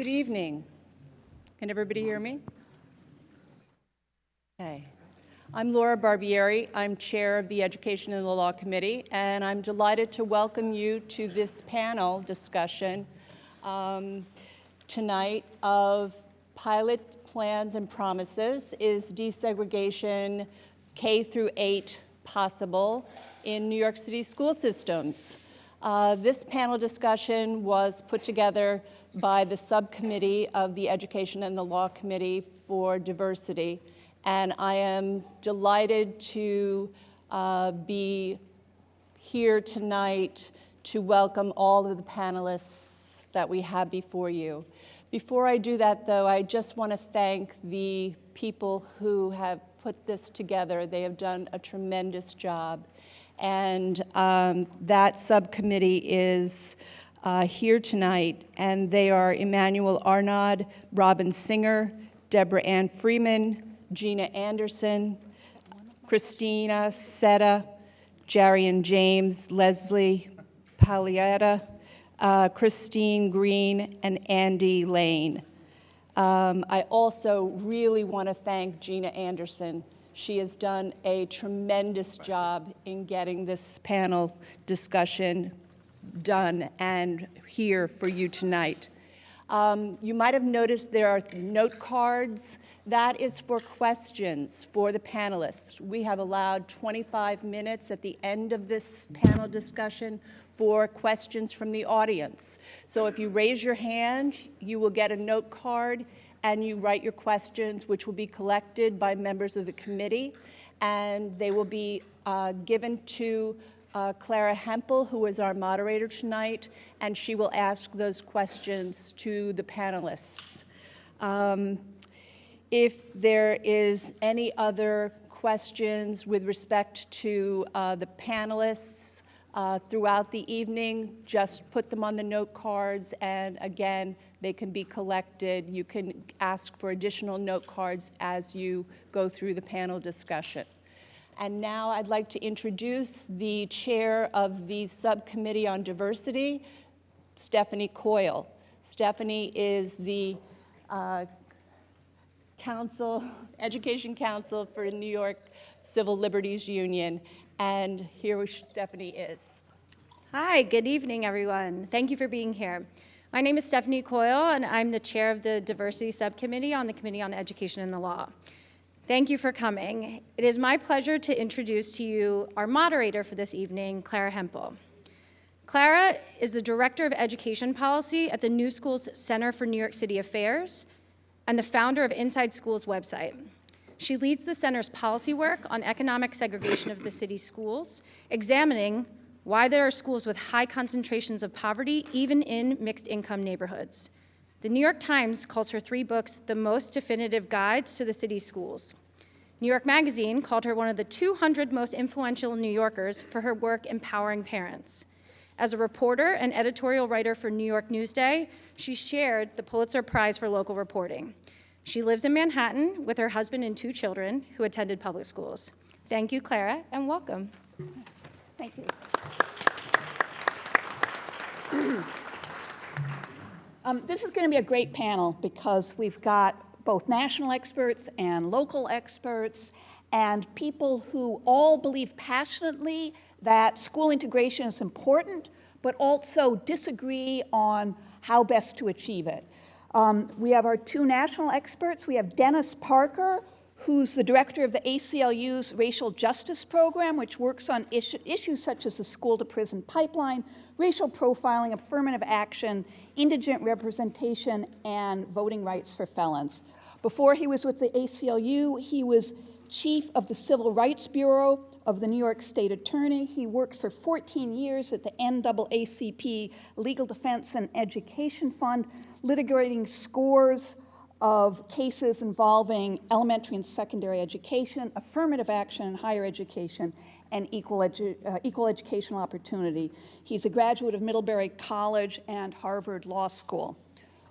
Good evening. Can everybody hear me? Okay. I'm Laura Barbieri. I'm chair of the Education and the Law Committee, and I'm delighted to welcome you to this panel discussion tonight of pilot plans and promises. Is desegregation K through 8 possible in New York City school systems? This panel discussion was put together by the subcommittee of the Education and the Law Committee for Diversity, and I am delighted to be here tonight to welcome all of the panelists that we have before you. Before I do that, though, I just want to thank the people who have put this together. They have done a tremendous job. And that subcommittee is here tonight, and they are Emmanuel Arnaud, Robin Singer, Deborah Ann Freeman, Gina Anderson, Christina Seta, Jarian James, Leslie Paglietta, Christine Green, and Andy Lane. I also really want to thank Gina Anderson. She has done a tremendous job in getting this panel discussion done and here for you tonight. You might have noticed there are note cards. That is for questions for the panelists. We have allowed 25 minutes at the end of this panel discussion for questions from the audience. So if you raise your hand, you will get a note card and you write your questions, which will be collected by members of the committee, and they will be given to Clara Hempel, who is our moderator tonight, and she will ask those questions to the panelists. If there is any other questions with respect to the panelists throughout the evening, just put them on the note cards, and again, they can be collected. You can ask for additional note cards as you go through the panel discussion. And now I'd like to introduce the chair of the Subcommittee on Diversity, Stephanie Coyle. Stephanie is the Education Counsel for New York Civil Liberties Union. And here Stephanie is. Hi, good evening, everyone. Thank you for being here. My name is Stephanie Coyle, and I'm the chair of the Diversity Subcommittee on the Committee on Education and the Law. Thank you for coming. It is my pleasure to introduce to you our moderator for this evening, Clara Hempel. Clara is the Director of Education Policy at the New Schools Center for New York City Affairs and the founder of Inside Schools website. She leads the center's policy work on economic segregation of the city's schools, examining why there are schools with high concentrations of poverty, even in mixed-income neighborhoods. The New York Times calls her 3 books the most definitive guides to the city's schools. New York Magazine called her one of the 200 most influential New Yorkers for her work empowering parents. As a reporter and editorial writer for New York Newsday, she shared the Pulitzer Prize for local reporting. She lives in Manhattan with her husband and 2 children who attended public schools. Thank you, Clara, and welcome. Thank you. This is going to be a great panel because we've got both national experts and local experts and people who all believe passionately that school integration is important, but also disagree on how best to achieve it. We have our 2 national experts. We have Dennis Parker, who's the director of the ACLU's Racial Justice Program, which works on issues such as the school-to-prison pipeline, racial profiling, affirmative action, indigent representation, and voting rights for felons. Before he was with the ACLU, he was chief of the Civil Rights Bureau of the New York State Attorney. He worked for 14 years at the NAACP Legal Defense and Education Fund, litigating scores of cases involving elementary and secondary education, affirmative action in higher education, and equal educational opportunity. He's a graduate of Middlebury College and Harvard Law School.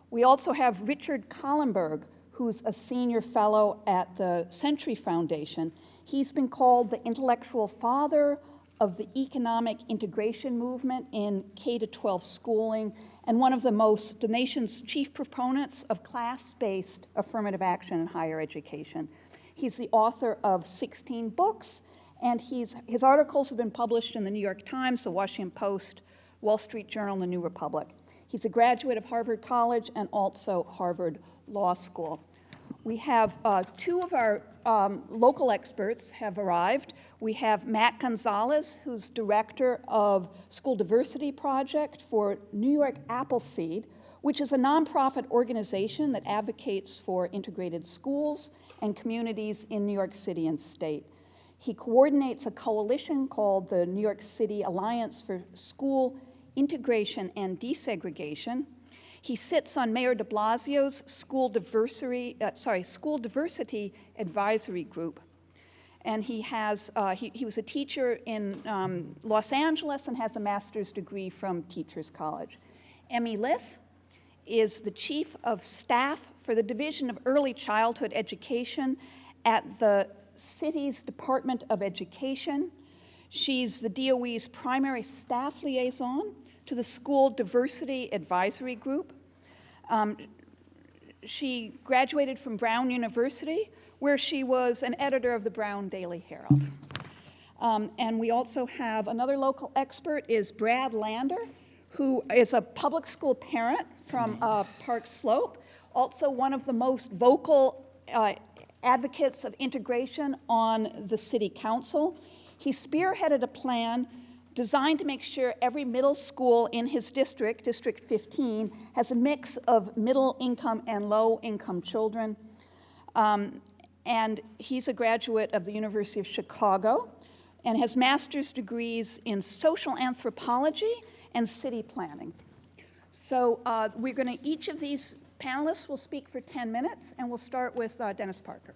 We also have Richard Kahlenberg, who's a senior fellow at the Century Foundation. He's been called the intellectual father of the economic integration movement in K-12 schooling, and one of the nation's chief proponents of class-based affirmative action in higher education. He's the author of 16 books, and his articles have been published in the New York Times, the Washington Post, Wall Street Journal, and the New Republic. He's a graduate of Harvard College and also Harvard Law School. We have two of our local experts have arrived. We have Matt Gonzales, who's director of School Diversity Project for New York Appleseed, which is a nonprofit organization that advocates for integrated schools and communities in New York City and state. He coordinates a coalition called the New York City Alliance for School Integration and Desegregation. He sits on Mayor de Blasio's School Diversity Advisory Group. And he was a teacher in Los Angeles and has a master's degree from Teachers College. Emmy Liss is the chief of staff for the Division of Early Childhood Education at the city's Department of Education. She's the DOE's primary staff liaison to the School Diversity Advisory Group. She graduated from Brown University, where she was an editor of the Brown Daily Herald. And we also have another local expert is Brad Lander, who is a public school parent from Park Slope, also one of the most vocal advocates of integration on the city council. He spearheaded a plan designed to make sure every middle school in his district, District 15, has a mix of middle-income and low-income children. And he's a graduate of the University of Chicago and has master's degrees in social anthropology and city planning. So we're going to, each of these panelists will speak for 10 minutes, and we'll start with Dennis Parker.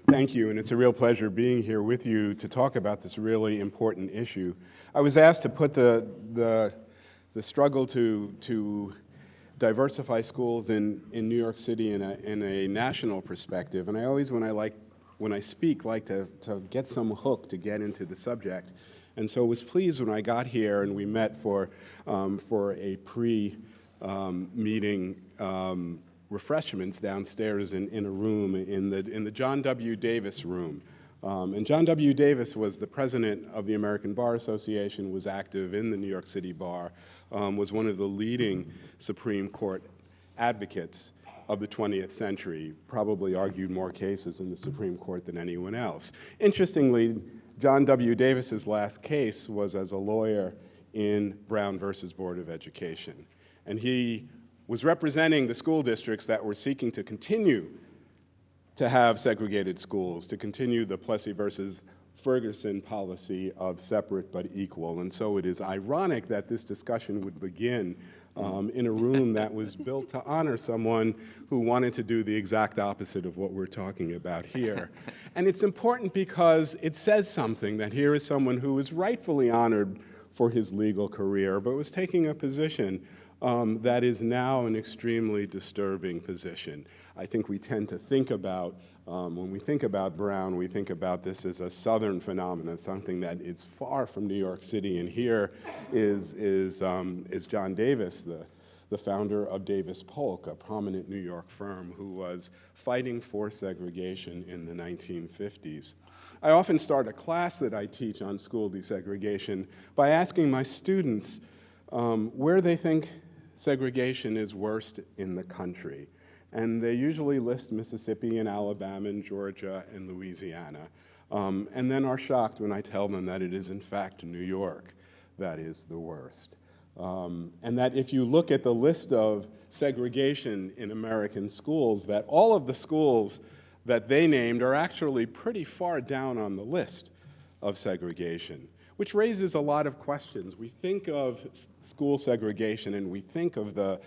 Thank you, and it's a real pleasure being here with you to talk about this really important issue. I was asked to put the struggle to diversify schools in New York City in a national perspective, and I always, when I speak, like to get some hook to get into the subject. And so I was pleased when I got here and we met for a pre-meeting refreshments downstairs in a room in the John W. Davis room. And John W. Davis was the president of the American Bar Association, was active in the New York City Bar, was one of the leading Supreme Court advocates of the 20th century, probably argued more cases in the Supreme Court than anyone else. Interestingly, John W. Davis's last case was as a lawyer in Brown versus Board of Education. And he was representing the school districts that were seeking to continue to have segregated schools, to continue the Plessy versus Ferguson policy of separate but equal. And so it is ironic that this discussion would begin in a room that was built to honor someone who wanted to do the exact opposite of what we're talking about here. And it's important because it says something that here is someone who is rightfully honored for his legal career, but was taking a position that is now an extremely disturbing position. I think we tend to think about, when we think about Brown, we think about this as a Southern phenomenon, something that is far from New York City. And here is John Davis, the founder of Davis Polk, a prominent New York firm who was fighting for segregation in the 1950s. I often start a class that I teach on school desegregation by asking my students where they think segregation is worst in the country. And they usually list Mississippi and Alabama and Georgia and Louisiana, and then are shocked when I tell them that it is in fact New York that is the worst. And that if you look at the list of segregation in American schools, that all of the schools that they named are actually pretty far down on the list of segregation, which raises a lot of questions. We think of school segregation and we think of the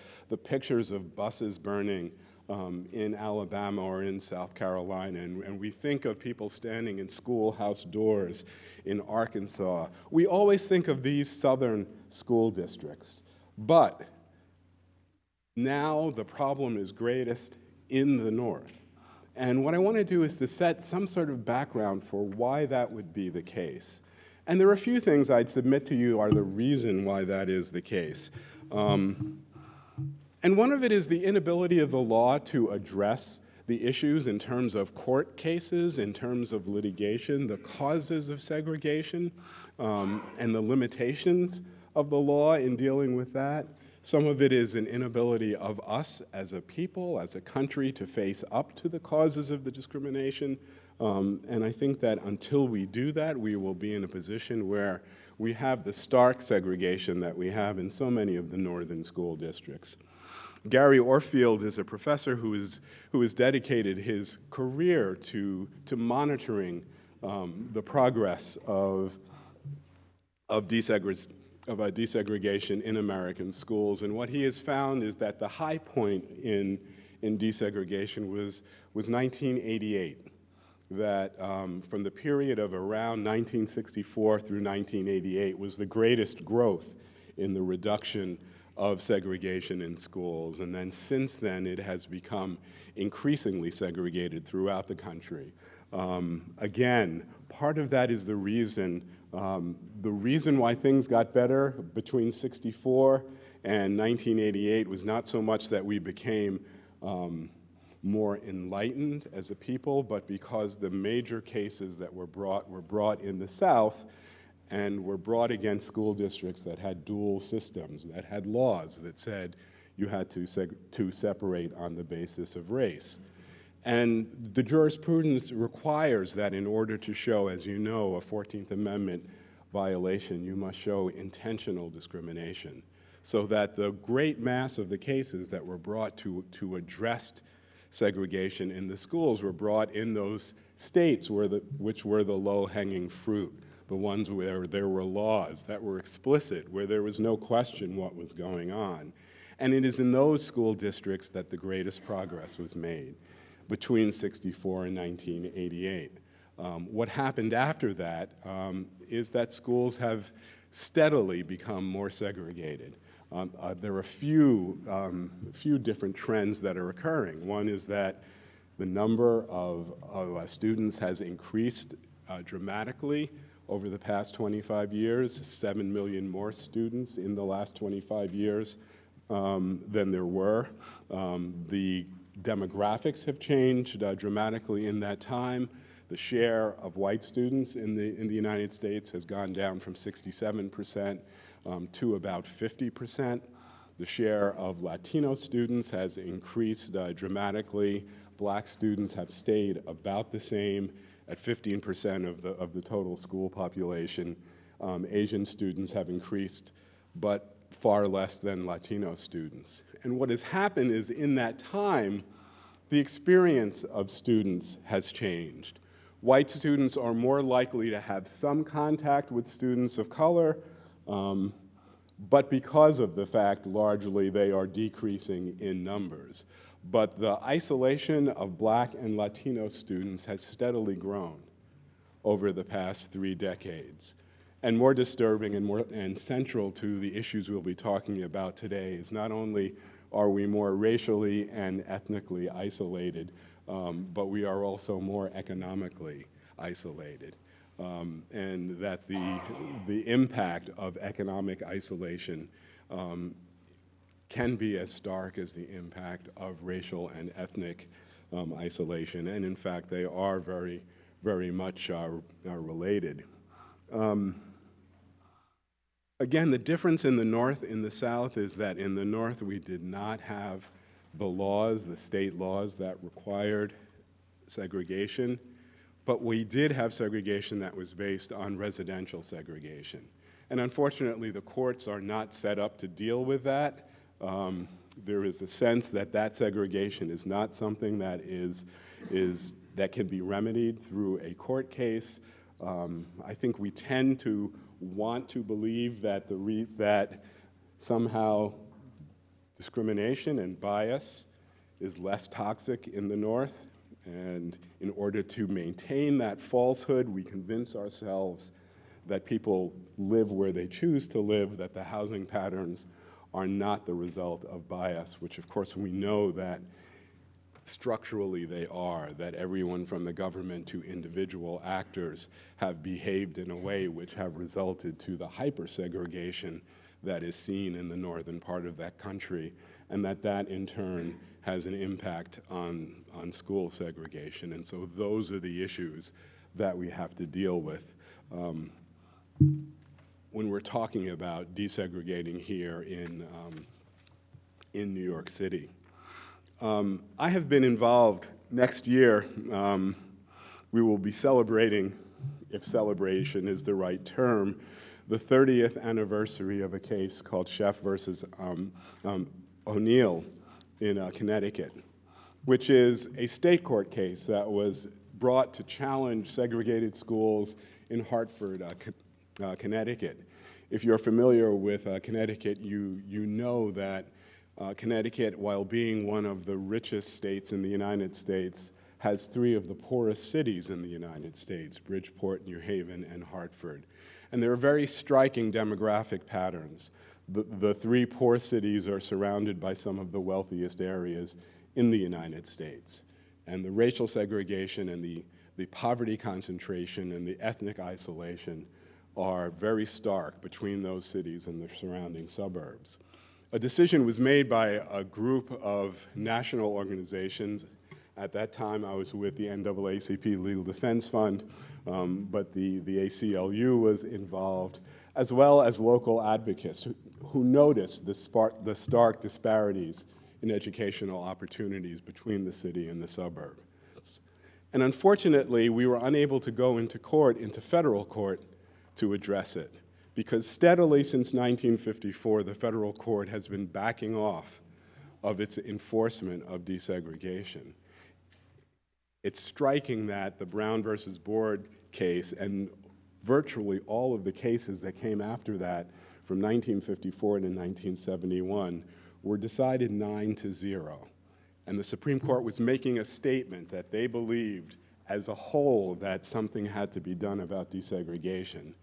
pictures of buses burning in Alabama or in South Carolina, and we think of people standing in schoolhouse doors in Arkansas. We always think of these southern school districts, but now the problem is greatest in the north. And what I want to do is to set some sort of background for why that would be the case. And there are a few things I'd submit to you are the reason why that is the case. And one of it is the inability of the law to address the issues in terms of court cases, in terms of litigation, the causes of segregation, and the limitations of the law in dealing with that. Some of it is an inability of us as a people, as a country, to face up to the causes of the discrimination. And I think that until we do that, we will be in a position where we have the stark segregation that we have in so many of the northern school districts. Gary Orfield is a professor who has dedicated his career to monitoring the progress of desegregation in American schools. And what he has found is that the high point in desegregation was 1988. That from the period of around 1964 through 1988 was the greatest growth in the reduction of segregation in schools. And then since then, it has become increasingly segregated throughout the country. Again, part of that is the reason why things got better between 64 and 1988 was not so much that we became more enlightened as a people, but because the major cases that were brought in the South and were brought against school districts that had dual systems, that had laws that said you had to separate on the basis of race. And the jurisprudence requires that in order to show, as you know, a 14th Amendment violation, you must show intentional discrimination. So that the great mass of the cases that were brought to address segregation in the schools were brought in those states which were the low-hanging fruit, the ones where there were laws that were explicit, where there was no question what was going on. And it is in those school districts that the greatest progress was made between 64 and 1988. What happened after that is that schools have steadily become more segregated. There are a few different trends that are occurring. One is that the number of students has increased dramatically over the past 25 years, 7 million more students in the last 25 years than there were. The demographics have changed dramatically in that time. The share of white students in the United States has gone down from 67% to about 50%. The share of Latino students has increased dramatically. Black students have stayed about the same at 15% of the total school population. Asian students have increased, but far less than Latino students. And what has happened is in that time, the experience of students has changed. White students are more likely to have some contact with students of color, but because of the fact largely they are decreasing in numbers. But the isolation of Black and Latino students has steadily grown over the past 3 decades. And more disturbing and central to the issues we'll be talking about today is not only are we more racially and ethnically isolated, but we are also more economically isolated. And that the impact of economic isolation can be as stark as the impact of racial and ethnic isolation. And in fact, they are very, very much related. Again, the difference in the North and the South is that in the North we did not have the laws, the state laws that required segregation, but we did have segregation that was based on residential segregation. And unfortunately, the courts are not set up to deal with that. There is a sense that that segregation is not something that that can be remedied through a court case. I think we tend to want to believe that that somehow discrimination and bias is less toxic in the North. And in order to maintain that falsehood, we convince ourselves that people live where they choose to live, that the housing patterns are not the result of bias, which of course we know that structurally they are, that everyone from the government to individual actors have behaved in a way which have resulted to the hyper-segregation that is seen in the northern part of that country, and that in turn has an impact on school segregation. And so those are the issues that we have to deal with when we're talking about desegregating here in New York City. I have been involved. Next year, we will be celebrating, if celebration is the right term, the 30th anniversary of a case called Sheff versus O'Neill in Connecticut, which is a state court case that was brought to challenge segregated schools in Hartford, Connecticut. If you're familiar with Connecticut, you know that Connecticut, while being one of the richest states in the United States, has 3 of the poorest cities in the United States, Bridgeport, New Haven, and Hartford. And there are very striking demographic patterns. The 3 poor cities are surrounded by some of the wealthiest areas in the United States. And the racial segregation and the poverty concentration and the ethnic isolation are very stark between those cities and the surrounding suburbs. A decision was made by a group of national organizations. At that time, I was with the NAACP Legal Defense Fund, but the ACLU was involved, as well as local advocates who noticed the stark disparities in educational opportunities between the city and the suburbs. And unfortunately, we were unable to go into court, into federal court, to address it, because steadily since 1954, the federal court has been backing off of its enforcement of desegregation. It's striking that the Brown versus Board case and virtually all of the cases that came after that from 1954 to 1971 were decided 9-0. And the Supreme Court was making a statement that they believed as a whole that something had to be done about desegregation.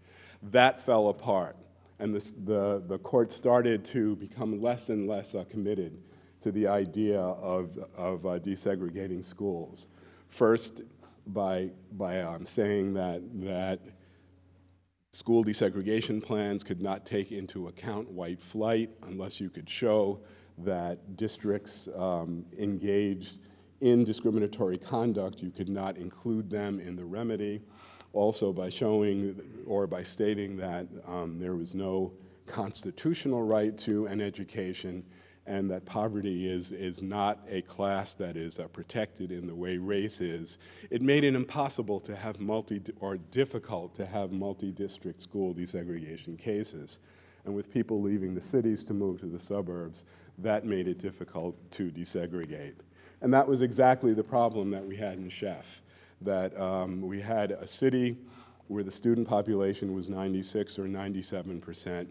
That fell apart, and the court started to become less and less committed to the idea of desegregating schools. First, by saying that school desegregation plans could not take into account white flight unless you could show that districts engaged in discriminatory conduct, you could not include them in the remedy. Also by showing or by stating that there was no constitutional right to an education and that poverty is not a class that is protected in the way race is. It made it impossible to have difficult to have multi-district school desegregation cases. And with people leaving the cities to move to the suburbs, that made it difficult to desegregate. And that was exactly the problem that we had in Sheff. That we had a city where the student population was 96 or 97%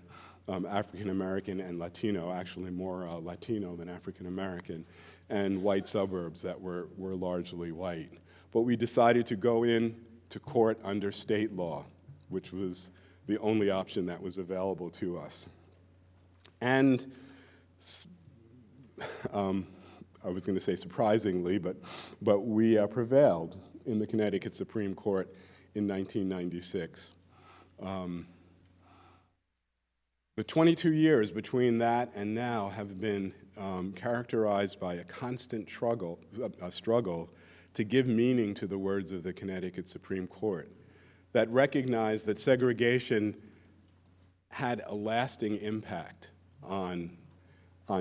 African American and Latino, actually more Latino than African American, and white suburbs that were largely white. But we decided to go in to court under state law, which was the only option that was available to us. And I was going to say surprisingly, but we prevailed in the Connecticut Supreme Court in 1996. The 22 years between that and now have been characterized by a constant struggle to give meaning to the words of the Connecticut Supreme Court that recognized that segregation had a lasting impact on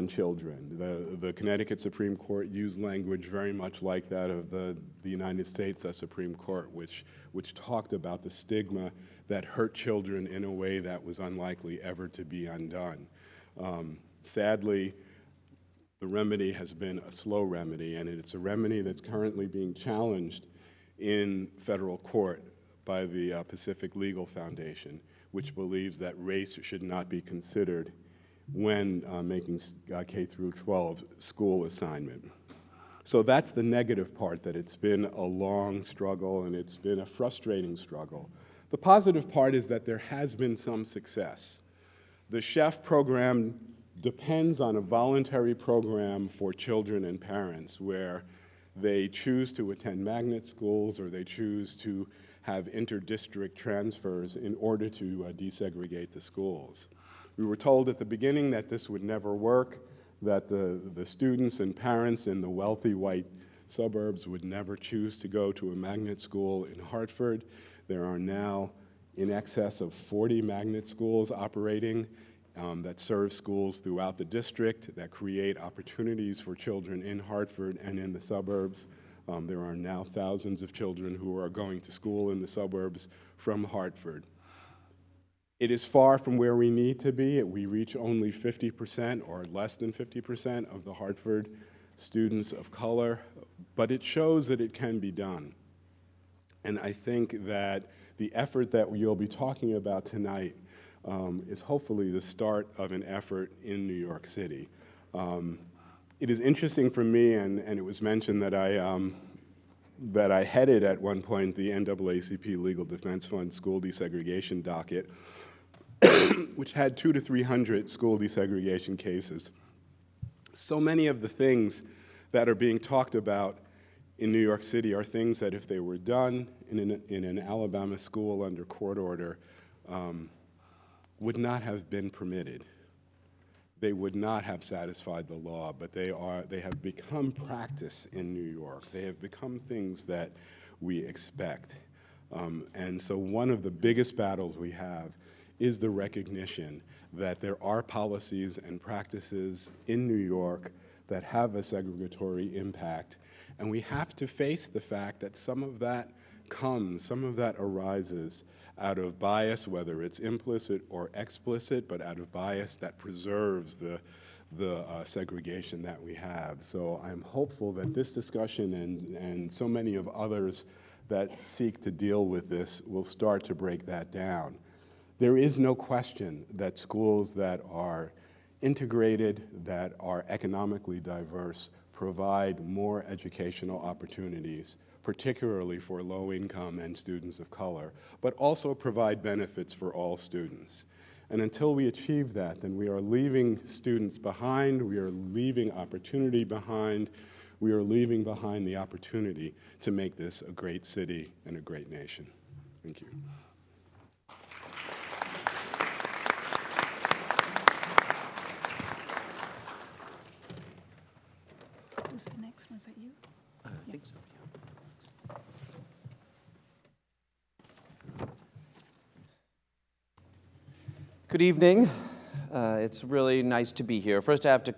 children. The Connecticut Supreme Court used language very much like that of the United States Supreme Court, which talked about the stigma that hurt children in a way that was unlikely ever to be undone. Sadly, the remedy has been a slow remedy, and it's a remedy that's currently being challenged in federal court by the Pacific Legal Foundation, which believes that race should not be considered when making K through 12 school assignment. So that's the negative part, that it's been a long struggle and it's been a frustrating struggle. The positive part is that there has been some success. The Sheff program depends on a voluntary program for children and parents where they choose to attend magnet schools or they choose to have inter-district transfers in order to desegregate the schools. We were told at the beginning that this would never work, that the students and parents in the wealthy white suburbs would never choose to go to a magnet school in Hartford. There are now in excess of 40 magnet schools operating that serve schools throughout the district, that create opportunities for children in Hartford and in the suburbs. There are now thousands of children who are going to school in the suburbs from Hartford. It is far from where we need to be. We reach only 50% or less than 50% of the Hartford students of color, but it shows that it can be done. And I think that the effort that you'll be talking about tonight is hopefully the start of an effort in New York City. It is interesting for me, and it was mentioned that I headed at one point the NAACP Legal Defense Fund school desegregation docket, which had 200 to 300 school desegregation cases. So many of the things that are being talked about in New York City are things that if they were done in an Alabama school under court order would not have been permitted. They would not have satisfied the law, but they have become practice in New York. They have become things that we expect. And so one of the biggest battles we have is the recognition that there are policies and practices in New York that have a segregatory impact. And we have to face the fact that some of that arises out of bias, whether it's implicit or explicit, but out of bias that preserves the segregation that we have. So I'm hopeful that this discussion and so many of others that seek to deal with this will start to break that down. There is no question that schools that are integrated, that are economically diverse, provide more educational opportunities, particularly for low-income and students of color, but also provide benefits for all students. And until we achieve that, then we are leaving students behind, we are leaving opportunity behind, we are leaving behind the opportunity to make this a great city and a great nation. Thank you. Who's the next one? Is that you? I think so, yeah. Good evening. It's really nice to be here. First, I have to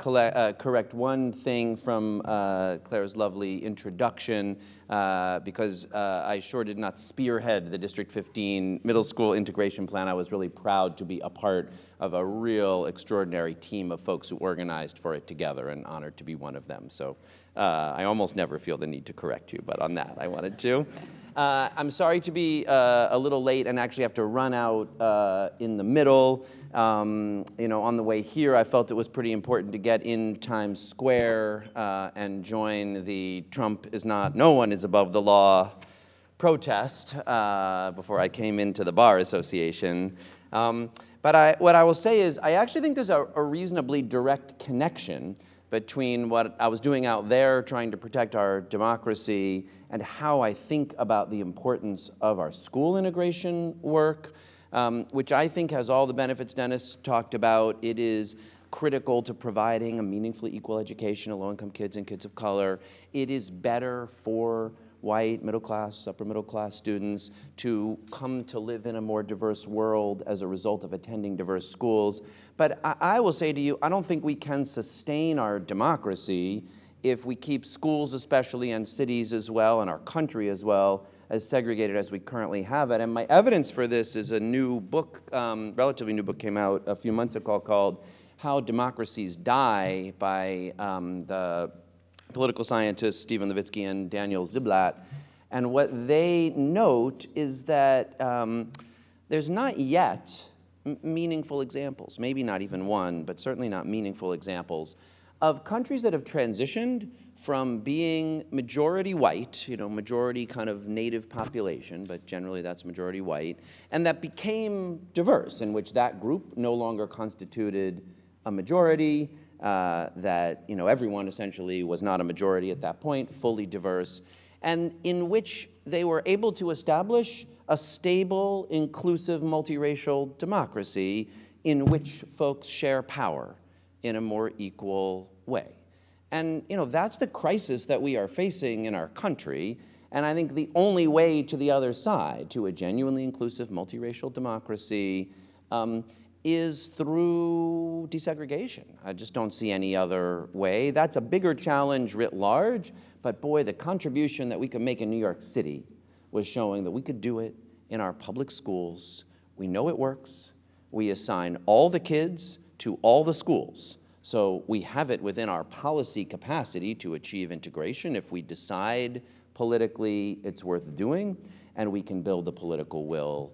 correct one thing from Claire's lovely introduction, because I sure did not spearhead the District 15 middle school integration plan. I was really proud to be a part of a real extraordinary team of folks who organized for it together, and honored to be one of them. So I almost never feel the need to correct you, but on that I wanted to. I'm sorry to be a little late and actually have to run out in the middle. You know, on the way here, I felt it was pretty important to get in Times Square and join the Trump is not, no one is above the law protest before I came into the Bar Association. But what I will say is I actually think there's a reasonably direct connection between what I was doing out there trying to protect our democracy and how I think about the importance of our school integration work, which I think has all the benefits Dennis talked about. It is critical to providing a meaningfully equal education to low-income kids and kids of color. It is better for white, middle-class, upper-middle-class students to come to live in a more diverse world as a result of attending diverse schools. But I will say to you, I don't think we can sustain our democracy if we keep schools especially, and cities as well, and our country as well, as segregated as we currently have it. And my evidence for this is a new book, relatively new book, came out a few months ago called How Democracies Die by the political scientists Stephen Levitsky and Daniel Ziblatt. And what they note is that there's not yet meaningful examples, maybe not even one, but certainly not meaningful examples, of countries that have transitioned from being majority white, you know, majority kind of native population, but generally that's majority white, and that became diverse, in which that group no longer constituted a majority, that everyone essentially was not a majority at that point, fully diverse, and in which they were able to establish a stable, inclusive, multiracial democracy in which folks share power in a more equal way. And that's the crisis that we are facing in our country. And I think the only way to the other side, to a genuinely inclusive, multiracial democracy, is through desegregation. I just don't see any other way. That's a bigger challenge writ large, but boy, the contribution that we could make in New York City was showing that we could do it in our public schools. We know it works. We assign all the kids to all the schools. So we have it within our policy capacity to achieve integration if we decide politically it's worth doing, and we can build the political will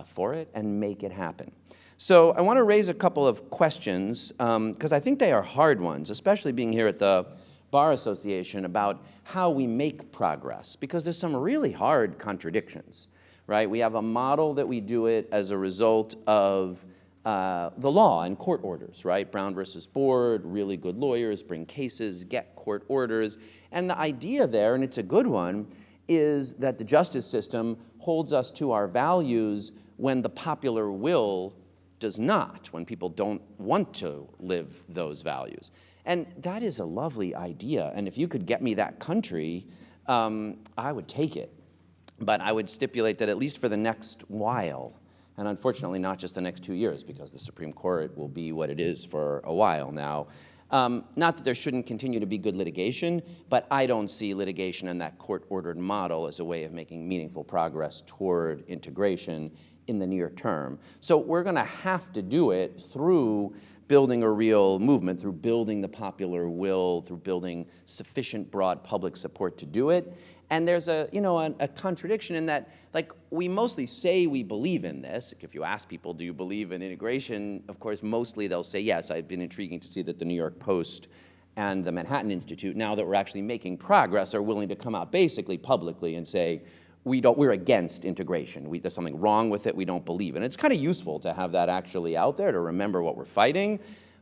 for it and make it happen. So I want to raise a couple of questions, because I think they are hard ones, especially being here at the Bar Association, about how we make progress, because there's some really hard contradictions, right? We have a model that we do it as a result of the law and court orders, right? Brown versus Board, really good lawyers bring cases, get court orders. And the idea there, and it's a good one, is that the justice system holds us to our values when the popular will does not, when people don't want to live those values. And that is a lovely idea. And if you could get me that country, I would take it. But I would stipulate that at least for the next while, and unfortunately not just the next 2 years, because the Supreme Court will be what it is for a while now. Not that there shouldn't continue to be good litigation, but I don't see litigation in that court-ordered model as a way of making meaningful progress toward integration in the near term. So we're going to have to do it through building a real movement, through building the popular will, through building sufficient broad public support to do it. And there's a contradiction in that, like, we mostly say we believe in this. If you ask people, do you believe in integration? Of course, mostly they'll say yes. I've been intriguing to see that the New York Post and the Manhattan Institute, now that we're actually making progress, are willing to come out basically publicly and say, we're against integration. There's something wrong with it. We don't believe. And it's kind of useful to have that actually out there to remember what we're fighting.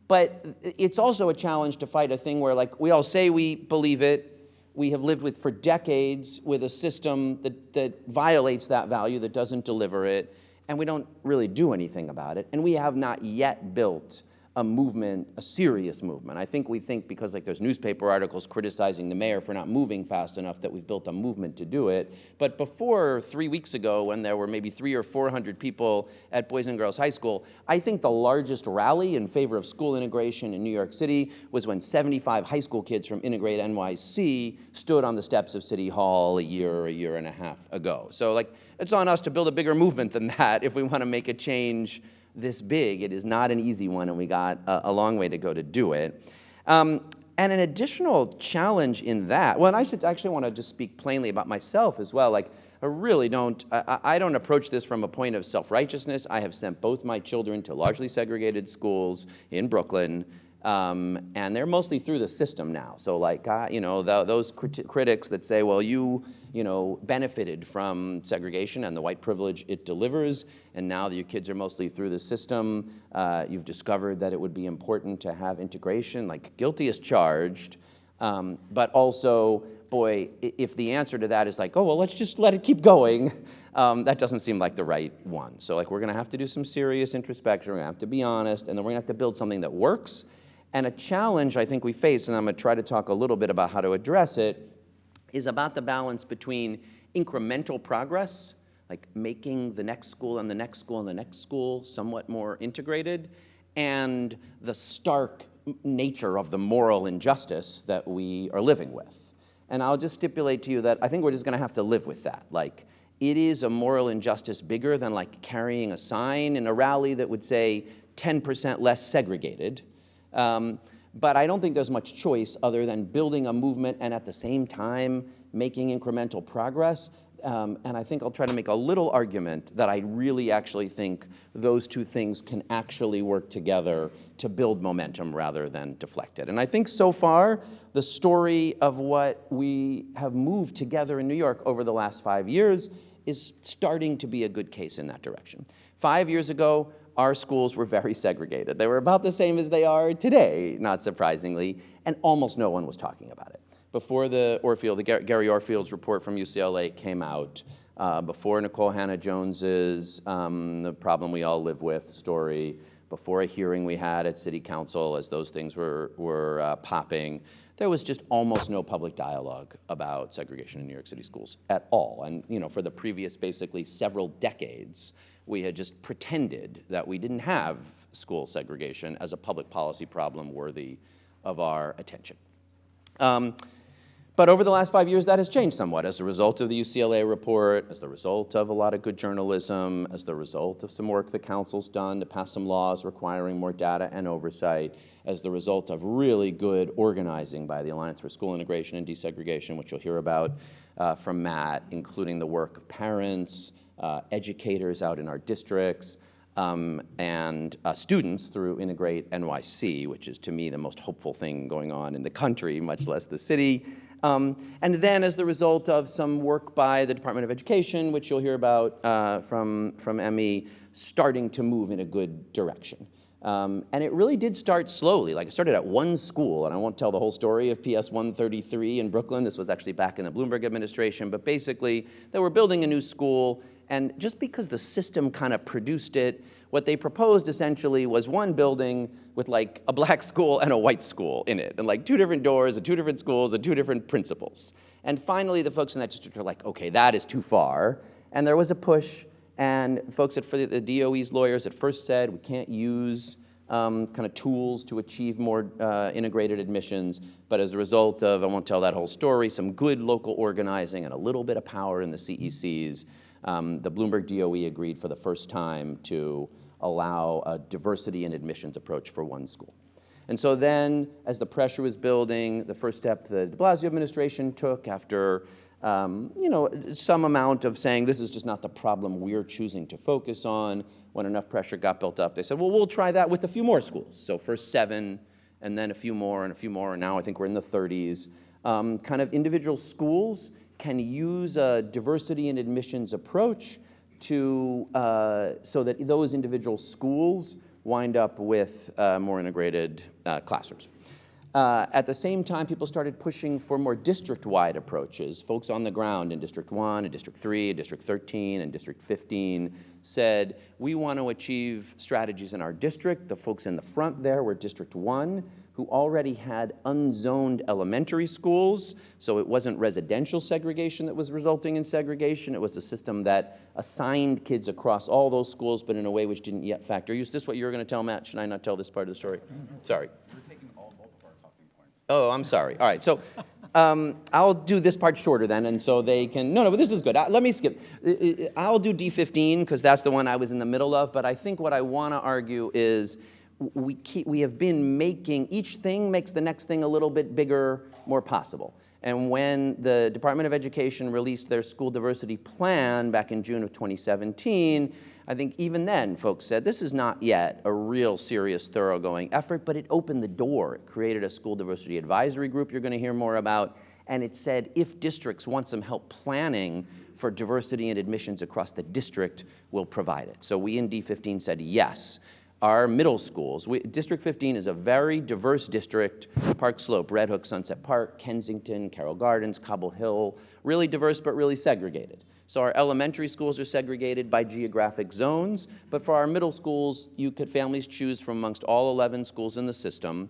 But it's also a challenge to fight a thing where, like, we all say we believe it. We have lived with for decades with a system that violates that value, that doesn't deliver it, and we don't really do anything about it. And we have not yet built a movement, a serious movement. I think we think because, like, there's newspaper articles criticizing the mayor for not moving fast enough that we've built a movement to do it. But before 3 weeks ago, when there were maybe 300 or 400 people at Boys and Girls High School, I think the largest rally in favor of school integration in New York City was when 75 high school kids from Integrate NYC stood on the steps of City Hall a year and a half ago. So, like, it's on us to build a bigger movement than that if we want to make a change this big. It is not an easy one, and we got a long way to go to do it. And an additional challenge in that, well, and I should actually want to just speak plainly about myself as well. Like, I really don't, I don't approach this from a point of self-righteousness. I have sent both my children to largely segregated schools in Brooklyn, and they're mostly through the system now. So, like, those critics that say, well, you benefited from segregation and the white privilege it delivers, and now that your kids are mostly through the system, you've discovered that it would be important to have integration. Like, guilty as charged, but also, boy, if the answer to that is like, oh, well, let's just let it keep going, that doesn't seem like the right one. So, like, we're going to have to do some serious introspection. We're going to have to be honest, and then we're going to have to build something that works. And a challenge I think we face, and I'm going to try to talk a little bit about how to address it, is about the balance between incremental progress, like making the next school and the next school and the next school somewhat more integrated, and the stark nature of the moral injustice that we are living with. And I'll just stipulate to you that I think we're just going to have to live with that. Like, it is a moral injustice bigger than, like, carrying a sign in a rally that would say 10% less segregated. But I don't think there's much choice other than building a movement and at the same time making incremental progress. And I think I'll try to make a little argument that I really actually think those two things can actually work together to build momentum rather than deflect it. And I think so far, the story of what we have moved together in New York over the last 5 years is starting to be a good case in that direction. 5 years ago, our schools were very segregated. They were about the same as they are today, not surprisingly, and almost no one was talking about it. Before the Gary Orfield's report from UCLA came out, before Nicole Hannah-Jones's The Problem We All Live With story, before a hearing we had at City Council as those things were popping, there was just almost no public dialogue about segregation in New York City schools at all. And for the previous basically several decades, we had just pretended that we didn't have school segregation as a public policy problem worthy of our attention. But over the last 5 years, that has changed somewhat as a result of the UCLA report, as the result of a lot of good journalism, as the result of some work the council's done to pass some laws requiring more data and oversight, as the result of really good organizing by the Alliance for School Integration and Desegregation, which you'll hear about from Matt, including the work of parents, educators out in our districts, and students through Integrate NYC, which is, to me, the most hopeful thing going on in the country, much less the city. And then as the result of some work by the Department of Education, which you'll hear about from Emmy, starting to move in a good direction. And it really did start slowly. Like, it started at one school, and I won't tell the whole story of PS 133 in Brooklyn. This was actually back in the Bloomberg administration, but basically they were building a new school, and just because the system kind of produced it, what they proposed essentially was one building with like a black school and a white school in it, and like 2 different doors and 2 different schools and 2 different principals. And finally, the folks in that district were like, okay, that is too far. And there was a push, and folks for the DOE's lawyers at first said, we can't use kind of tools to achieve more integrated admissions. But as a result of, I won't tell that whole story, some good local organizing and a little bit of power in the CECs, the Bloomberg DOE agreed for the first time to allow a diversity and admissions approach for one school. And so then, as the pressure was building, the first step the de Blasio administration took after some amount of saying this is just not the problem we're choosing to focus on, when enough pressure got built up, they said, well, we'll try that with a few more schools. So first 7, and then a few more, and now I think we're in the 30s. Kind of individual schools can use a diversity and admissions approach to, so that those individual schools wind up with more integrated classrooms. At the same time, people started pushing for more district-wide approaches. Folks on the ground in District 1, and District 3, and District 13, and District 15 said, we want to achieve strategies in our district. The folks in the front there were District 1, who already had unzoned elementary schools, so it wasn't residential segregation that was resulting in segregation. It was a system that assigned kids across all those schools, but in a way which didn't yet factor. Is this what you were going to tell, Matt? Should I not tell this part of the story? Sorry. Oh, I'm sorry. All right, so I'll do this part shorter then, and so they can, no, but this is good. Let me skip. I'll do D15, because that's the one I was in the middle of, but I think what I want to argue is we have been making, each thing makes the next thing a little bit bigger, more possible. And when the Department of Education released their school diversity plan back in June of 2017, I think even then folks said, this is not yet a real serious thoroughgoing effort, but it opened the door. It created a school diversity advisory group you're going to hear more about, and it said if districts want some help planning for diversity and admissions across the district, we'll provide it. So we in D15 said yes. Our middle schools, District 15 is a very diverse district, Park Slope, Red Hook, Sunset Park, Kensington, Carroll Gardens, Cobble Hill, really diverse but really segregated. So our elementary schools are segregated by geographic zones, but for our middle schools, families choose from amongst all 11 schools in the system,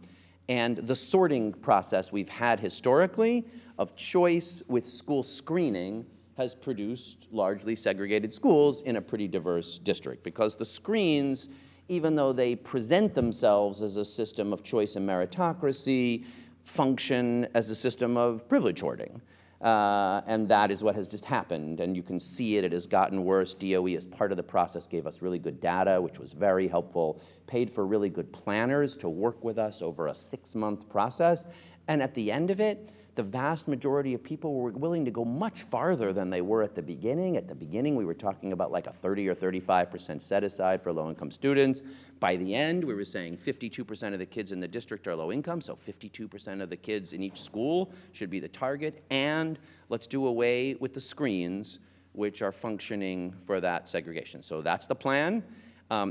and the sorting process we've had historically of choice with school screening has produced largely segregated schools in a pretty diverse district, because the screens, even though they present themselves as a system of choice and meritocracy, function as a system of privilege hoarding. And that is what has just happened, and you can see it has gotten worse. DOE, as part of the process, gave us really good data, which was very helpful, paid for really good planners to work with us over a 6-month process, and at the end of it, the vast majority of people were willing to go much farther than they were at the beginning. At the beginning, we were talking about like a 30 or 35% set aside for low-income students. By the end, we were saying 52% of the kids in the district are low income, so 52% of the kids in each school should be the target, and let's do away with the screens which are functioning for that segregation. So that's the plan.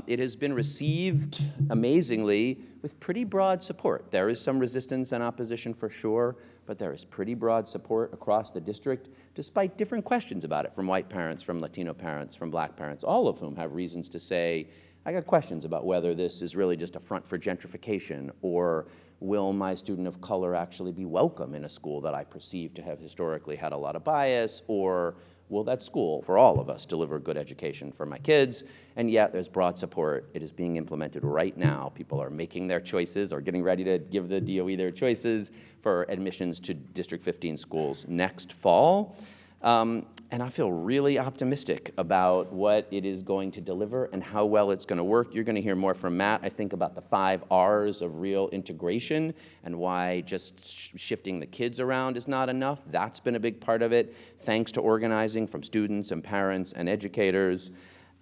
It has been received, amazingly, with pretty broad support. There is some resistance and opposition for sure, but there is pretty broad support across the district, despite different questions about it from white parents, from Latino parents, from black parents, all of whom have reasons to say, I got questions about whether this is really just a front for gentrification, or will my student of color actually be welcome in a school that I perceive to have historically had a lot of bias, or will that school, for all of us, deliver good education for my kids? And yet there's broad support. It is being implemented right now. People are making their choices or getting ready to give the DOE their choices for admissions to District 15 schools next fall. And I feel really optimistic about what it is going to deliver and how well it's going to work. You're going to hear more from Matt, I think, about the 5 R's of real integration and why just shifting the kids around is not enough. That's been a big part of it, thanks to organizing from students and parents and educators.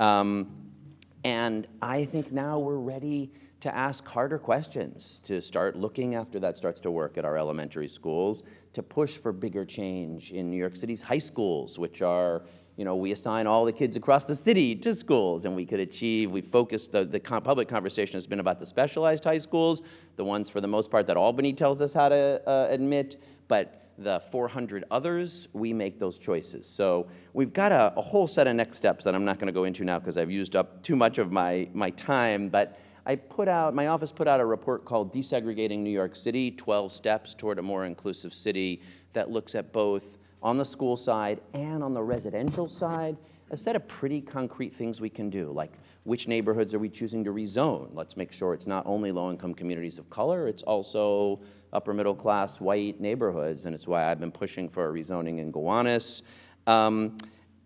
And I think now we're ready to ask harder questions, to start looking after that starts to work at our elementary schools, to push for bigger change in New York City's high schools, which are, you know, we assign all the kids across the city to schools, and we could achieve, we focused, the public conversation has been about the specialized high schools, the ones for the most part that Albany tells us how to admit, but the 400 others, we make those choices. So we've got a whole set of next steps that I'm not gonna go into now because I've used up too much of my time, but my office put out a report called Desegregating New York City, 12 Steps Toward a More Inclusive City, that looks at both on the school side and on the residential side, a set of pretty concrete things we can do, like which neighborhoods are we choosing to rezone? Let's make sure it's not only low-income communities of color, it's also upper middle class white neighborhoods, and it's why I've been pushing for a rezoning in Gowanus.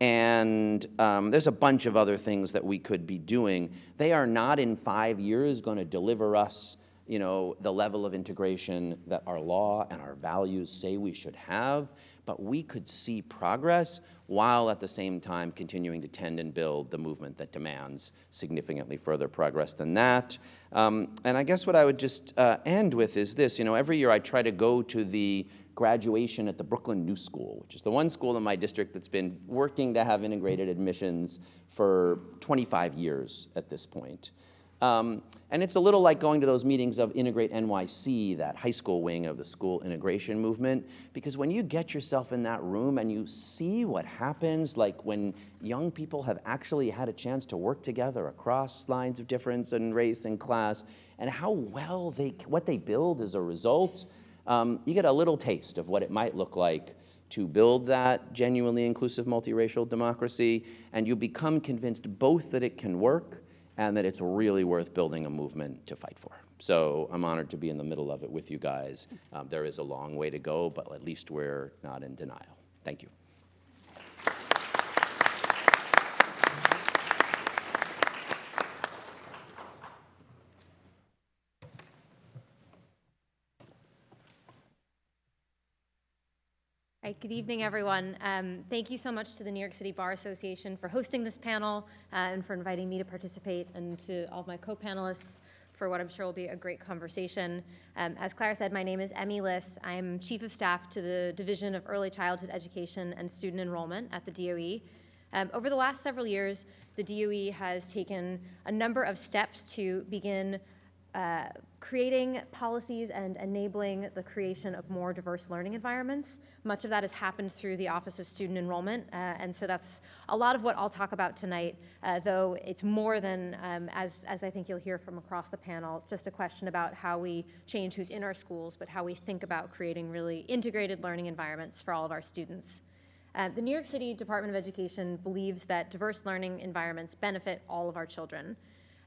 And there's a bunch of other things that we could be doing. They are not in 5 years going to deliver us, you know, the level of integration that our law and our values say we should have, but we could see progress while at the same time continuing to tend and build the movement that demands significantly further progress than that. And I guess what I would just end with is this, you know, every year I try to go to the graduation at the Brooklyn New School, which is the one school in my district that's been working to have integrated admissions for 25 years at this point. And it's a little like going to those meetings of Integrate NYC, that high school wing of the school integration movement, because when you get yourself in that room and you see what happens, like when young people have actually had a chance to work together across lines of difference and race and class, and how well what they build as a result, you get a little taste of what it might look like to build that genuinely inclusive multiracial democracy, and you become convinced both that it can work and that it's really worth building a movement to fight for. So I'm honored to be in the middle of it with you guys. There is a long way to go, but at least we're not in denial. Thank you. All right, good evening, everyone. Thank you so much to the New York City Bar Association for hosting this panel and for inviting me to participate, and to all of my co-panelists for what I'm sure will be a great conversation. As Clara said, my name is Emmy Liss. I'm Chief of Staff to the Division of Early Childhood Education and Student Enrollment at the DOE. Over the last several years, the DOE has taken a number of steps to begin creating policies and enabling the creation of more diverse learning environments. Much of that has happened through the Office of Student Enrollment, and so that's a lot of what I'll talk about tonight, though it's more than, as I think you'll hear from across the panel, just a question about how we change who's in our schools, but how we think about creating really integrated learning environments for all of our students. The New York City Department of Education believes that diverse learning environments benefit all of our children.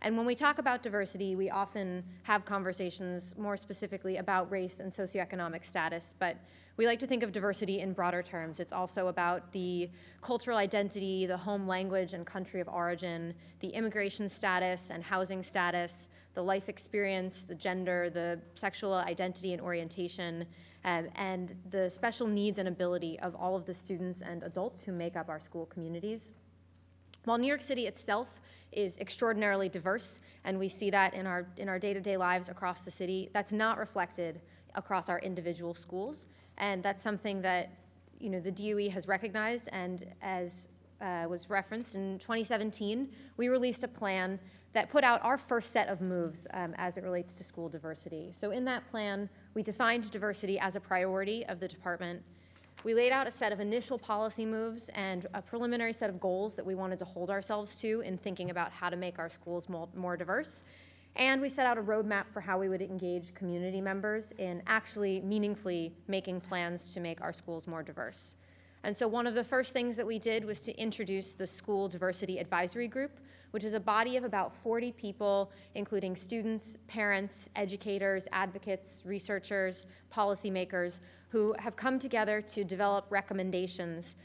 And when we talk about diversity, we often have conversations more specifically about race and socioeconomic status, but we like to think of diversity in broader terms. It's also about the cultural identity, the home language and country of origin, the immigration status and housing status, the life experience, the gender, the sexual identity and orientation, and the special needs and ability of all of the students and adults who make up our school communities. While New York City itself is extraordinarily diverse, and we see that in our day-to-day lives across the city, that's not reflected across our individual schools, and that's something that, you know, the DOE has recognized, and as was referenced in 2017, we released a plan that put out our first set of moves as it relates to school diversity. So in that plan, we defined diversity as a priority of the department. We laid out a set of initial policy moves and a preliminary set of goals that we wanted to hold ourselves to in thinking about how to make our schools more diverse. And we set out a roadmap for how we would engage community members in actually meaningfully making plans to make our schools more diverse. And so one of the first things that we did was to introduce the School Diversity Advisory Group, which is a body of about 40 people, including students, parents, educators, advocates, researchers, policymakers, who have come together to develop recommendations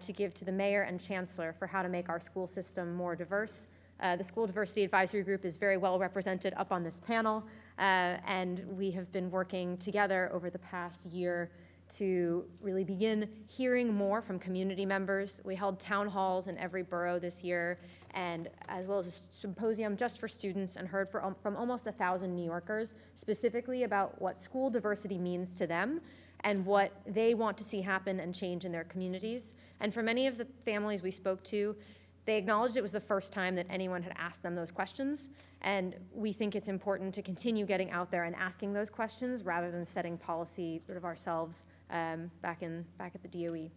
to give to the mayor and chancellor for how to make our school system more diverse. The School Diversity Advisory Group is very well represented up on this panel, and we have been working together over the past year to really begin hearing more from community members. We held town halls in every borough this year, and as well as a symposium just for students, and heard from almost 1,000 New Yorkers specifically about what school diversity means to them and what they want to see happen and change in their communities. And for many of the families we spoke to, they acknowledged it was the first time that anyone had asked them those questions, and we think it's important to continue getting out there and asking those questions rather than setting policy sort of ourselves back at the DOE.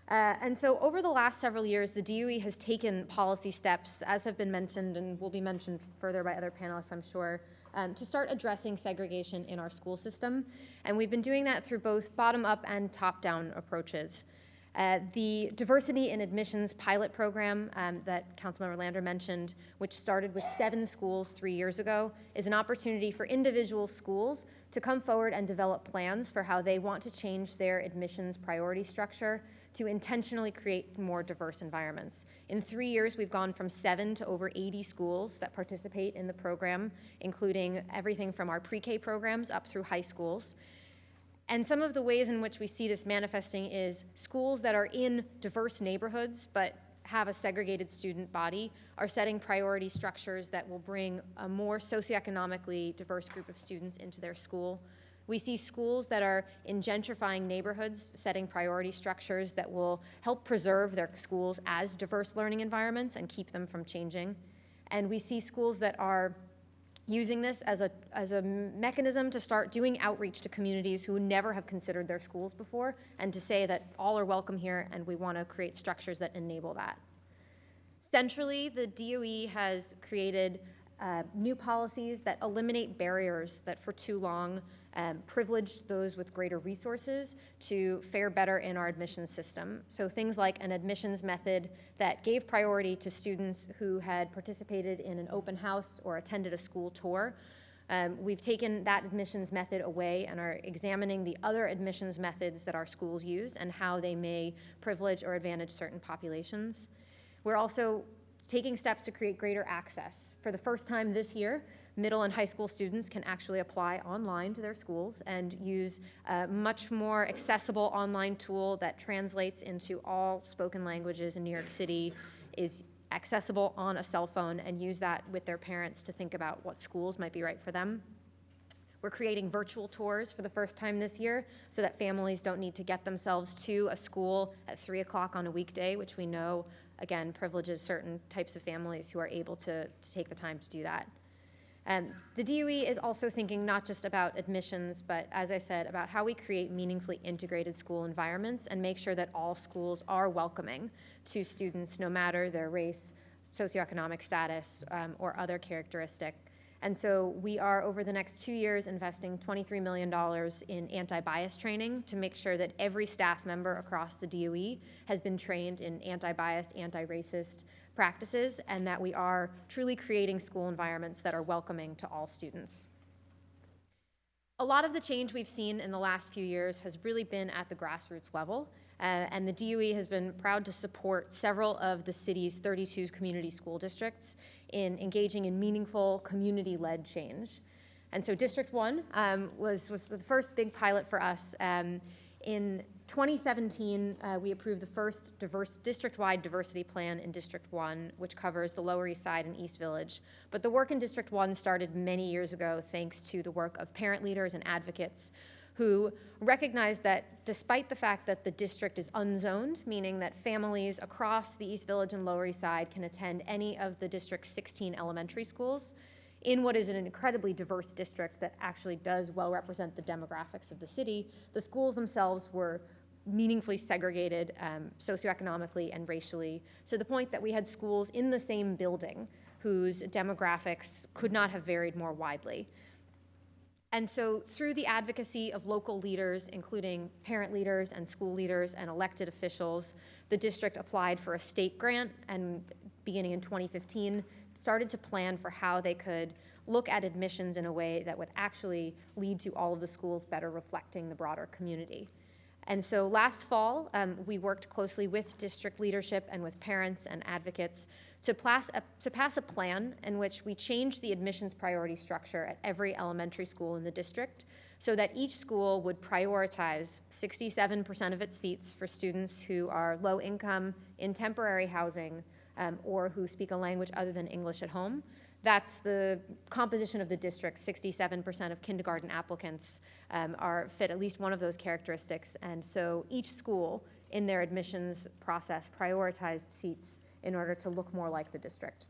And so over the last several years, the DOE has taken policy steps, as have been mentioned and will be mentioned further by other panelists, I'm sure, to start addressing segregation in our school system. And we've been doing that through both bottom-up and top-down approaches. The Diversity in Admissions pilot program that Councilmember Lander mentioned, which started with 7 schools 3 years ago, is an opportunity for individual schools to come forward and develop plans for how they want to change their admissions priority structure to intentionally create more diverse environments. In 3 years, we've gone from 7 to over 80 schools that participate in the program, including everything from our pre-K programs up through high schools. And some of the ways in which we see this manifesting is schools that are in diverse neighborhoods but have a segregated student body are setting priority structures that will bring a more socioeconomically diverse group of students into their school. We see schools that are in gentrifying neighborhoods setting priority structures that will help preserve their schools as diverse learning environments and keep them from changing. And we see schools that are using this as a mechanism to start doing outreach to communities who never have considered their schools before, and to say that all are welcome here and we want to create structures that enable that. Centrally, the DOE has created new policies that eliminate barriers that for too long privileged those with greater resources to fare better in our admissions system. So things like an admissions method that gave priority to students who had participated in an open house or attended a school tour. We've taken that admissions method away and are examining the other admissions methods that our schools use and how they may privilege or advantage certain populations. We're also taking steps to create greater access. For the first time this year, middle and high school students can actually apply online to their schools and use a much more accessible online tool that translates into all spoken languages in New York City, is accessible on a cell phone, and use that with their parents to think about what schools might be right for them. We're creating virtual tours for the first time this year so that families don't need to get themselves to a school at 3 o'clock on a weekday, which we know, again, privileges certain types of families who are able to take the time to do that. The DOE is also thinking not just about admissions, but as I said, about how we create meaningfully integrated school environments and make sure that all schools are welcoming to students, no matter their race, socioeconomic status, or other characteristic. And so we are, over the next 2 years, investing $23 million in anti-bias training to make sure that every staff member across the DOE has been trained in anti-biased, anti-racist practices, and that we are truly creating school environments that are welcoming to all students. A lot of the change we've seen in the last few years has really been at the grassroots level, and the DOE has been proud to support several of the city's 32 community school districts in engaging in meaningful community-led change. And so District 1 was the first big pilot for us. In 2017, we approved the first district-wide diversity plan in District 1, which covers the Lower East Side and East Village. But the work in District 1 started many years ago thanks to the work of parent leaders and advocates who recognized that despite the fact that the district is unzoned, meaning that families across the East Village and Lower East Side can attend any of the district's 16 elementary schools, in what is an incredibly diverse district that actually does well represent the demographics of the city, the schools themselves were meaningfully segregated socioeconomically and racially, to the point that we had schools in the same building whose demographics could not have varied more widely. And so through the advocacy of local leaders, including parent leaders and school leaders and elected officials, the district applied for a state grant and beginning in 2015, started to plan for how they could look at admissions in a way that would actually lead to all of the schools better reflecting the broader community. And so last fall, we worked closely with district leadership and with parents and advocates to pass a plan in which we changed the admissions priority structure at every elementary school in the district so that each school would prioritize 67% of its seats for students who are low income, in temporary housing, or who speak a language other than English at home. That's the composition of the district. 67% of kindergarten applicants fit at least one of those characteristics. And so each school in their admissions process prioritized seats in order to look more like the district.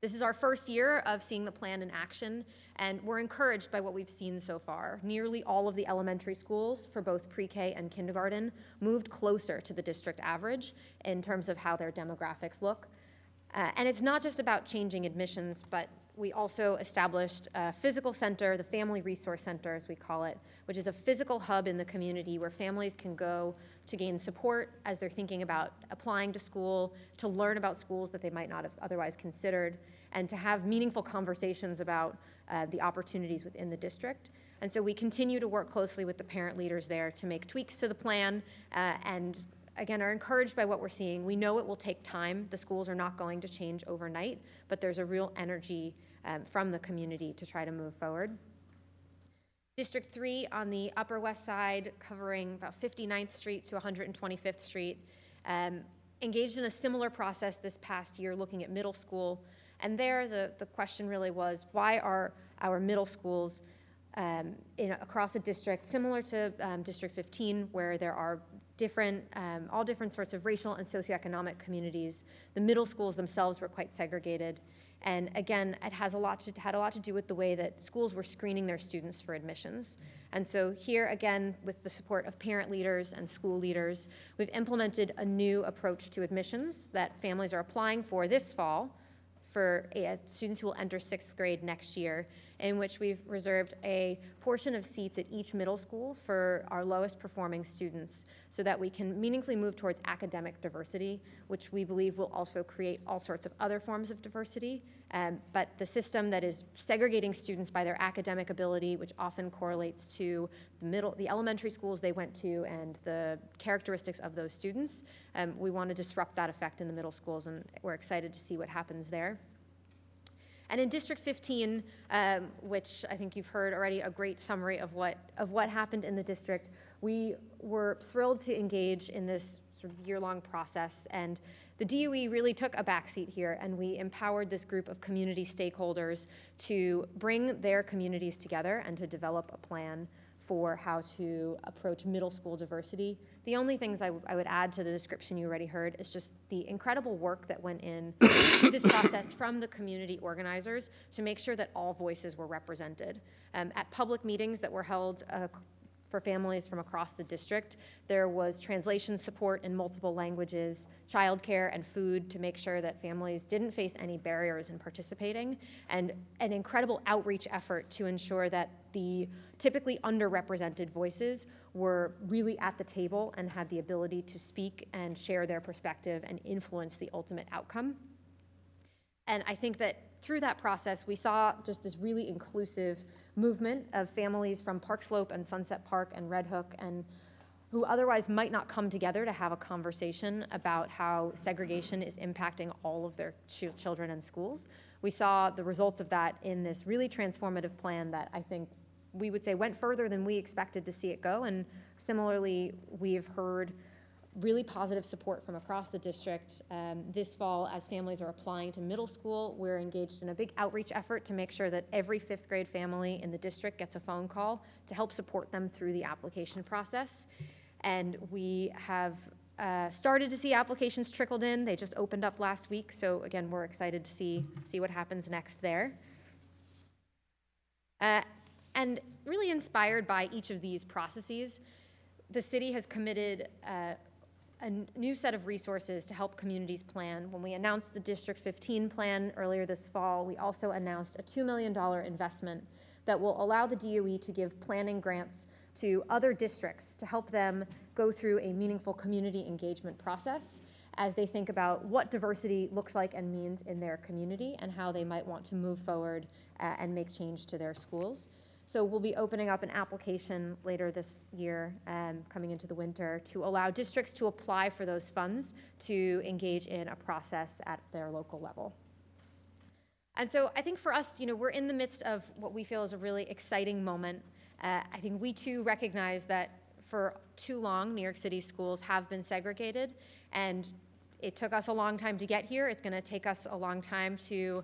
This is our first year of seeing the plan in action, and we're encouraged by what we've seen so far. Nearly all of the elementary schools for both pre-K and kindergarten moved closer to the district average in terms of how their demographics look. And it's not just about changing admissions, but we also established a physical center, the Family Resource Center, as we call it, which is a physical hub in the community where families can go to gain support as they're thinking about applying to school, to learn about schools that they might not have otherwise considered, and to have meaningful conversations about the opportunities within the district. And so we continue to work closely with the parent leaders there to make tweaks to the plan and again, are encouraged by what we're seeing. We know it will take time. The schools are not going to change overnight, but there's a real energy from the community to try to move forward. District 3 on the Upper West Side, covering about 59th Street to 125th Street, engaged in a similar process this past year looking at middle school. And there, the question really was, why are our middle schools across a district similar to District 15, where there are all different sorts of racial and socioeconomic communities? The middle schools themselves were quite segregated. And again, it had a lot to do with the way that schools were screening their students for admissions. And so here, again, with the support of parent leaders and school leaders, we've implemented a new approach to admissions that families are applying for this fall for students who will enter 6th grade next year, in which we've reserved a portion of seats at each middle school for our lowest performing students so that we can meaningfully move towards academic diversity, which we believe will also create all sorts of other forms of diversity. But the system that is segregating students by their academic ability, which often correlates to the elementary schools they went to and the characteristics of those students, we want to disrupt that effect in the middle schools, and we're excited to see what happens there. And in District 15, which I think you've heard already a great summary of what happened in the district, we were thrilled to engage in this sort of year-long process. And the DOE really took a backseat here, and we empowered this group of community stakeholders to bring their communities together and to develop a plan for how to approach middle school diversity. The only things I would add to the description you already heard is just the incredible work that went in to this process from the community organizers to make sure that all voices were represented. At public meetings that were held for families from across the district, there was translation support in multiple languages, childcare and food to make sure that families didn't face any barriers in participating, and an incredible outreach effort to ensure that the typically underrepresented voices were really at the table and had the ability to speak and share their perspective and influence the ultimate outcome. And I think that through that process, we saw just this really inclusive movement of families from Park Slope and Sunset Park and Red Hook, and who otherwise might not come together to have a conversation about how segregation is impacting all of their children and schools. We saw the results of that in this really transformative plan that I think we would say went further than we expected to see it go. And similarly, we've heard really positive support from across the district. This fall, as families are applying to middle school, we're engaged in a big outreach effort to make sure that every 5th grade family in the district gets a phone call to help support them through the application process. And we have started to see applications trickled in. They just opened up last week, so again, we're excited to see what happens next there. And really inspired by each of these processes, the city has committed a new set of resources to help communities plan. When we announced the District 15 plan earlier this fall, we also announced a $2 million investment that will allow the DOE to give planning grants to other districts to help them go through a meaningful community engagement process as they think about what diversity looks like and means in their community and how they might want to move forward and make change to their schools. So we'll be opening up an application later this year, coming into the winter, to allow districts to apply for those funds to engage in a process at their local level. And so I think for us, we're in the midst of what we feel is a really exciting moment. I think we too recognize that for too long, New York City schools have been segregated, and it took us a long time to get here. It's going to take us a long time to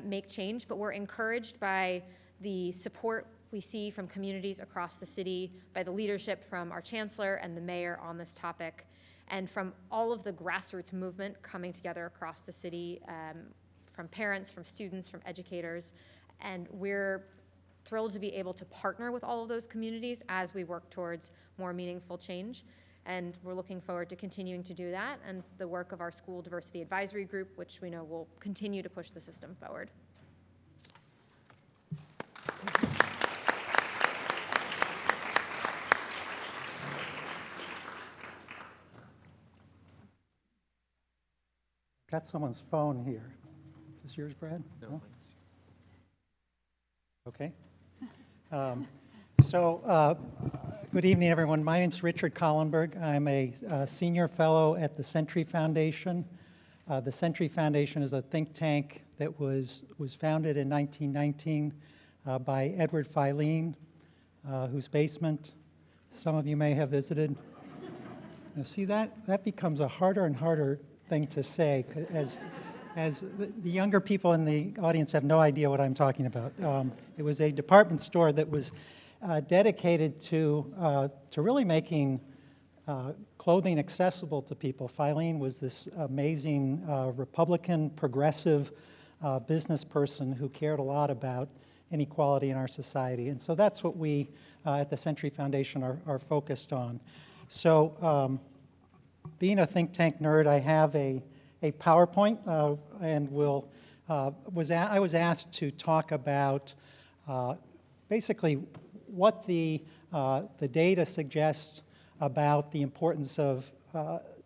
make change, but we're encouraged by the support we see from communities across the city, by the leadership from our chancellor and the mayor on this topic, and from all of the grassroots movement coming together across the city, from parents, from students, from educators. And we're thrilled to be able to partner with all of those communities as we work towards more meaningful change. And we're looking forward to continuing to do that and the work of our School Diversity Advisory Group, which we know will continue to push the system forward. Got someone's phone here. Is this yours, Brad? No. Okay. Good evening, everyone. My name's Richard Kahlenberg. I'm a senior fellow at the Century Foundation. The Century Foundation is a think tank that was founded in 1919 by Edward Filene, whose basement some of you may have visited. Now, see, that becomes a harder and harder thing to say, as the younger people in the audience have no idea what I'm talking about. It was a department store that was dedicated to really making clothing accessible to people. Filene was this amazing Republican, progressive business person who cared a lot about inequality in our society. And so that's what we at the Century Foundation are focused on. So being a think tank nerd, I have a PowerPoint, and I was asked to talk about basically what the data suggests about the importance of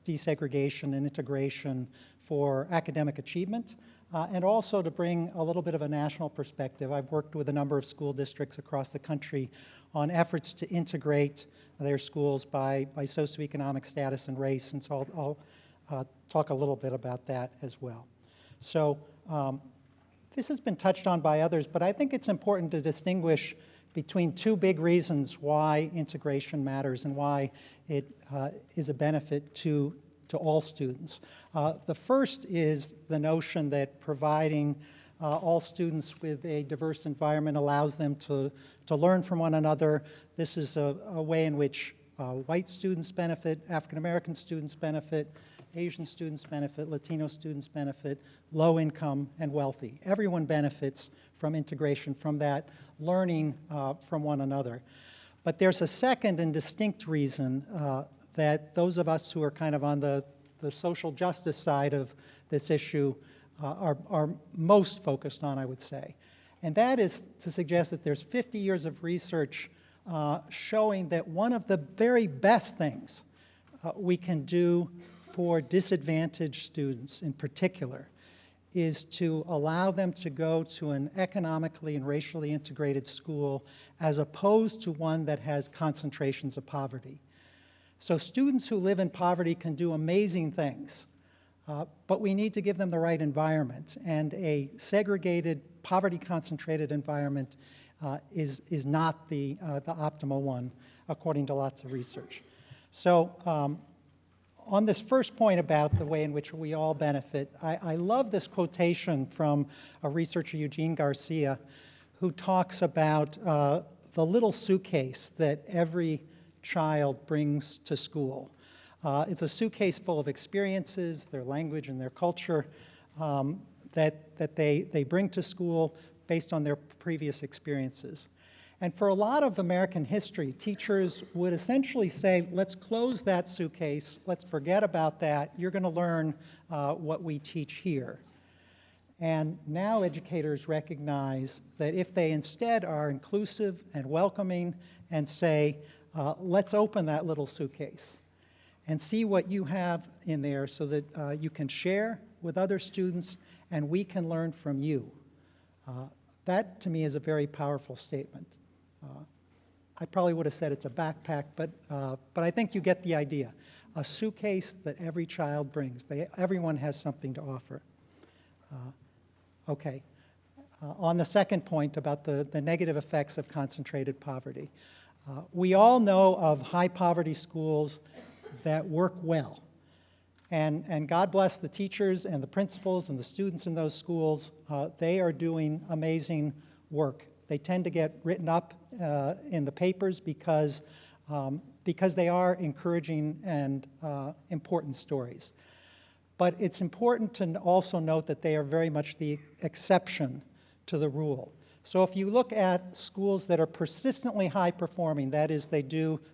desegregation and integration for academic achievement, and also to bring a little bit of a national perspective. I've worked with a number of school districts across the country on efforts to integrate their schools by socioeconomic status and race, and so I'll talk a little bit about that as well. So this has been touched on by others, but I think it's important to distinguish between two big reasons why integration matters and why it is a benefit to all students. The first is the notion that providing all students with a diverse environment allows them to learn from one another. This is a way in which white students benefit, African American students benefit, Asian students benefit, Latino students benefit, low income and wealthy. Everyone benefits from integration, from that learning from one another. But there's a second and distinct reason that those of us who are kind of on the social justice side of this issue are most focused on, I would say. And that is to suggest that there's 50 years of research showing that one of the very best things we can do for disadvantaged students in particular is to allow them to go to an economically and racially integrated school as opposed to one that has concentrations of poverty. So students who live in poverty can do amazing things, but we need to give them the right environment, and a segregated, poverty-concentrated environment is not the optimal one, according to lots of research. So On this first point about the way in which we all benefit, I love this quotation from a researcher, Eugene Garcia, who talks about the little suitcase that every child brings to school. It's a suitcase full of experiences, their language and their culture, that they bring to school based on their previous experiences. And for a lot of American history, teachers would essentially say, let's close that suitcase, let's forget about that, you're going to learn what we teach here. And now educators recognize that if they instead are inclusive and welcoming and say, let's open that little suitcase and see what you have in there so that you can share with other students and we can learn from you. That, to me, is a very powerful statement. I probably would have said it's a backpack, but I think you get the idea. A suitcase that every child brings. Everyone has something to offer. Okay. On the second point about the negative effects of concentrated poverty. We all know of high poverty schools that work well. And God bless the teachers and the principals and the students in those schools. They are doing amazing work. They tend to get written up in the papers because they are encouraging and important stories. But it's important to also note that they are very much the exception to the rule. So if you look at schools that are persistently high performing, that is,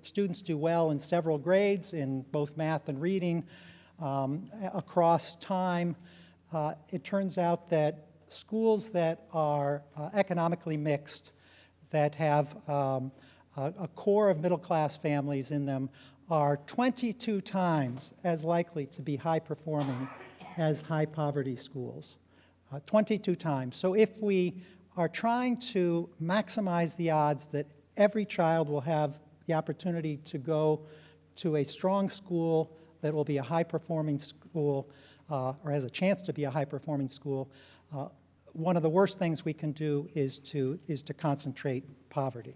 students do well in several grades in both math and reading across time, it turns out that schools that are economically mixed, that have a core of middle-class families in them, are 22 times as likely to be high-performing as high-poverty schools. 22 times. So if we are trying to maximize the odds that every child will have the opportunity to go to a strong school that will be a high-performing school, or has a chance to be a high-performing school, one of the worst things we can do is to concentrate poverty.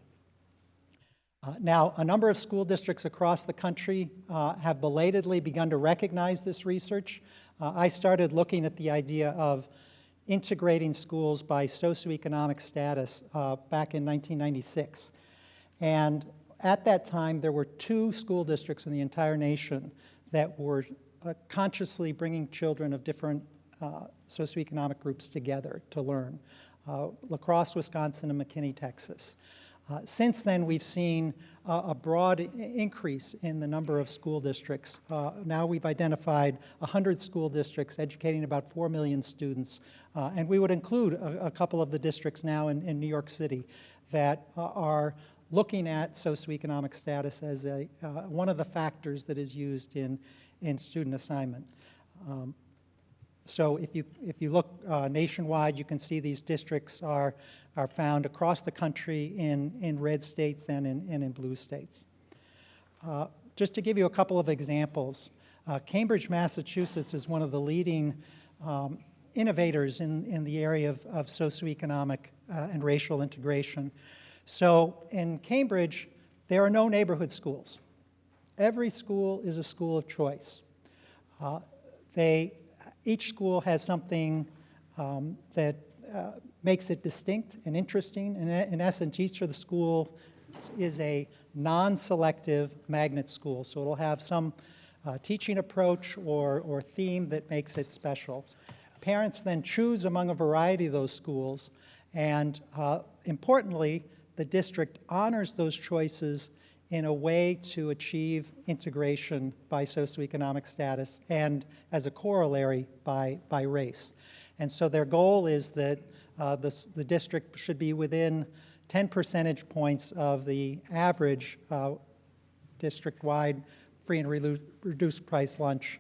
Now, a number of school districts across the country have belatedly begun to recognize this research. I started looking at the idea of integrating schools by socioeconomic status back in 1996. And at that time, there were 2 school districts in the entire nation that were consciously bringing children of different socioeconomic groups together to learn, La Crosse, Wisconsin, and McKinney, Texas. Since then, we've seen a broad increase in the number of school districts. Now we've identified 100 school districts educating about 4 million students, and we would include a couple of the districts now in New York City that are looking at socioeconomic status as one of the factors that is used in student assignment. So if you look nationwide, you can see these districts are found across the country in red states and in blue states. Just to give you a couple of examples, Cambridge, Massachusetts is one of the leading innovators in the area of socioeconomic and racial integration. So in Cambridge, there are no neighborhood schools. Every school is a school of choice. Each school has something that makes it distinct and interesting. In essence, each of the schools is a non-selective magnet school. So it'll have some teaching approach or theme that makes it special. Parents then choose among a variety of those schools, and importantly, the district honors those choices in a way to achieve integration by socioeconomic status and, as a corollary, by race. And so their goal is that the district should be within 10 percentage points of the average district-wide free and reduced price lunch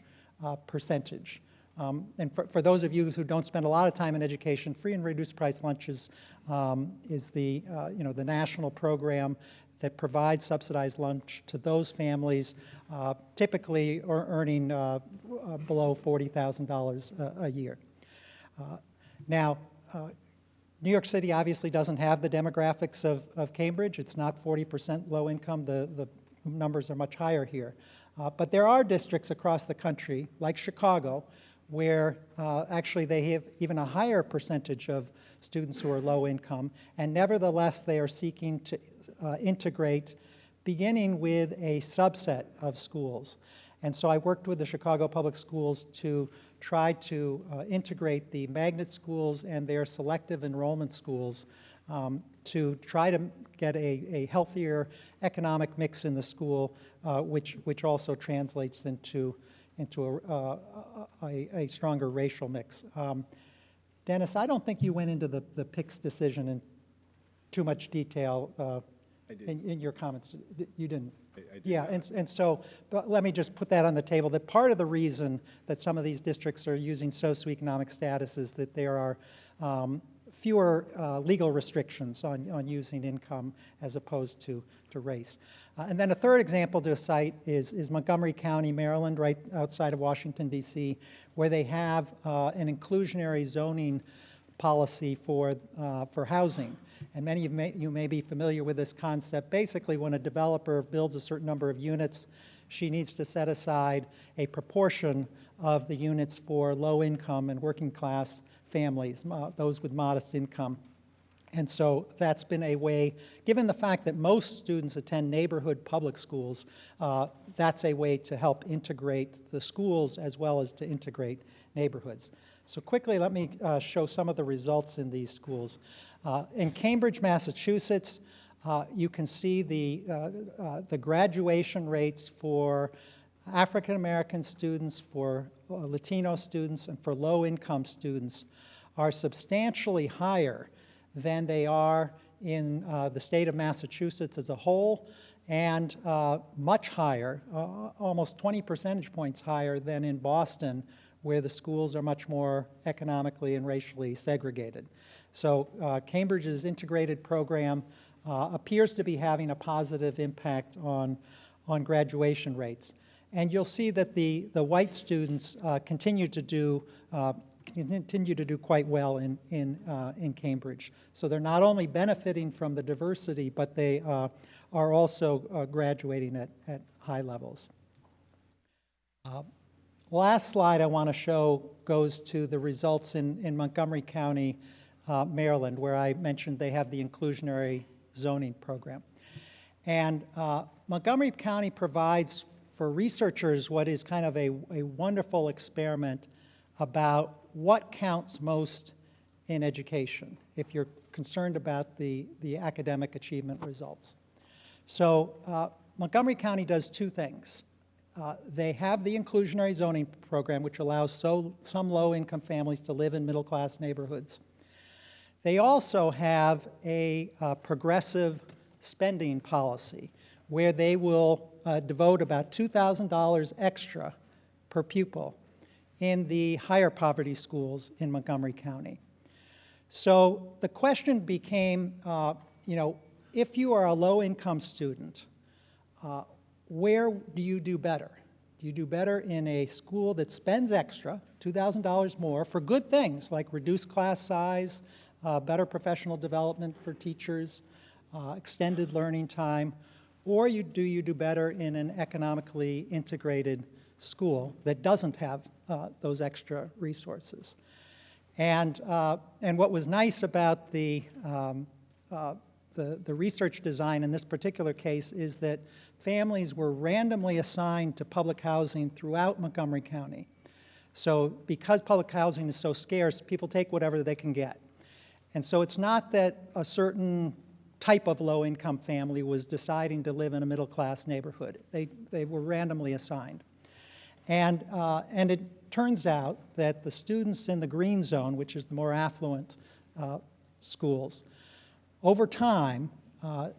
percentage. And for those of you who don't spend a lot of time in education, free and reduced price lunch is the national program that provides subsidized lunch to those families, typically earning below $40,000 a year. Now, New York City obviously doesn't have the demographics of Cambridge. It's not 40% low income. The numbers are much higher here. But there are districts across the country, like Chicago, where actually they have even a higher percentage of students who are low income, and nevertheless they are seeking to integrate, beginning with a subset of schools. And so I worked with the Chicago Public Schools to try to integrate the magnet schools and their selective enrollment schools to try to get a healthier economic mix in the school, which also translates into a stronger racial mix. Dennis, I don't think you went into the PICS decision in too much detail in your comments. You didn't. I did. Yeah, and so but let me just put that on the table, that part of the reason that some of these districts are using socioeconomic status is that there are fewer legal restrictions on using income as opposed to race. And then a third example to cite is Montgomery County, Maryland, right outside of Washington, D.C., where they have an inclusionary zoning policy for housing. And many of you may be familiar with this concept. Basically, when a developer builds a certain number of units, she needs to set aside a proportion of the units for low-income and working-class families, those with modest income. And so that's been a way, given the fact that most students attend neighborhood public schools, that's a way to help integrate the schools as well as to integrate neighborhoods. So quickly, let me show some of the results in these schools. In Cambridge, Massachusetts, you can see the graduation rates for African American students, for Latino students, and for low-income students are substantially higher than they are in the state of Massachusetts as a whole, and much higher, almost 20 percentage points higher than in Boston, where the schools are much more economically and racially segregated. So Cambridge's integrated program appears to be having a positive impact on graduation rates. And you'll see that the white students continue to do quite well in Cambridge. So they're not only benefiting from the diversity, but they are also graduating at high levels. Last slide I want to show goes to the results in Montgomery County, Maryland, where I mentioned they have the inclusionary zoning program. And Montgomery County provides for researchers what is kind of a wonderful experiment about what counts most in education, if you're concerned about the academic achievement results. So Montgomery County does two things. They have the inclusionary zoning program, which allows some low-income families to live in middle-class neighborhoods. They also have a progressive spending policy, where they will devote about $2,000 extra per pupil in the higher poverty schools in Montgomery County. So the question became, if you are a low-income student, where do you do better? Do you do better in a school that spends extra, $2,000 more, for good things like reduced class size, better professional development for teachers, extended learning time, or do you do better in an economically integrated school that doesn't have those extra resources? And what was nice about the research design in this particular case is that families were randomly assigned to public housing throughout Montgomery County. So because public housing is so scarce, people take whatever they can get. And so it's not that a certain type of low-income family was deciding to live in a middle-class neighborhood. They were randomly assigned. And it turns out that the students in the green zone, which is the more affluent schools, over time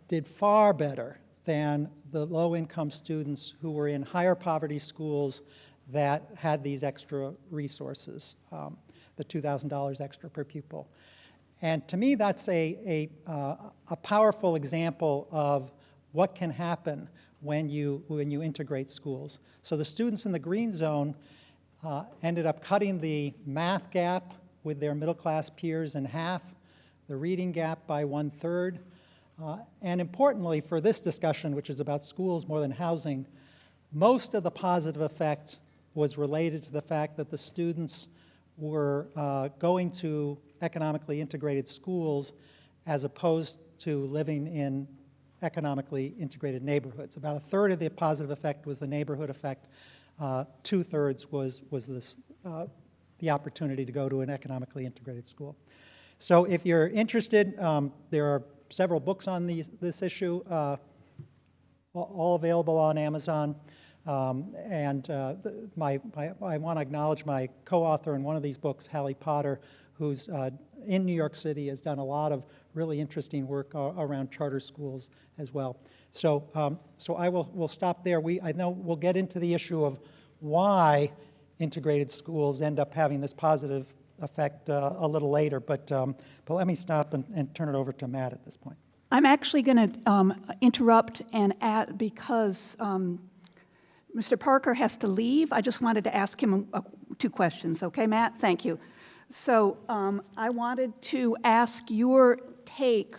did far better than the low-income students who were in higher poverty schools that had these extra resources, the $2,000 extra per pupil. And to me, that's a powerful example of what can happen when you integrate schools. So the students in the green zone ended up cutting the math gap with their middle-class peers in half, the reading gap by 1/3, and importantly for this discussion, which is about schools more than housing, most of the positive effect was related to the fact that the students were going to economically integrated schools as opposed to living in economically integrated neighborhoods. About a third of the positive effect was the neighborhood effect. Two-thirds was this, the opportunity to go to an economically integrated school. So if you're interested, there are several books on this issue, all available on Amazon. I want to acknowledge my co-author in one of these books, Hallie Potter, who's in New York City, has done a lot of really interesting work around charter schools as well. So, we'll stop there. I know we'll get into the issue of why integrated schools end up having this positive effect a little later, but let me stop and turn it over to Matt at this point. I'm actually going to interrupt and add, because Mr. Parker has to leave. I just wanted to ask him two questions. Okay, Matt? Thank you. So I wanted to ask your take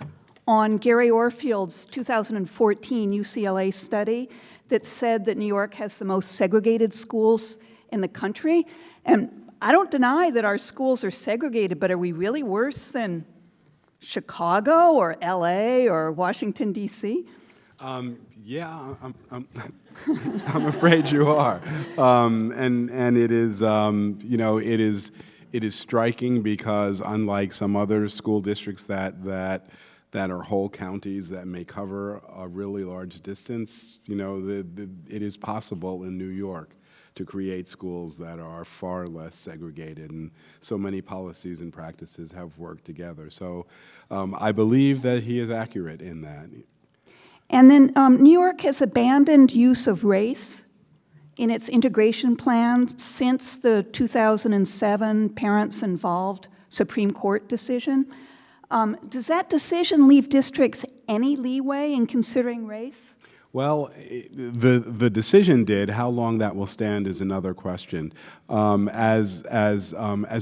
on Gary Orfield's 2014 UCLA study that said that New York has the most segregated schools in the country. And I don't deny that our schools are segregated, but are we really worse than Chicago or LA or Washington, D.C.? Yeah, I'm afraid you are. And it is, it is striking because unlike some other school districts that are whole counties that may cover a really large distance, it is possible in New York to create schools that are far less segregated, and so many policies and practices have worked together. So I believe that he is accurate in that. And then New York has abandoned use of race in its integration plan since the 2007 parents-involved Supreme Court decision. Does that decision leave districts any leeway in considering race? Well, the decision did. How long that will stand is another question. As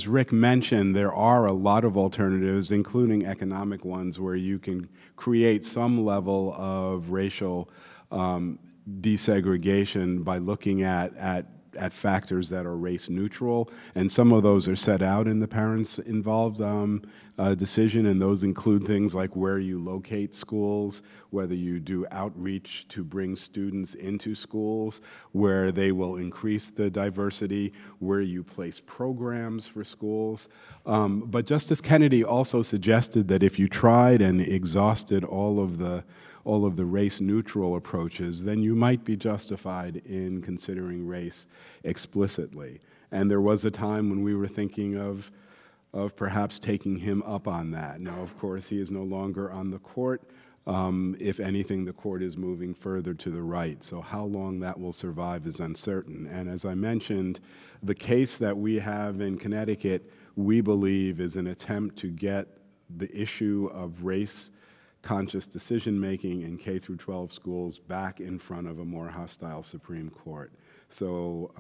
Rick mentioned, there are a lot of alternatives, including economic ones, where you can create some level of racial desegregation by looking at factors that are race neutral, and some of those are set out in the parents involved decision, and those include things like where you locate schools, whether you do outreach to bring students into schools, where they will increase the diversity, where you place programs for schools. But Justice Kennedy also suggested that if you tried and exhausted all of the race-neutral approaches, then you might be justified in considering race explicitly. And there was a time when we were thinking of perhaps taking him up on that. Now, of course, he is no longer on the court. If anything, the court is moving further to the right. So how long that will survive is uncertain. And as I mentioned, the case that we have in Connecticut, we believe, is an attempt to get the issue of race-conscious decision-making in K-12 schools back in front of a more hostile Supreme Court. So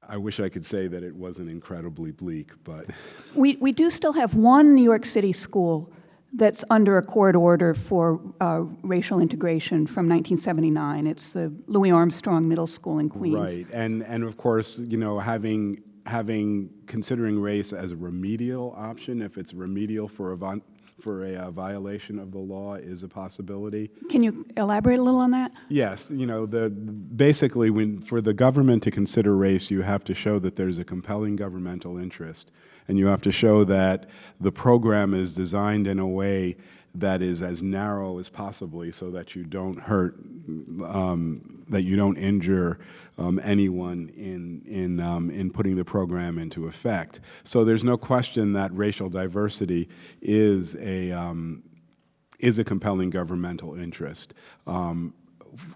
I wish I could say that it wasn't incredibly bleak, but... We do still have one New York City school that's under a court order for racial integration from 1979. It's the Louis Armstrong Middle School in Queens. Right, and of course, considering race as a remedial option, if it's remedial for a violation of the law, is a possibility. Can you elaborate a little on that? Yes, basically, for the government to consider race, you have to show that there's a compelling governmental interest, and you have to show that the program is designed in a way that is as narrow as possibly, so that you don't hurt, that you don't injure anyone in putting the program into effect. So there's no question that racial diversity is a compelling governmental interest.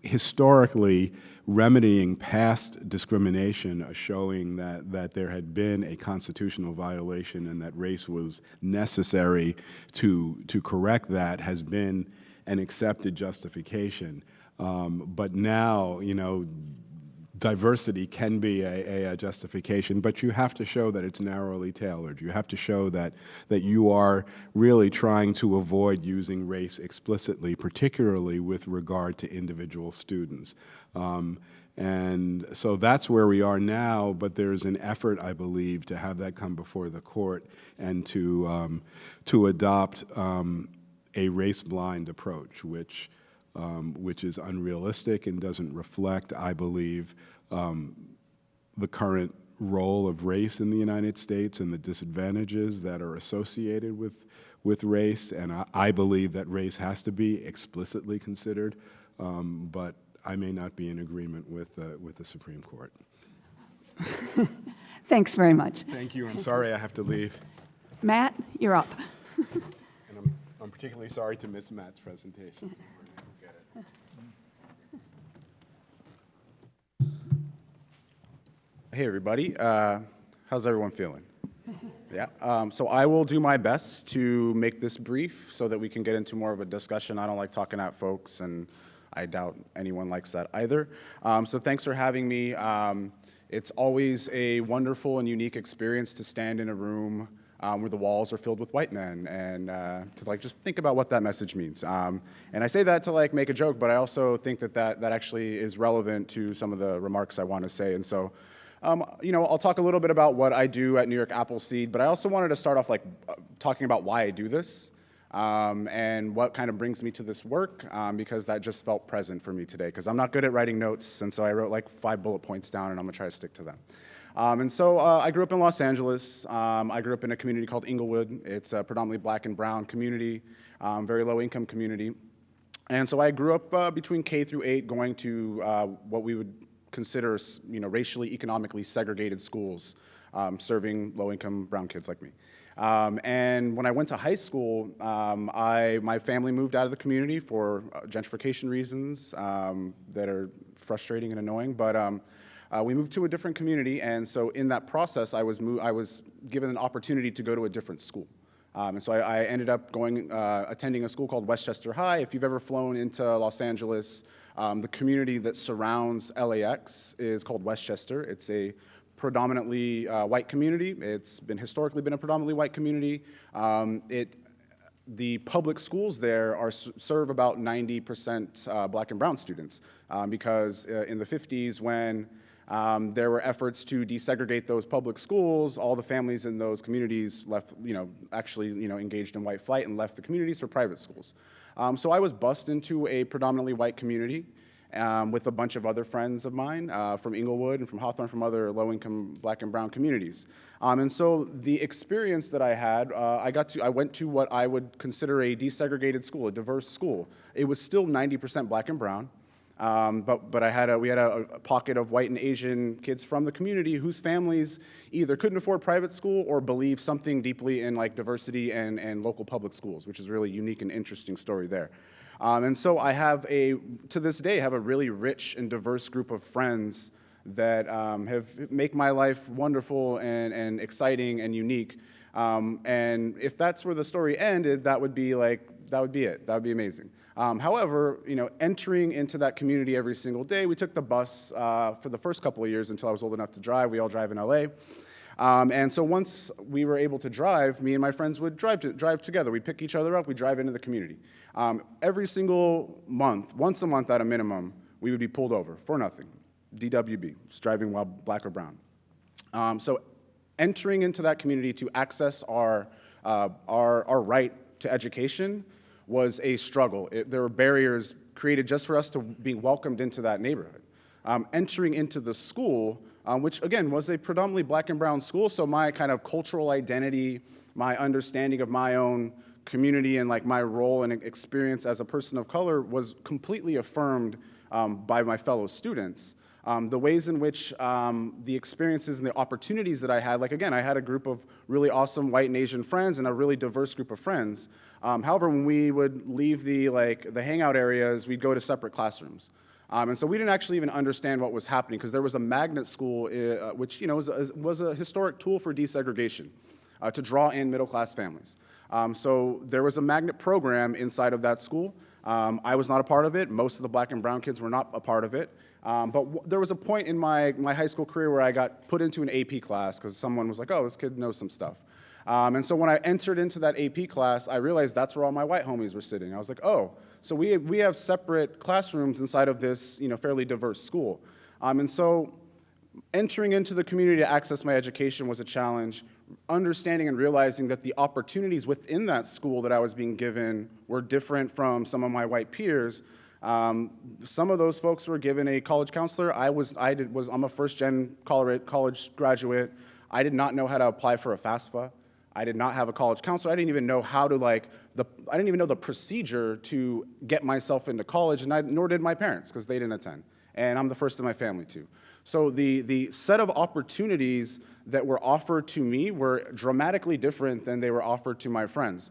Historically, remedying past discrimination, showing that there had been a constitutional violation and that race was necessary to correct that, has been an accepted justification. But now, diversity can be a justification, but you have to show that it's narrowly tailored. You have to show that you are really trying to avoid using race explicitly, particularly with regard to individual students. And so that's where we are now, but there's an effort, I believe, to have that come before the court and to adopt a race-blind approach, which is unrealistic and doesn't reflect, I believe, the current role of race in the United States and the disadvantages that are associated with race. And I believe that race has to be explicitly considered, but I may not be in agreement with the Supreme Court. Thanks very much. Thank you. I'm sorry I have to leave. Matt, you're up. And I'm particularly sorry to miss Matt's presentation. Hey, everybody. How's everyone feeling? Yeah. So I will do my best to make this brief so that we can get into more of a discussion. I don't like talking at folks, and I doubt anyone likes that either. So thanks for having me. It's always a wonderful and unique experience to stand in a room where the walls are filled with white men, and to just think about what that message means. And I say that to make a joke, but I also think that actually is relevant to some of the remarks I want to say. And so, I'll talk a little bit about what I do at New York Appleseed, but I also wanted to start off talking about why I do this and what kind of brings me to this work, because that just felt present for me today, because I'm not good at writing notes, and so I wrote 5 bullet points down, and I'm gonna try to stick to them. And so I grew up in Los Angeles. I grew up in a community called Inglewood. It's a predominantly black and brown community, very low income community. And so I grew up between K through 8 going to what we would consider racially, economically segregated schools, serving low income brown kids like me. And when I went to high school, my family moved out of the community for gentrification reasons that are frustrating and annoying, but we moved to a different community, and so in that process, I was given an opportunity to go to a different school. And so I ended up attending a school called Westchester High. If you've ever flown into Los Angeles, the community that surrounds LAX is called Westchester. It's a predominantly white community. It's historically been a predominantly white community. The public schools there serve about 90% black and brown students because in the 50s when there were efforts to desegregate those public schools, all the families in those communities left, engaged in white flight and left the communities for private schools. So I was bused into a predominantly white community with a bunch of other friends of mine from Inglewood and from Hawthorne, from other low-income black and brown communities. And so the experience that I had, I went to what I would consider a desegregated school, a diverse school. It was still 90% black and brown. But we had a pocket of white and Asian kids from the community whose families either couldn't afford private school or believed something deeply in diversity and local public schools, which is a really unique and interesting story there. And so I to this day, have a really rich and diverse group of friends that make my life wonderful and exciting and unique. And if that's where the story ended, that would be it. That would be amazing. However, entering into that community every single day, we took the bus for the first couple of years until I was old enough to drive. We all drive in LA. And so once we were able to drive, me and my friends would drive together. We'd pick each other up, we'd drive into the community. Every single month, once a month at a minimum, we would be pulled over for nothing. DWB, just driving while black or brown. So entering into that community to access our right to education was a struggle. There were barriers created just for us to be welcomed into that neighborhood. Entering into the school, which again was a predominantly black and brown school, so my kind of cultural identity, my understanding of my own community and my role and experience as a person of color was completely affirmed by my fellow students. The ways in which the experiences and the opportunities that I had, again, I had a group of really awesome white and Asian friends and a really diverse group of friends. However, when we would leave the hangout areas, we'd go to separate classrooms. And so we didn't actually even understand what was happening because there was a magnet school, which was a historic tool for desegregation to draw in middle-class families. So there was a magnet program inside of that school. I was not a part of it. Most of the black and brown kids were not a part of it. But there was a point in my high school career where I got put into an AP class because someone was like, oh, this kid knows some stuff. And so when I entered into that AP class, I realized that's where all my white homies were sitting. I was like, oh, so we have separate classrooms inside of this, fairly diverse school. And so entering into the community to access my education was a challenge. Understanding and realizing that the opportunities within that school that I was being given were different from some of my white peers. Some of those folks were given a college counselor. I'm a first-gen college graduate. I did not know how to apply for a FAFSA. I did not have a college counselor. I didn't even know how to I didn't even know the procedure to get myself into college, and nor did my parents, because they didn't attend. And I'm the first in my family too. So the set of opportunities that were offered to me were dramatically different than they were offered to my friends.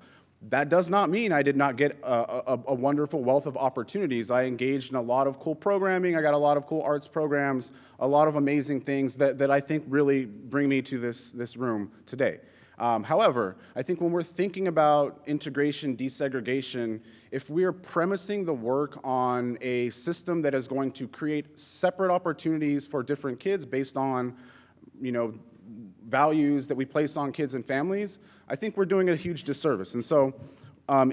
That does not mean I did not get a wonderful wealth of opportunities. I engaged in a lot of cool programming. I got a lot of cool arts programs, a lot of amazing things that I think really bring me to this room today. However, I think when we're thinking about integration, desegregation, if we're premising the work on a system that is going to create separate opportunities for different kids based on, values that we place on kids and families, I think we're doing a huge disservice. And so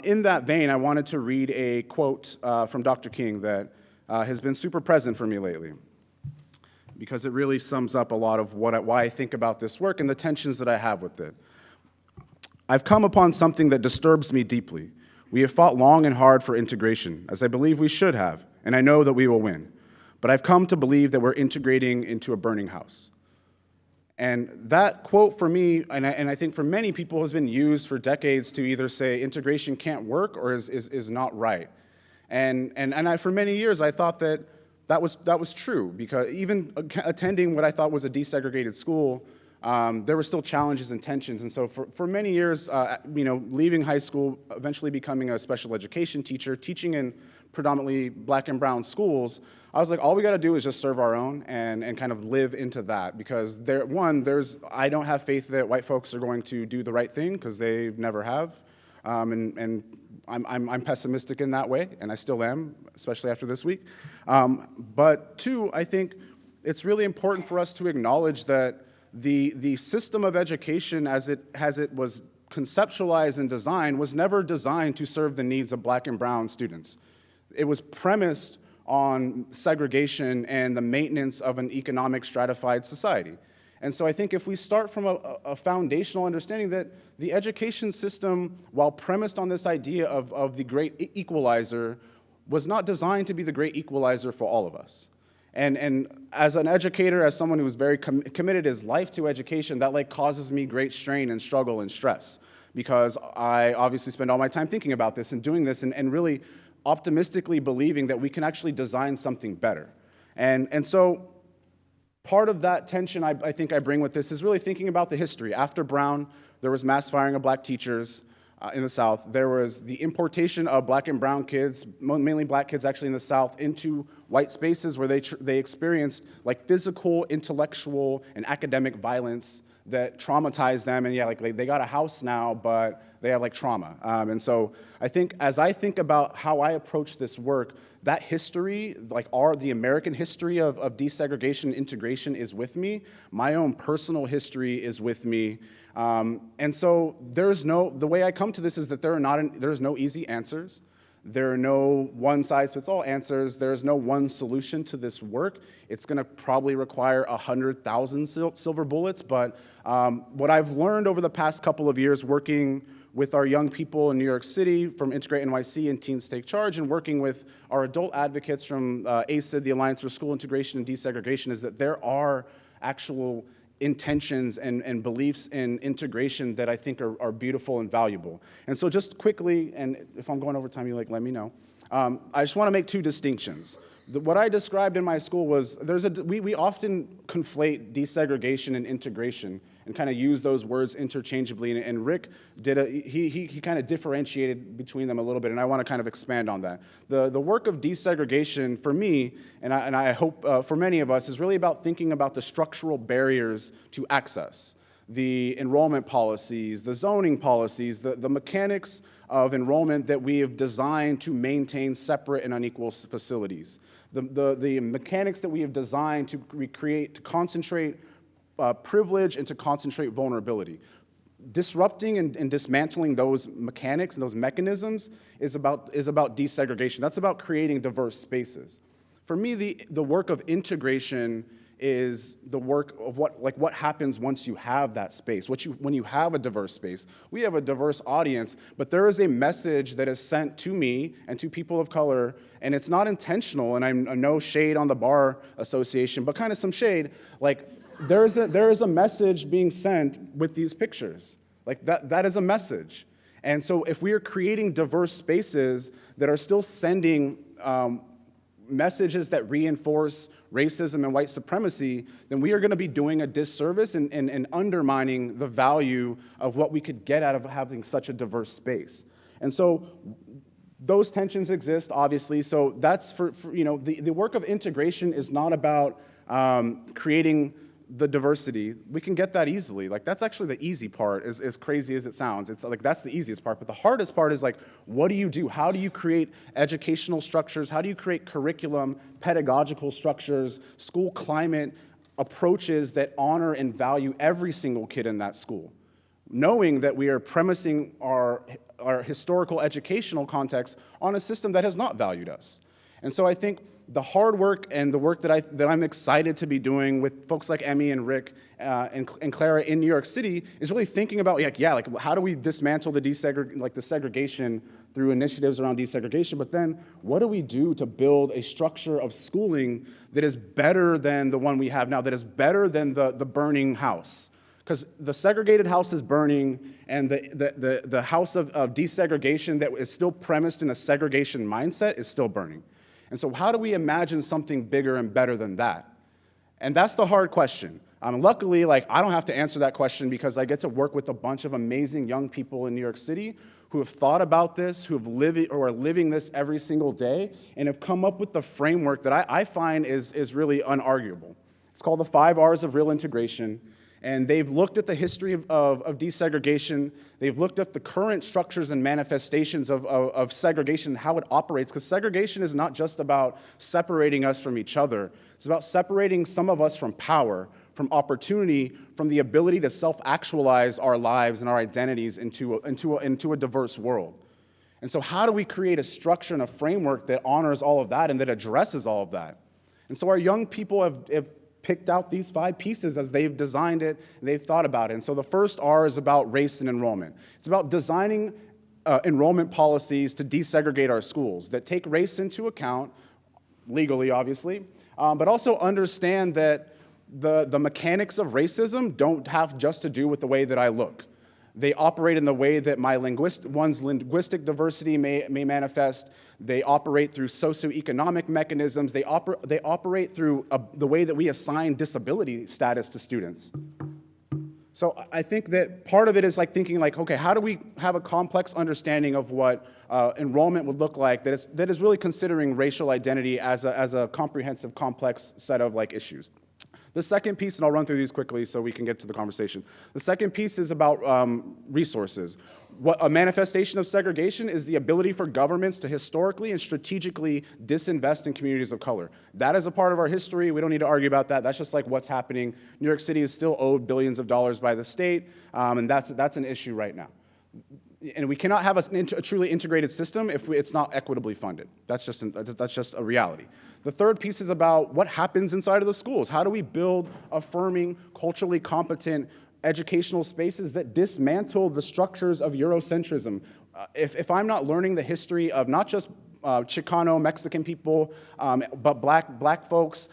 in that vein, I wanted to read a quote from Dr. King that has been super present for me lately, because it really sums up a lot of why I think about this work and the tensions that I have with it. I've come upon something that disturbs me deeply. We have fought long and hard for integration, as I believe we should have, and I know that we will win. But I've come to believe that we're integrating into a burning house. And that quote for me, and I think for many people, has been used for decades to either say integration can't work or is not right. And for many years, I thought that was true, because even attending what I thought was a desegregated school, there were still challenges and tensions. And so for many years, leaving high school, eventually becoming a special education teacher, teaching in predominantly black and brown schools, I was like, all we got to do is just serve our own and kind of live into that, because I don't have faith that white folks are going to do the right thing, because they never have, and I'm pessimistic in that way, and I still am, especially after this week. But two, I think it's really important for us to acknowledge that the system of education as it was conceptualized and designed was never designed to serve the needs of black and brown students. It was premised on segregation and the maintenance of an economic stratified society. And so I think if we start from a foundational understanding that the education system, while premised on this idea of the great equalizer, was not designed to be the great equalizer for all of us. And as an educator, as someone who's very committed his life to education, that causes me great strain and struggle and stress, because I obviously spend all my time thinking about this and doing this and really optimistically believing that we can actually design something better. And so part of that tension I think I bring with this is really thinking about the history. After Brown, there was mass firing of black teachers in the South. There was the importation of black and brown kids, mainly black kids actually in the South, into white spaces where they experienced physical, intellectual, and academic violence that traumatized them. And they got a house now, but they have trauma. And so I think as I think about how I approach this work, that history, the American history of desegregation and integration is with me. My own personal history is with me. And so the way I come to this is that there's no easy answers. There are no one-size-fits-all answers. There's no one solution to this work. It's going to probably require 100,000 silver bullets, but what I've learned over the past couple of years working with our young people in New York City from Integrate NYC and Teens Take Charge, and working with our adult advocates from ACID, the Alliance for School Integration and Desegregation, is that there are actual intentions and beliefs in integration that I think are beautiful and valuable. And so just quickly, and if I'm going over time, you let me know. I just want to make two distinctions. What I described in my school was we often conflate desegregation and integration and kind of use those words interchangeably. And Rick he kind of differentiated between them a little bit, and I want to kind of expand on that. The work of desegregation for me, and I hope for many of us, is really about thinking about the structural barriers to access. the enrollment policies, the zoning policies, the mechanics of enrollment that we have designed to maintain separate and unequal facilities, the mechanics that we have designed to recreate, to concentrate privilege and to concentrate vulnerability. Disrupting and dismantling those mechanics and those mechanisms is about desegregation. That's about creating diverse spaces. For me, the work of integration is the work of what happens once you have that space, when you have a diverse space. We have a diverse audience, but there is a message that is sent to me and to people of color, and it's not intentional, and I'm no shade on the Bar Association, but kind of some shade. Like, there is a message being sent with these pictures. Like, that is a message. And so if we are creating diverse spaces that are still sending messages that reinforce racism and white supremacy, then we are going to be doing a disservice and undermining the value of what we could get out of having such a diverse space. And so those tensions exist, obviously. So that's the work of integration is not about creating the diversity. We can get that easily. Like, that's actually the easy part, as crazy as it sounds. It's like, that's the easiest part. But the hardest part is, like, what do you do? How do you create educational structures? How do you create curriculum, pedagogical structures, school climate approaches that honor and value every single kid in that school? Knowing that we are premising our historical educational context on a system that has not valued us. And so I think the hard work and the work that I'm excited to be doing with folks like Emmy and Rick and Clara in New York City is really thinking about, how do we dismantle the segregation through initiatives around desegregation, but then what do we do to build a structure of schooling that is better than the one we have now, that is better than the burning house? Because the segregated house is burning, and the house of desegregation that is still premised in a segregation mindset is still burning. And so how do we imagine something bigger and better than that? And that's the hard question. Luckily, I don't have to answer that question because I get to work with a bunch of amazing young people in New York City who have thought about this, who are living this every single day, and have come up with the framework that I find is really unarguable. It's called the 5 R's of Real Integration. And they've looked at the history of desegregation. They've looked at the current structures and manifestations of segregation, how it operates, because segregation is not just about separating us from each other. It's about separating some of us from power, from opportunity, from the ability to self-actualize our lives and our identities into a diverse world. And so how do we create a structure and a framework that honors all of that and that addresses all of that? And so our young people have picked out these 5 pieces as they've designed it, they've thought about it. And so the first R is about race and enrollment. It's about designing enrollment policies to desegregate our schools that take race into account, legally, obviously, but also understand that the mechanics of racism don't have just to do with the way that I look. They operate in the way that one's linguistic diversity may manifest. They operate through socioeconomic mechanisms. They operate through the way that we assign disability status to students. So I think that part of it is thinking okay, how do we have a complex understanding of what enrollment would look like that is really considering racial identity as a comprehensive, complex set of issues. The second piece, and I'll run through these quickly so we can get to the conversation. The second piece is about resources. What a manifestation of segregation is the ability for governments to historically and strategically disinvest in communities of color. That is a part of our history. We don't need to argue about that. That's just what's happening. New York City is still owed billions of dollars by the state, and that's an issue right now. And we cannot have a truly integrated system if it's not equitably funded. That's just a reality. The third piece is about what happens inside of the schools. How do we build affirming, culturally competent educational spaces that dismantle the structures of Eurocentrism? If I'm not learning the history of not just Chicano, Mexican people, but black folks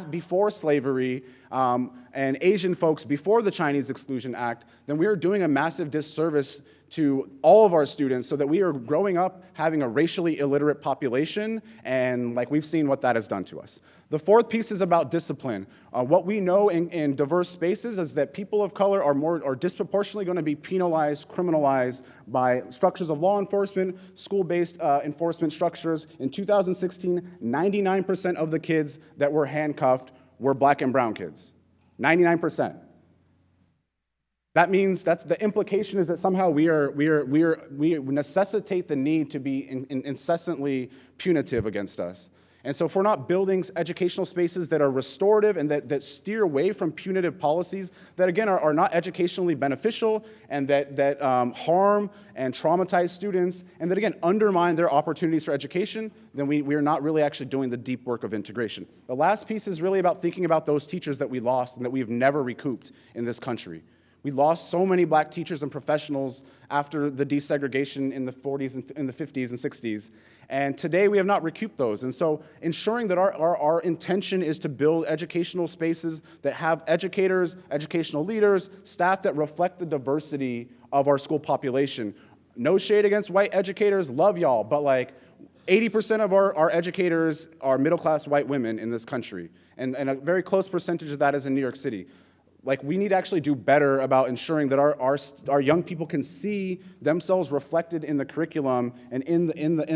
before slavery, and Asian folks before the Chinese Exclusion Act, then we are doing a massive disservice to all of our students so that we are growing up having a racially illiterate population, and we've seen what that has done to us. The fourth piece is about discipline. What we know in diverse spaces is that people of color are disproportionately going to be penalized, criminalized by structures of law enforcement, school-based enforcement structures. In 2016, 99% of the kids that were handcuffed were black and brown kids. 99%. that means the implication is that somehow we necessitate the need to be incessantly punitive against us. And so if we're not building educational spaces that are restorative and that steer away from punitive policies that, again, are not educationally beneficial and that harm and traumatize students and that, again, undermine their opportunities for education, then we are not really actually doing the deep work of integration. The last piece is really about thinking about those teachers that we lost and that we've never recouped in this country. We lost so many black teachers and professionals after the desegregation in the 40s and in the 50s and 60s. And today we have not recouped those. And so ensuring that our intention is to build educational spaces that have educators, educational leaders, staff that reflect the diversity of our school population. No shade against white educators, love y'all, but like 80% of our educators are middle-class white women in this country. And a very close percentage of that is in New York City. Like, we need to actually do better about ensuring that our young people can see themselves reflected in the curriculum and in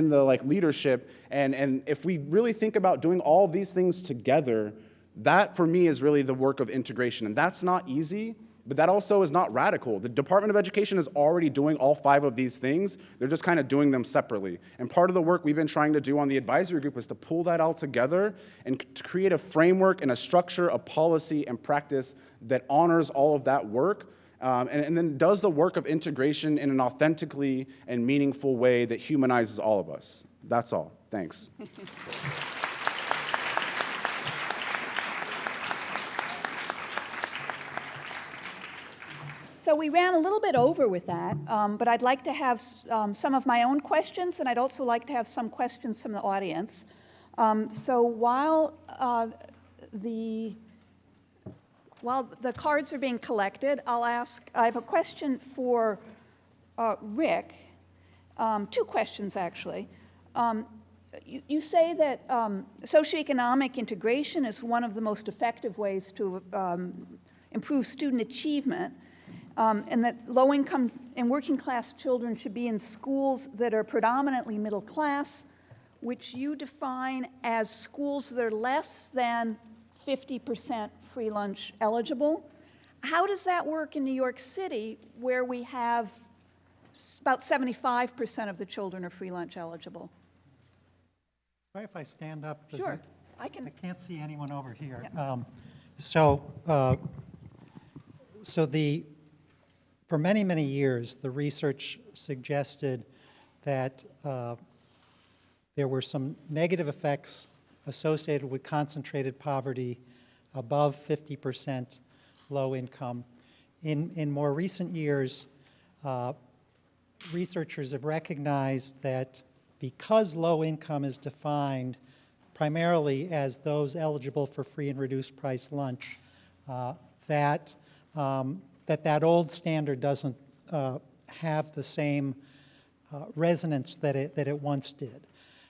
the like leadership. And if we really think about doing all of these things together, that for me is really the work of integration. And that's not easy, but that also is not radical. The Department of Education is already doing all 5 of these things. They're just kind of doing them separately. And part of the work we've been trying to do on the advisory group is to pull that all together and to create a framework and a structure, a policy and practice that honors all of that work and then does the work of integration in an authentically and meaningful way that humanizes all of us. That's all. Thanks. So we ran a little bit over with that, but I'd like to have some of my own questions, and I'd also like to have some questions from the audience. So while the cards are being collected, I have a question for Rick, 2 questions actually. You say that socioeconomic integration is one of the most effective ways to improve student achievement, and that low-income and working-class children should be in schools that are predominantly middle class, which you define as schools that are less than 50% free lunch eligible. How does that work in New York City, where we have about 75% of the children are free lunch eligible? Sorry if I stand up. Sure. I can't see anyone over here. Yeah. For many, many years, the research suggested that there were some negative effects associated with concentrated poverty above 50% low income. In more recent years, researchers have recognized that because low income is defined primarily as those eligible for free and reduced price lunch, that old standard doesn't have the same resonance that it once did.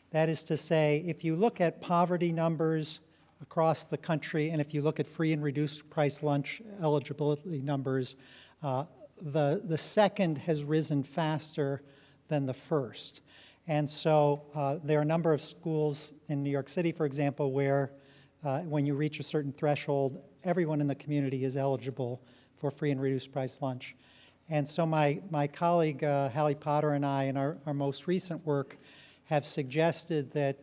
That is to say, if you look at poverty numbers across the country, and if you look at free and reduced price lunch eligibility numbers, the second has risen faster than the first. And so there are a number of schools in New York City, for example, where when you reach a certain threshold, everyone in the community is eligible for free and reduced price lunch. And so my colleague Hallie Potter and I, in our most recent work, have suggested that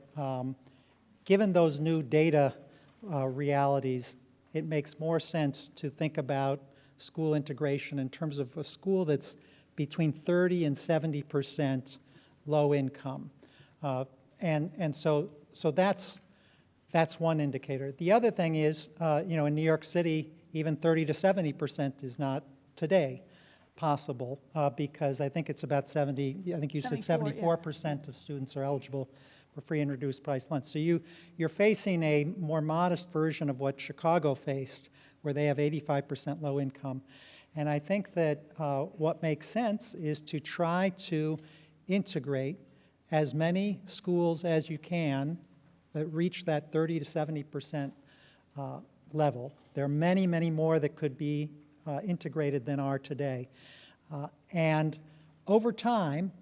given those new data realities, it makes more sense to think about school integration in terms of a school that's between 30 and 70% low income. And so that's one indicator. The other thing is, in New York City, even 30 to 70% is not today possible because I think it's about 70, I think you said 74% of students are eligible for free and reduced price lunch. So you're facing a more modest version of what Chicago faced, where they have 85% low income. And I think that what makes sense is to try to integrate as many schools as you can that reach that 30 to 70% level. There are many, many more that could be integrated than are today. And over time,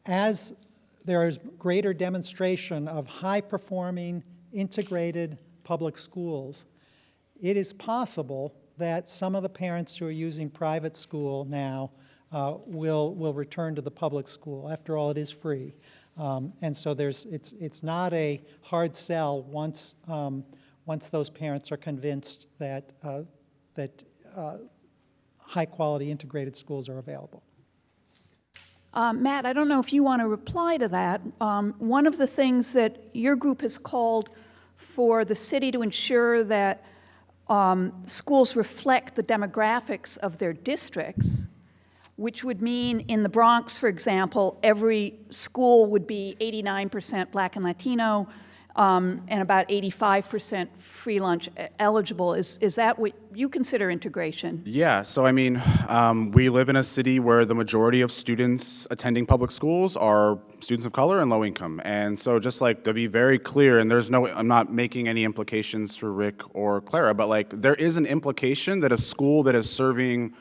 as there is greater demonstration of high-performing, integrated public schools, it is possible that some of the parents who are using private school now will return to the public school. After all, it is free. And so it's not a hard sell once those parents are convinced that high-quality integrated schools are available. Matt, I don't know if you want to reply to that. One of the things that your group has called for the city to ensure that schools reflect the demographics of their districts, which would mean in the Bronx, for example, every school would be 89% Black and Latino, and about 85% free lunch eligible. Is that what you consider integration? Yeah, so I mean, we live in a city where the majority of students attending public schools are students of color and low income. And so just like to be very clear, and I'm not making any implications for Rick or Clara, but like there is an implication that a school that is serving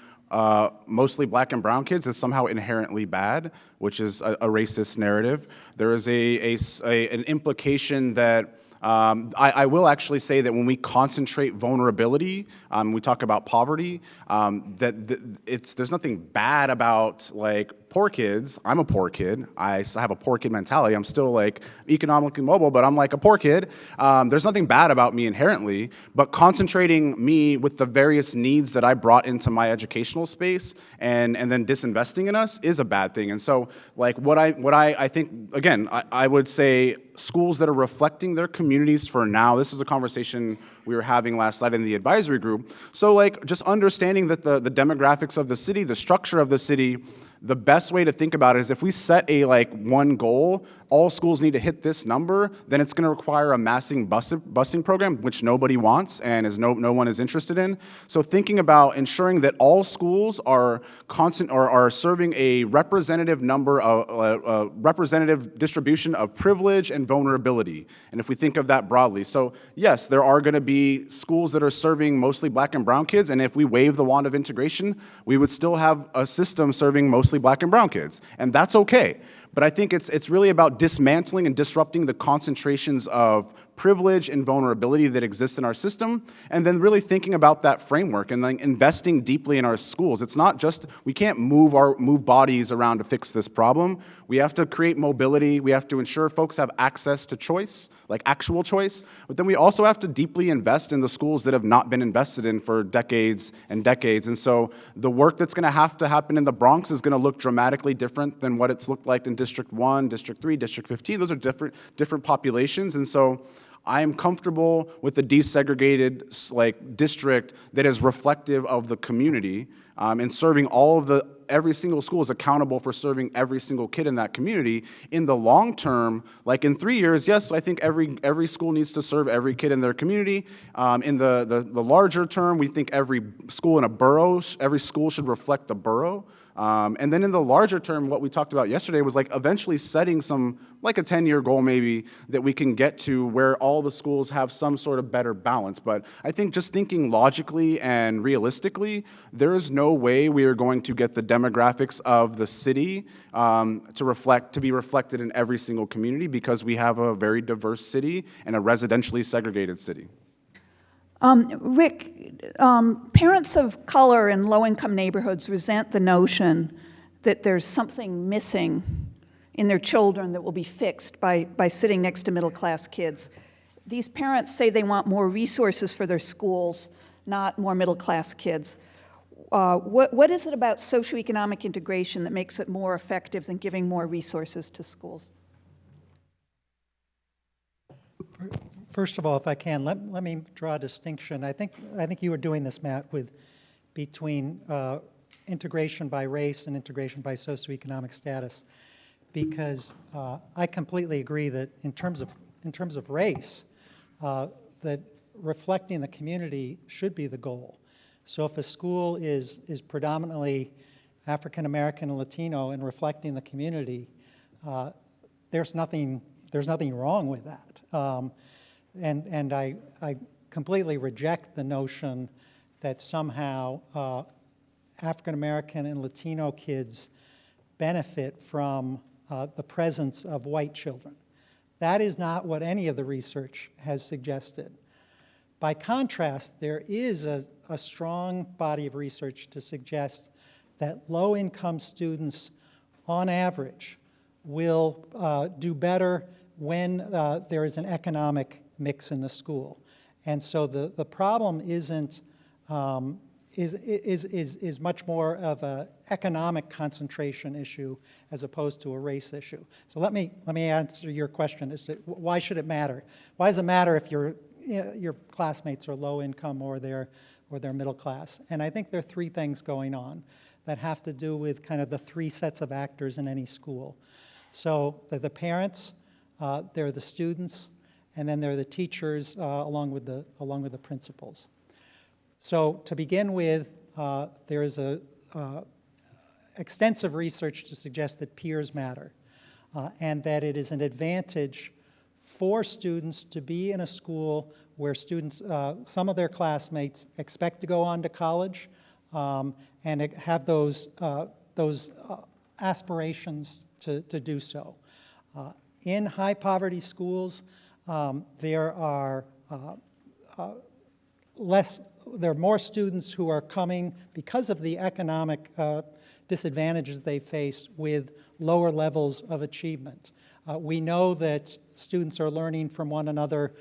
mostly Black and brown kids is somehow inherently bad, which is a racist narrative. There is an implication that I will actually say that when we concentrate vulnerability, we talk about poverty, there's nothing bad about like poor kids. I'm a poor kid. I have a poor kid mentality. I'm still like economically mobile, but I'm like a poor kid. There's nothing bad about me inherently, but concentrating me with the various needs that I brought into my educational space and then disinvesting in us is a bad thing. And so like what I think, again, I would say schools that are reflecting their communities for now. This was a conversation we were having last night in the advisory group. So like just understanding that the demographics of the city, the structure of the city, the best way to think about it is if we set a one goal, all schools need to hit this number, then it's going to require a massive busing program, which nobody wants and no one is interested in. So thinking about ensuring that all schools are serving a representative number of representative distribution of privilege and vulnerability. And if we think of that broadly, so yes, there are going to be schools that are serving mostly Black and brown kids, and if we wave the wand of integration, we would still have a system serving mostly Black and brown kids, and that's okay. But I think it's really about dismantling and disrupting the concentrations of privilege and vulnerability that exist in our system, and then really thinking about that framework and then investing deeply in our schools. It's not just, we can't move bodies around to fix this problem. We have to create mobility. We have to ensure folks have access to choice, like actual choice, but then we also have to deeply invest in the schools that have not been invested in for decades and decades. And so the work that's gonna have to happen in the Bronx is gonna look dramatically different than what it's looked like in District 1, District 3, District 15. Those are different populations, and so I am comfortable with a desegregated district that is reflective of the community and serving every single school is accountable for serving every single kid in that community. In the long term, like in 3 years, yes, I think every school needs to serve every kid in their community. In the larger term, we think every school in a borough, every school should reflect the borough. And then in the larger term, what we talked about yesterday was like eventually setting like a 10-year goal maybe that we can get to where all the schools have some sort of better balance. But I think just thinking logically and realistically, there is no way we are going to get the demographics of the city to be reflected in every single community because we have a very diverse city and a residentially segregated city. Rick, parents of color in low-income neighborhoods resent the notion that there's something missing in their children that will be fixed by sitting next to middle-class kids. These parents say they want more resources for their schools, not more middle-class kids. What is it about socioeconomic integration that makes it more effective than giving more resources to schools? First of all, if I can, let me draw a distinction. I think you were doing this, Matt, between integration by race and integration by socioeconomic status, because I completely agree that in terms of race, that reflecting the community should be the goal. So if a school is predominantly African American and Latino and reflecting the community, there's nothing wrong with that. And I completely reject the notion that somehow African American and Latino kids benefit from the presence of white children. That is not what any of the research has suggested. By contrast, there is a strong body of research to suggest that low-income students, on average, will do better when there is an economic mix in the school. And so the problem isn't is much more of an economic concentration issue as opposed to a race issue. So let me answer your question as to why should it matter? Why does it matter if your classmates are low income or they're middle class? And I think there are three things going on that have to do with kind of the three sets of actors in any school. So the parents, there are the students, and then there are the teachers along with the principals. So to begin with, there is extensive research to suggest that peers matter, and that it is an advantage for students to be in a school where students, some of their classmates expect to go on to college and have those aspirations to do so. In high poverty schools, there are more students who are coming because of the economic disadvantages they face with lower levels of achievement. We know that students are learning from one another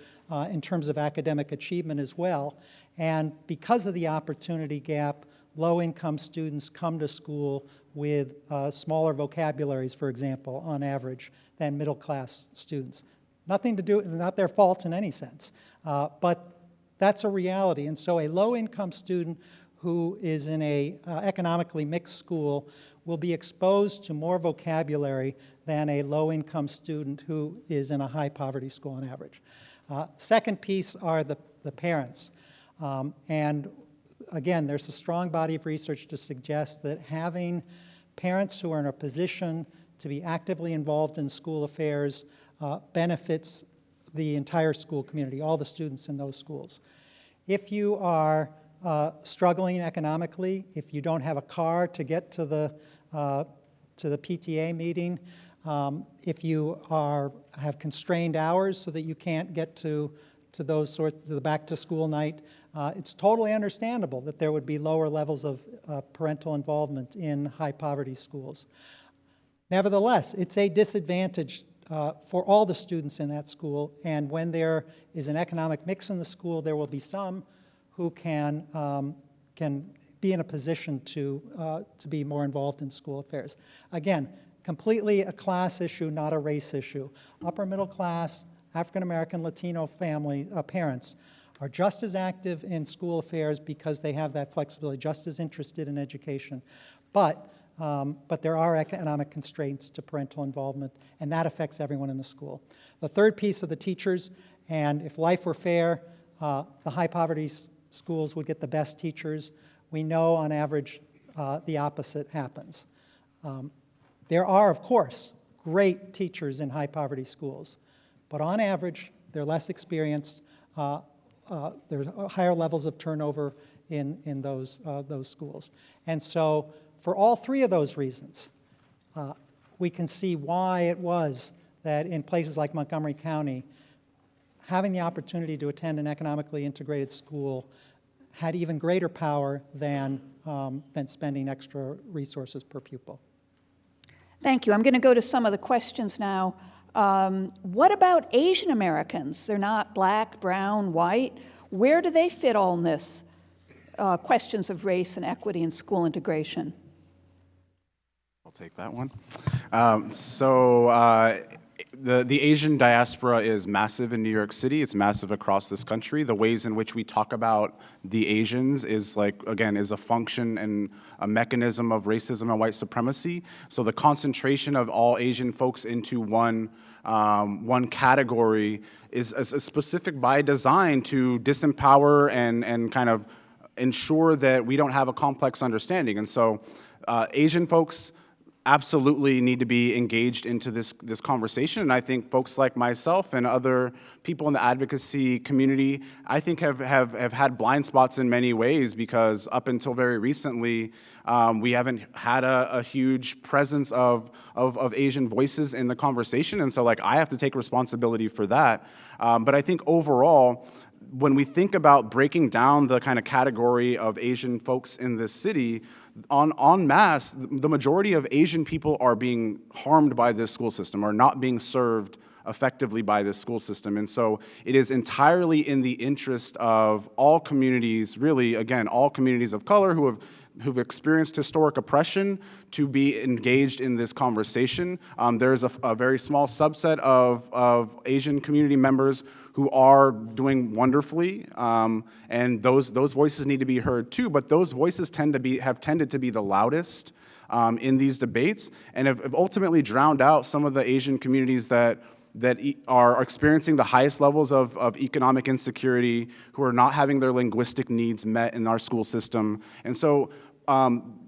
in terms of academic achievement as well, and because of the opportunity gap, low-income students come to school with smaller vocabularies, for example, on average, than middle-class students. Nothing to do, it's not their fault in any sense, but that's a reality. And so a low-income student who is in a economically mixed school will be exposed to more vocabulary than a low-income student who is in a high-poverty school on average. Second piece are the parents. And again, there's a strong body of research to suggest that having parents who are in a position to be actively involved in school affairs benefits the entire school community, all the students in those schools. If you are struggling economically, if you don't have a car to get to the PTA meeting, if you have constrained hours so that you can't get to those sorts of the back-to-school night, it's totally understandable that there would be lower levels of parental involvement in high-poverty schools. Nevertheless, it's a disadvantage for all the students in that school, and when there is an economic mix in the school, there will be some who can be in a position to be more involved in school affairs. Again, completely a class issue, not a race issue. Upper middle class, African American, Latino family parents are just as active in school affairs because they have that flexibility, just as interested in education. But there are economic constraints to parental involvement, and that affects everyone in the school. The third piece are the teachers, and if life were fair, the high-poverty schools would get the best teachers. We know, on average, the opposite happens. There are, of course, great teachers in high-poverty schools, but on average, they're less experienced. There's higher levels of turnover in those schools. And so, for all three of those reasons, we can see why it was that in places like Montgomery County, having the opportunity to attend an economically integrated school had even greater power than spending extra resources per pupil. Thank you. I'm going to go to some of the questions now. What about Asian Americans? They're not black, brown, white. Where do they fit all in this? Questions of race and equity and school integration. I'll take that one. The Asian diaspora is massive in New York City. It's massive across this country. The ways in which we talk about the Asians is is a function and a mechanism of racism and white supremacy. So the concentration of all Asian folks into one category is specific by design to disempower and kind of ensure that we don't have a complex understanding. And so Asian folks absolutely need to be engaged into this conversation, and I think folks like myself and other people in the advocacy community, I think have had blind spots in many ways, because up until very recently, we haven't had a huge presence of Asian voices in the conversation, and so I have to take responsibility for that. But I think overall, when we think about breaking down the kind of category of Asian folks in this city, en masse, the majority of Asian people are being harmed by this school system, or not being served effectively by this school system. And so it is entirely in the interest of all communities, really, again, all communities of color who've experienced historic oppression to be engaged in this conversation. There's a very small subset of Asian community members who are doing wonderfully, and those voices need to be heard too, but those voices have tended to be the loudest in these debates, and have ultimately drowned out some of the Asian communities that are experiencing the highest levels of economic insecurity, who are not having their linguistic needs met in our school system. And so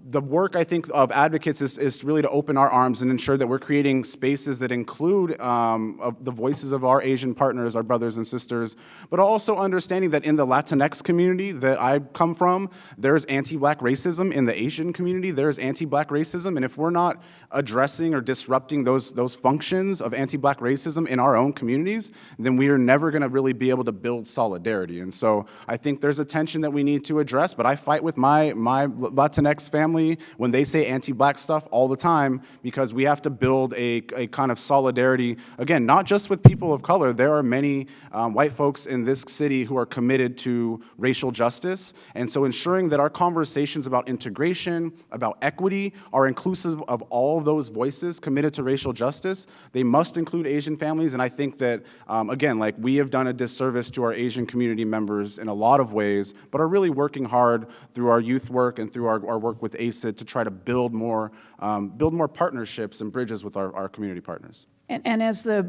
the work, I think, of advocates is really to open our arms and ensure that we're creating spaces that include the voices of our Asian partners, our brothers and sisters, but also understanding that in the Latinx community that I come from, there's anti-Black racism. In the Asian community, there's anti-Black racism, and if we're not addressing or disrupting those functions of anti-Black racism in our own communities, then we are never going to really be able to build solidarity. And so I think there's a tension that we need to address, but I fight with my Latinx family when they say anti-Black stuff all the time, because we have to build a kind of solidarity, again, not just with people of color. There are many white folks in this city who are committed to racial justice, and so ensuring that our conversations about integration, about equity, are inclusive of all of those voices committed to racial justice. They must include Asian families, and I think that, again, like, we have done a disservice to our Asian community members in a lot of ways, but are really working hard through our youth work and through our work with ACID to try to build more partnerships and bridges with our community partners. And as the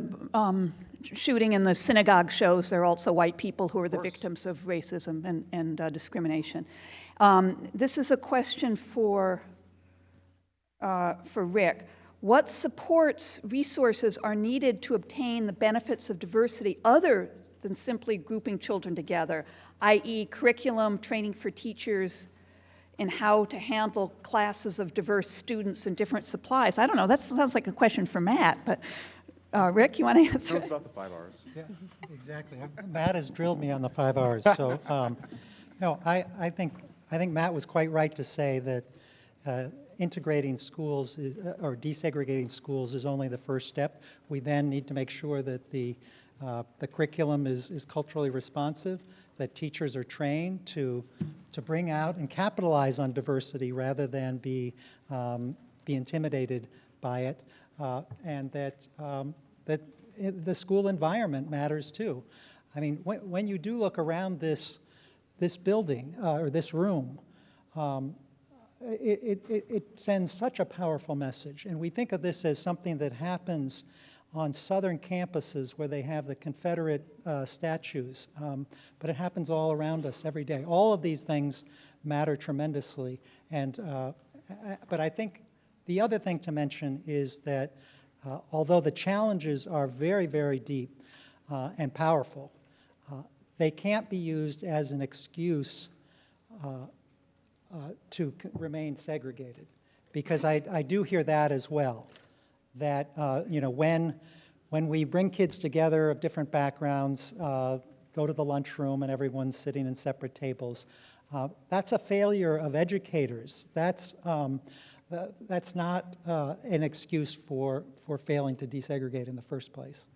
shooting in the synagogue shows, there are also white people who are the victims of racism and discrimination. This is a question for Rick. What supports, resources are needed to obtain the benefits of diversity other than simply grouping children together, i.e. curriculum, training for teachers, in how to handle classes of diverse students and different supplies? I don't know, that sounds like a question for Matt, but Rick, you want to answer? Tell us about the 5 R's. Yeah, exactly. Matt has drilled me on the 5 R's. So, no, I think Matt was quite right to say that integrating schools or desegregating schools is only the first step. We then need to make sure that the curriculum is culturally responsive, that teachers are trained to bring out and capitalize on diversity rather than be intimidated by it, and that the school environment matters too. I mean, when you do look around this building or this room, it sends such a powerful message, and we think of this as something that happens on southern campuses where they have the Confederate statues, but it happens all around us every day. All of these things matter tremendously, and but I think the other thing to mention is that although the challenges are very, very deep and powerful, they can't be used as an excuse to remain segregated, because I do hear that as well. That you know, when we bring kids together of different backgrounds, go to the lunchroom and everyone's sitting in separate tables, that's a failure of educators. That's not an excuse for failing to desegregate in the first place.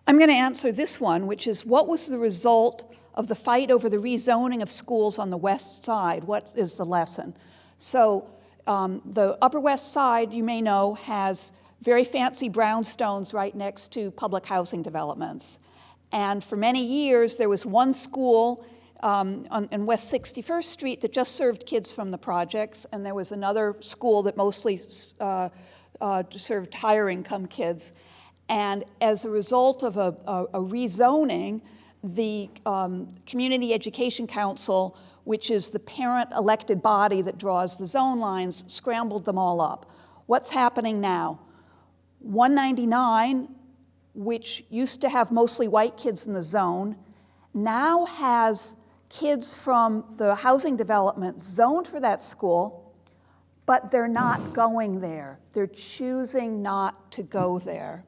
I'm going to answer this one, which is, what was the result of the fight over the rezoning of schools on the West Side? What is the lesson? So the Upper West Side, you may know, has very fancy brownstones right next to public housing developments. And for many years, there was one school on West 61st Street that just served kids from the projects, and there was another school that mostly served higher income kids. And as a result of a rezoning, the Community Education Council, which is the parent elected body that draws the zone lines, scrambled them all up. What's happening now? 199, which used to have mostly white kids in the zone, now has kids from the housing development zoned for that school, but they're not going there. They're choosing not to go there.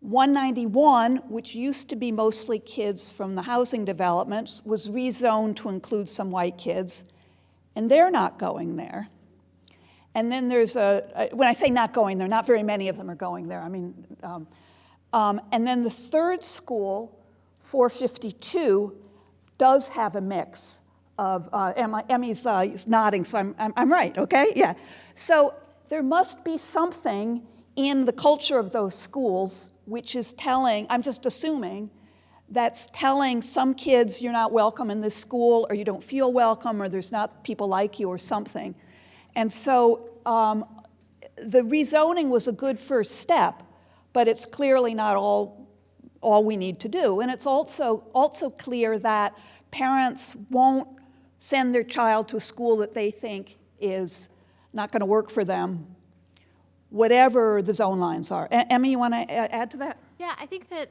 191, which used to be mostly kids from the housing developments, was rezoned to include some white kids, and they're not going there. And then there's when I say not going there, not very many of them are going there. I mean, and then the third school, 452, does have a mix of, Emmy's nodding, so I'm right, okay? Yeah. So there must be something in the culture of those schools which is telling, I'm just assuming, that's telling some kids you're not welcome in this school, or you don't feel welcome, or there's not people like you, or something. And so the rezoning was a good first step, but it's clearly not all we need to do. And it's also clear that parents won't send their child to a school that they think is not going to work for them, whatever the zone lines are. Emmy, you want to add to that? Yeah, I think that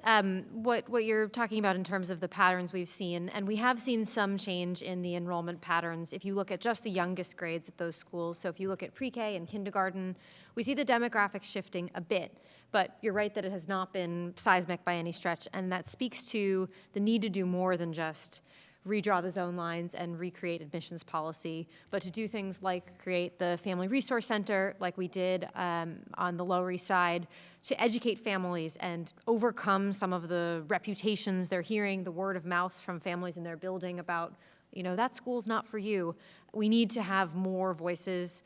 what you're talking about in terms of the patterns we've seen, and we have seen some change in the enrollment patterns if you look at just the youngest grades at those schools. So if you look at pre-K and kindergarten, we see the demographics shifting a bit. But you're right that it has not been seismic by any stretch, and that speaks to the need to do more than just redraw the zone lines and recreate admissions policy, but to do things like create the Family Resource Center like we did on the Lower East Side, to educate families and overcome some of the reputations they're hearing, the word of mouth from families in their building about, you know, that school's not for you. We need to have more voices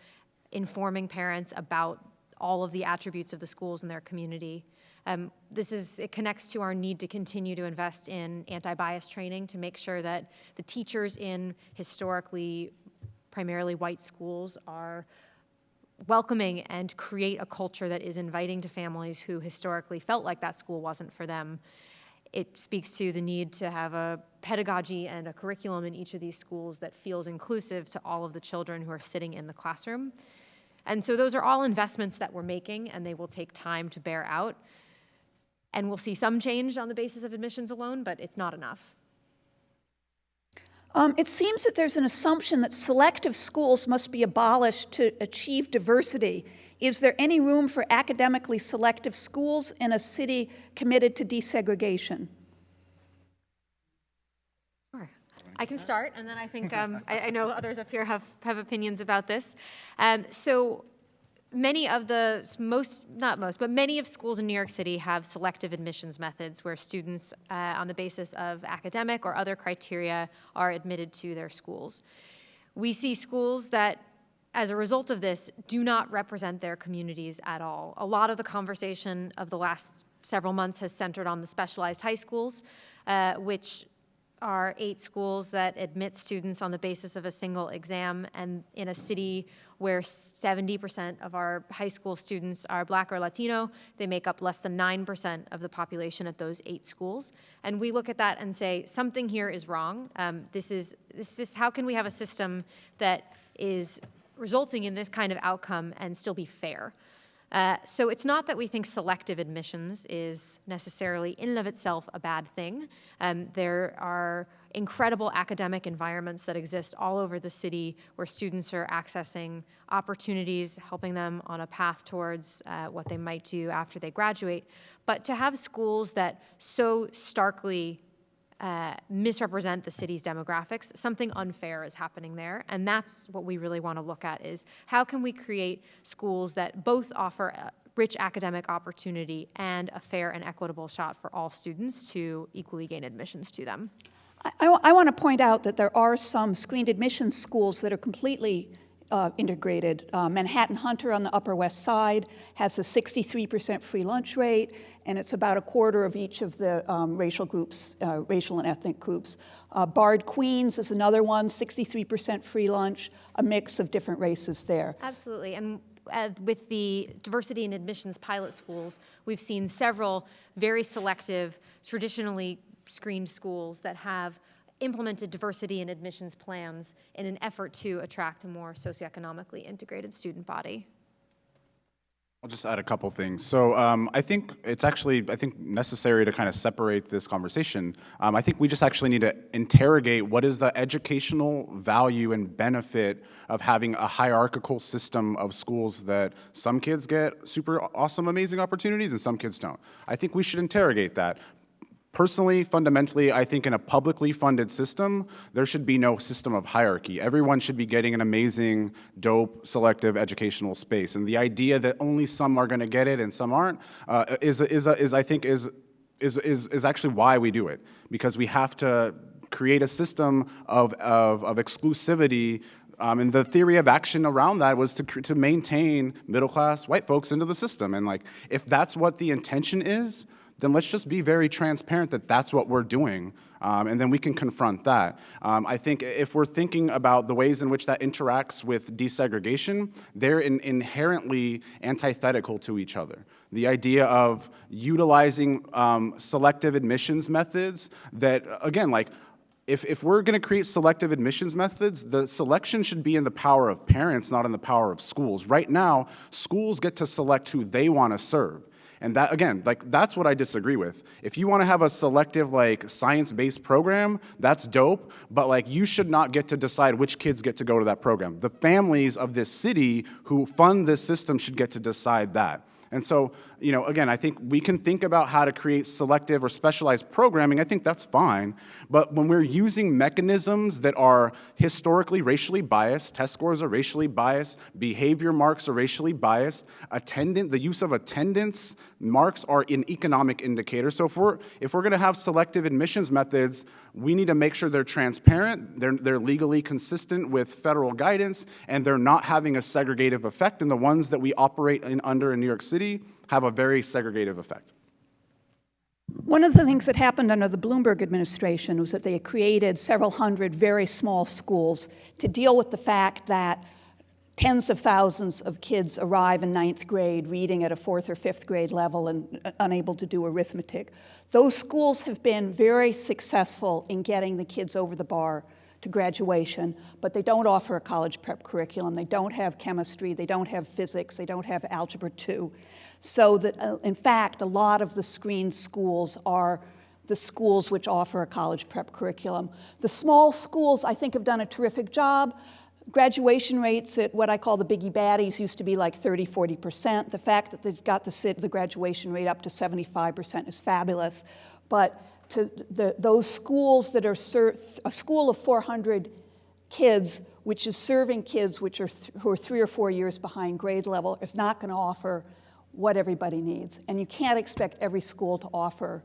informing parents about all of the attributes of the schools in their community. It connects to our need to continue to invest in anti-bias training to make sure that the teachers in historically primarily white schools are welcoming and create a culture that is inviting to families who historically felt like that school wasn't for them. It speaks to the need to have a pedagogy and a curriculum in each of these schools that feels inclusive to all of the children who are sitting in the classroom. And so those are all investments that we're making, and they will take time to bear out. And we'll see some change on the basis of admissions alone, but it's not enough. It seems that there's an assumption that selective schools must be abolished to achieve diversity. Is there any room for academically selective schools in a city committed to desegregation? Sure. I can start, and then I think I know others up here have opinions about this. So many of many of schools in New York City have selective admissions methods where students on the basis of academic or other criteria are admitted to their schools. We see schools that, as a result of this, do not represent their communities at all. A lot of the conversation of the last several months has centered on the specialized high schools, which are 8 schools that admit students on the basis of a single exam, and in a city where 70% of our high school students are Black or Latino, they make up less than 9% of the population at those 8 schools. And we look at that and say, something here is wrong. This is how can we have a system that is resulting in this kind of outcome and still be fair? So it's not that we think selective admissions is necessarily in and of itself a bad thing. There are incredible academic environments that exist all over the city where students are accessing opportunities, helping them on a path towards what they might do after they graduate. But to have schools that so starkly misrepresent the city's demographics, something unfair is happening there. And that's what we really want to look at, is how can we create schools that both offer a rich academic opportunity and a fair and equitable shot for all students to equally gain admissions to them. I want to point out that there are some screened admissions schools that are completely integrated. Manhattan Hunter on the Upper West Side has a 63% free lunch rate, and it's about a quarter of each of the racial groups, racial and ethnic groups. Bard Queens is another one, 63% free lunch, a mix of different races there. Absolutely, and with the diversity and admissions pilot schools, we've seen several very selective, traditionally screened schools that have implemented diversity and admissions plans in an effort to attract a more socioeconomically integrated student body. I'll just add a couple things. So I think it's actually, necessary to kind of separate this conversation. I think we just actually need to interrogate what is the educational value and benefit of having a hierarchical system of schools that some kids get super awesome, amazing opportunities and some kids don't. I think we should interrogate that. Personally, fundamentally, I think in a publicly funded system, there should be no system of hierarchy. Everyone should be getting an amazing, dope, selective educational space. And the idea that only some are going to get it and some aren't is actually why we do it. Because we have to create a system of exclusivity. And the theory of action around that was to maintain middle-class white folks into the system. And like, if that's what the intention is, then let's just be very transparent that that's what we're doing, and then we can confront that. I think if we're thinking about the ways in which that interacts with desegregation, they're inherently antithetical to each other. The idea of utilizing selective admissions methods that, again, like, if we're going to create selective admissions methods, the selection should be in the power of parents, not in the power of schools. Right now, schools get to select who they want to serve. And that, again, like, that's what I disagree with. If you want to have a selective, like, science-based program, that's dope, but, like, you should not get to decide which kids get to go to that program. The families of this city who fund this system should get to decide that. And so, you know, again, I think we can think about how to create selective or specialized programming. I think that's fine. But when we're using mechanisms that are historically racially biased, test scores are racially biased, behavior marks are racially biased, the use of attendance marks are an economic indicator. So if we're going to have selective admissions methods, we need to make sure they're transparent, they're legally consistent with federal guidance, and they're not having a segregative effect. And the ones that we operate under in New York City have a very segregative effect. One of the things that happened under the Bloomberg administration was that they created several hundred very small schools to deal with the fact that tens of thousands of kids arrive in 9th grade reading at a 4th or 5th grade level and unable to do arithmetic. Those schools have been very successful in getting the kids over the bar to graduation, but they don't offer a college prep curriculum. They don't have chemistry. They don't have physics. They don't have algebra 2. So that, in fact, a lot of the screened schools are the schools which offer a college prep curriculum. The small schools, I think, have done a terrific job. Graduation rates at what I call the biggie baddies used to be like 30, 40%. The fact that they've got the graduation rate up to 75% is fabulous. But to those schools that are a school of 400 kids, which is serving kids who are 3 or 4 years behind grade level, is not going to offer what everybody needs. And you can't expect every school to offer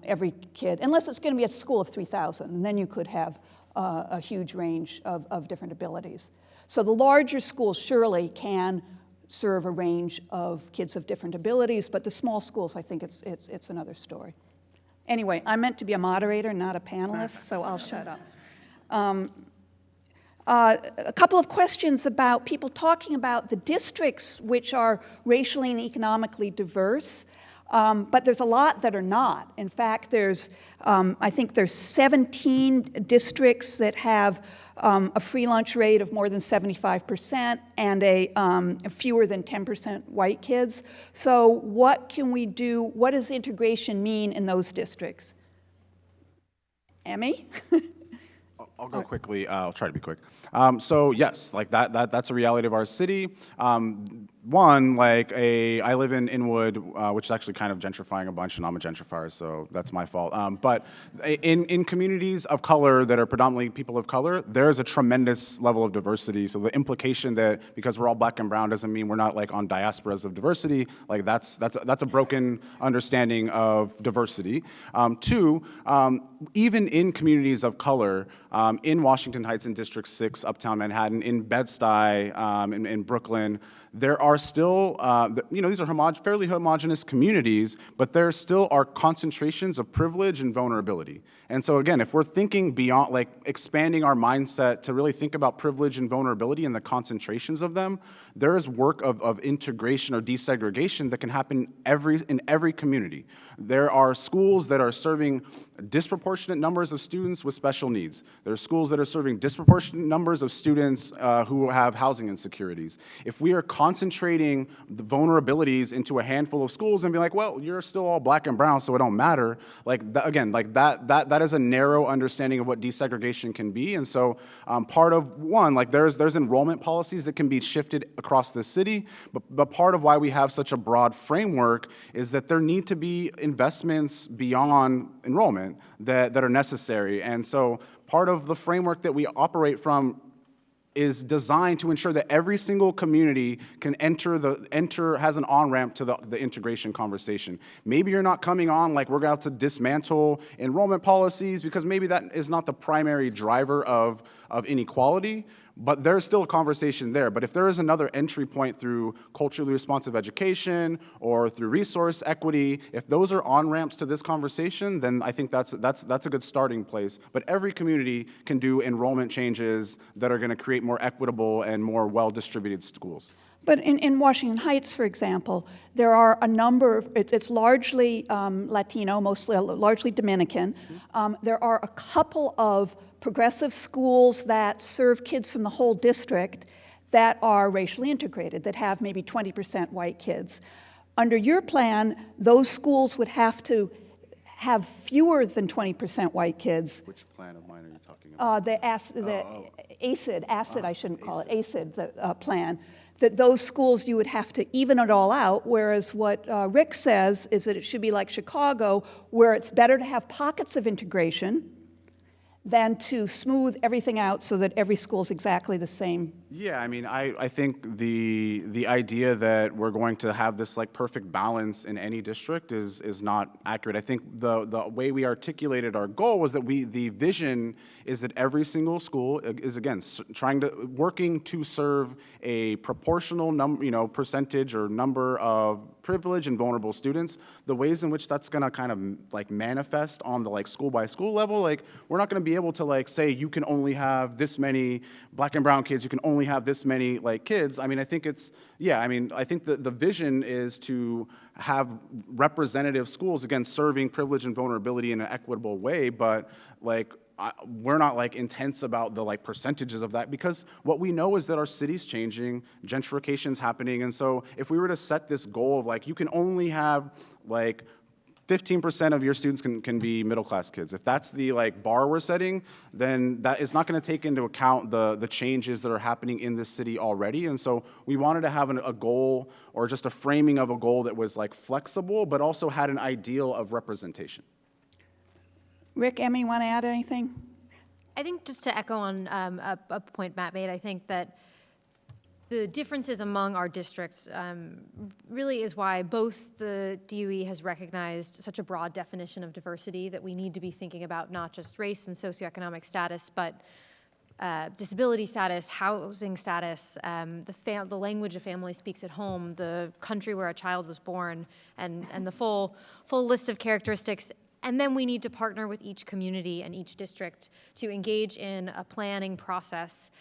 every kid, unless it's going to be a school of 3,000, and then you could have a huge range of different abilities. So the larger schools surely can serve a range of kids of different abilities, but the small schools, I think it's another story. Anyway, I'm meant to be a moderator, not a panelist, so I'll shut up. A couple of questions about people talking about the districts which are racially and economically diverse, but there's a lot that are not. In fact, I think there's 17 districts that have a free lunch rate of more than 75% and a fewer than 10% white kids. So what can we do? What does integration mean in those districts? Emmy? I'll go quickly. I'll try to be quick. So yes, like that's a reality of our city. One, like I live in Inwood, which is actually kind of gentrifying a bunch, and I'm a gentrifier, so that's my fault. But in communities of color that are predominantly people of color, there's a tremendous level of diversity. So the implication that because we're all black and brown doesn't mean we're not like on diasporas of diversity. Like that's a broken understanding of diversity. Two, even in communities of color, in Washington Heights in District 6, Uptown Manhattan, in Bed-Stuy, in Brooklyn, there are still, these are fairly homogenous communities, but there still are concentrations of privilege and vulnerability. And so again, if we're thinking beyond, like expanding our mindset to really think about privilege and vulnerability and the concentrations of them, there is work of integration or desegregation that can happen in every community. There are schools that are serving disproportionate numbers of students with special needs. There are schools that are serving disproportionate numbers of students who have housing insecurities. If we are concentrating concentrating the vulnerabilities into a handful of schools and be like, well, you're still all black and brown, so it don't matter. Like, again, like that is a narrow understanding of what desegregation can be. And so part of one, like there's enrollment policies that can be shifted across the city, but part of why we have such a broad framework is that there need to be investments beyond enrollment that are necessary. And so part of the framework that we operate from is designed to ensure that every single community can has an on-ramp to the integration conversation. Maybe you're not coming on like we're going to dismantle enrollment policies because maybe that is not the primary driver of inequality, but there's still a conversation there. But if there is another entry point through culturally responsive education or through resource equity, if those are on-ramps to this conversation, then I think that's a good starting place. But every community can do enrollment changes that are going to create more equitable and more well-distributed schools. But in Washington Heights, for example, there are a number of, it's largely Latino, mostly largely Dominican. There are a couple of progressive schools that serve kids from the whole district that are racially integrated, that have maybe 20% white kids. Under your plan, those schools would have to have fewer than 20% white kids. Which plan of mine are you talking about? The ACID, I shouldn't call it, ACID, the plan. That those schools you would have to even it all out, whereas what Rick says is that it should be like Chicago, where it's better to have pockets of integration than to smooth everything out so that every school is exactly the same. Yeah, I mean, I think the idea that we're going to have this like perfect balance in any district is not accurate. I think the way we articulated our goal was that the vision is that every single school is, again, working to serve a proportional percentage or number of privileged and vulnerable students. The ways in which that's going to kind of like manifest on the like school by school level, like we're not going to be able to like say you can only have this many black and brown kids, you can only have this many like kids. I mean, I think it's, yeah, I mean, I think the vision is to have representative schools, again, serving privilege and vulnerability in an equitable way, but like we're not like intense about the like percentages of that, because what we know is that our city's changing, gentrification's happening, and so if we were to set this goal of like you can only have like 15% of your students can be middle-class kids. If that's the like bar we're setting, then that is not going to take into account the changes that are happening in this city already. And so we wanted to have a goal or just a framing of a goal that was like flexible, but also had an ideal of representation. Rick, Emmy, want to add anything? I think just to echo on a point Matt made, I think that the differences among our districts really is why both the DOE has recognized such a broad definition of diversity, that we need to be thinking about not just race and socioeconomic status, but disability status, housing status, the language a family speaks at home, the country where a child was born, and the full list of characteristics. And then we need to partner with each community and each district to engage in a planning process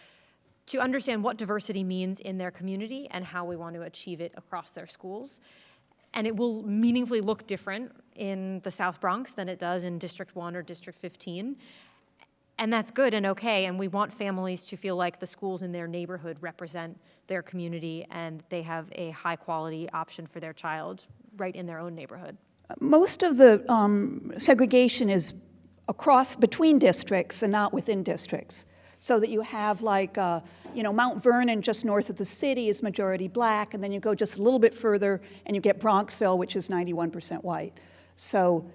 to understand what diversity means in their community and how we want to achieve it across their schools. And it will meaningfully look different in the South Bronx than it does in District 1 or District 15. And that's good and okay, and we want families to feel like the schools in their neighborhood represent their community and they have a high-quality option for their child right in their own neighborhood. Most of the segregation is between districts and not within districts. So that you have like, Mount Vernon just north of the city is majority black, and then you go just a little bit further and you get Bronxville, which is 91% white. So,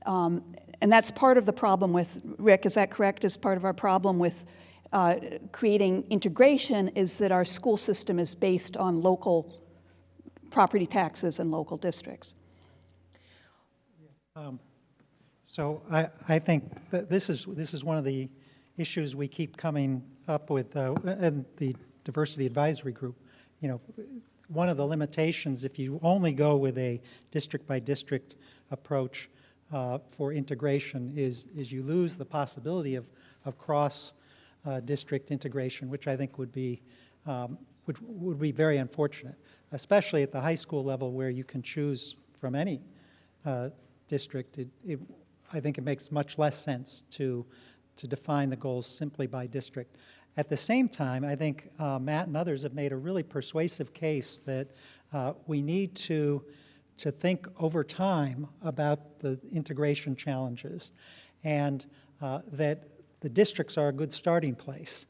and that's part of the problem with, Rick, is that correct? Is part of our problem with creating integration is that our school system is based on local property taxes and local districts. So I think that this is one of the issues we keep coming up with in the diversity advisory group. One of the limitations, if you only go with a district by district approach for integration, is you lose the possibility of cross district integration, which I think would be very unfortunate, especially at the high school level where you can choose from any district. I think it makes much less sense to define the goals simply by district. At the same time, I think Matt and others have made a really persuasive case that we need to think over time about the integration challenges, and that the districts are a good starting place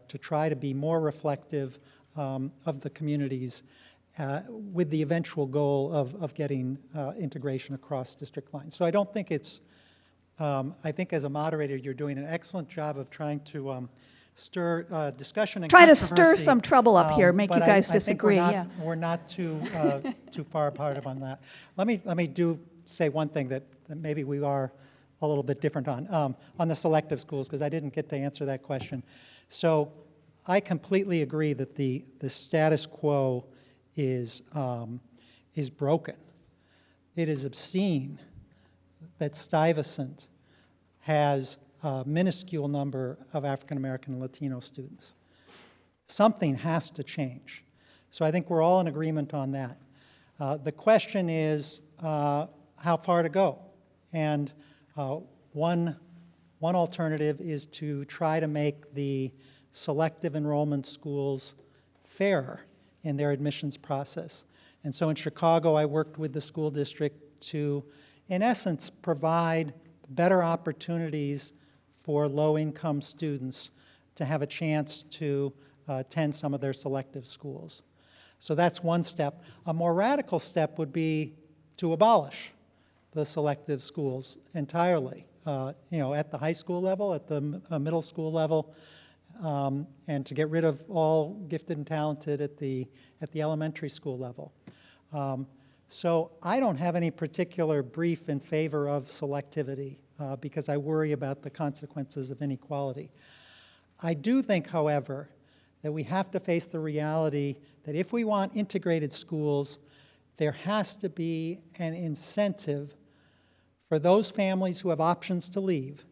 to try to be more reflective of the communities with the eventual goal of getting integration across district lines. So I don't think it's, I think as a moderator, you're doing an excellent job of trying to stir discussion and Try to controversy. stir some trouble up here, make you guys disagree. I think we're not too too far apart on that. Let me say one thing that maybe we are a little bit different on the selective schools, because I didn't get to answer that question. So I completely agree that the status quo is broken. It is obscene that Stuyvesant has a minuscule number of African American and Latino students. Something has to change. So I think we're all in agreement on that. The question is how far to go. And one alternative is to try to make the selective enrollment schools fairer in their admissions process. And so in Chicago, I worked with the school district to, in essence, provide better opportunities for low-income students to have a chance to attend some of their selective schools. So that's one step. A more radical step would be to abolish the selective schools entirely, at the high school level, at the middle school level, and to get rid of all gifted and talented at the elementary school level. So I don't have any particular brief in favor of selectivity because I worry about the consequences of inequality. I do think, however, that we have to face the reality that if we want integrated schools, there has to be an incentive for those families who have options to leave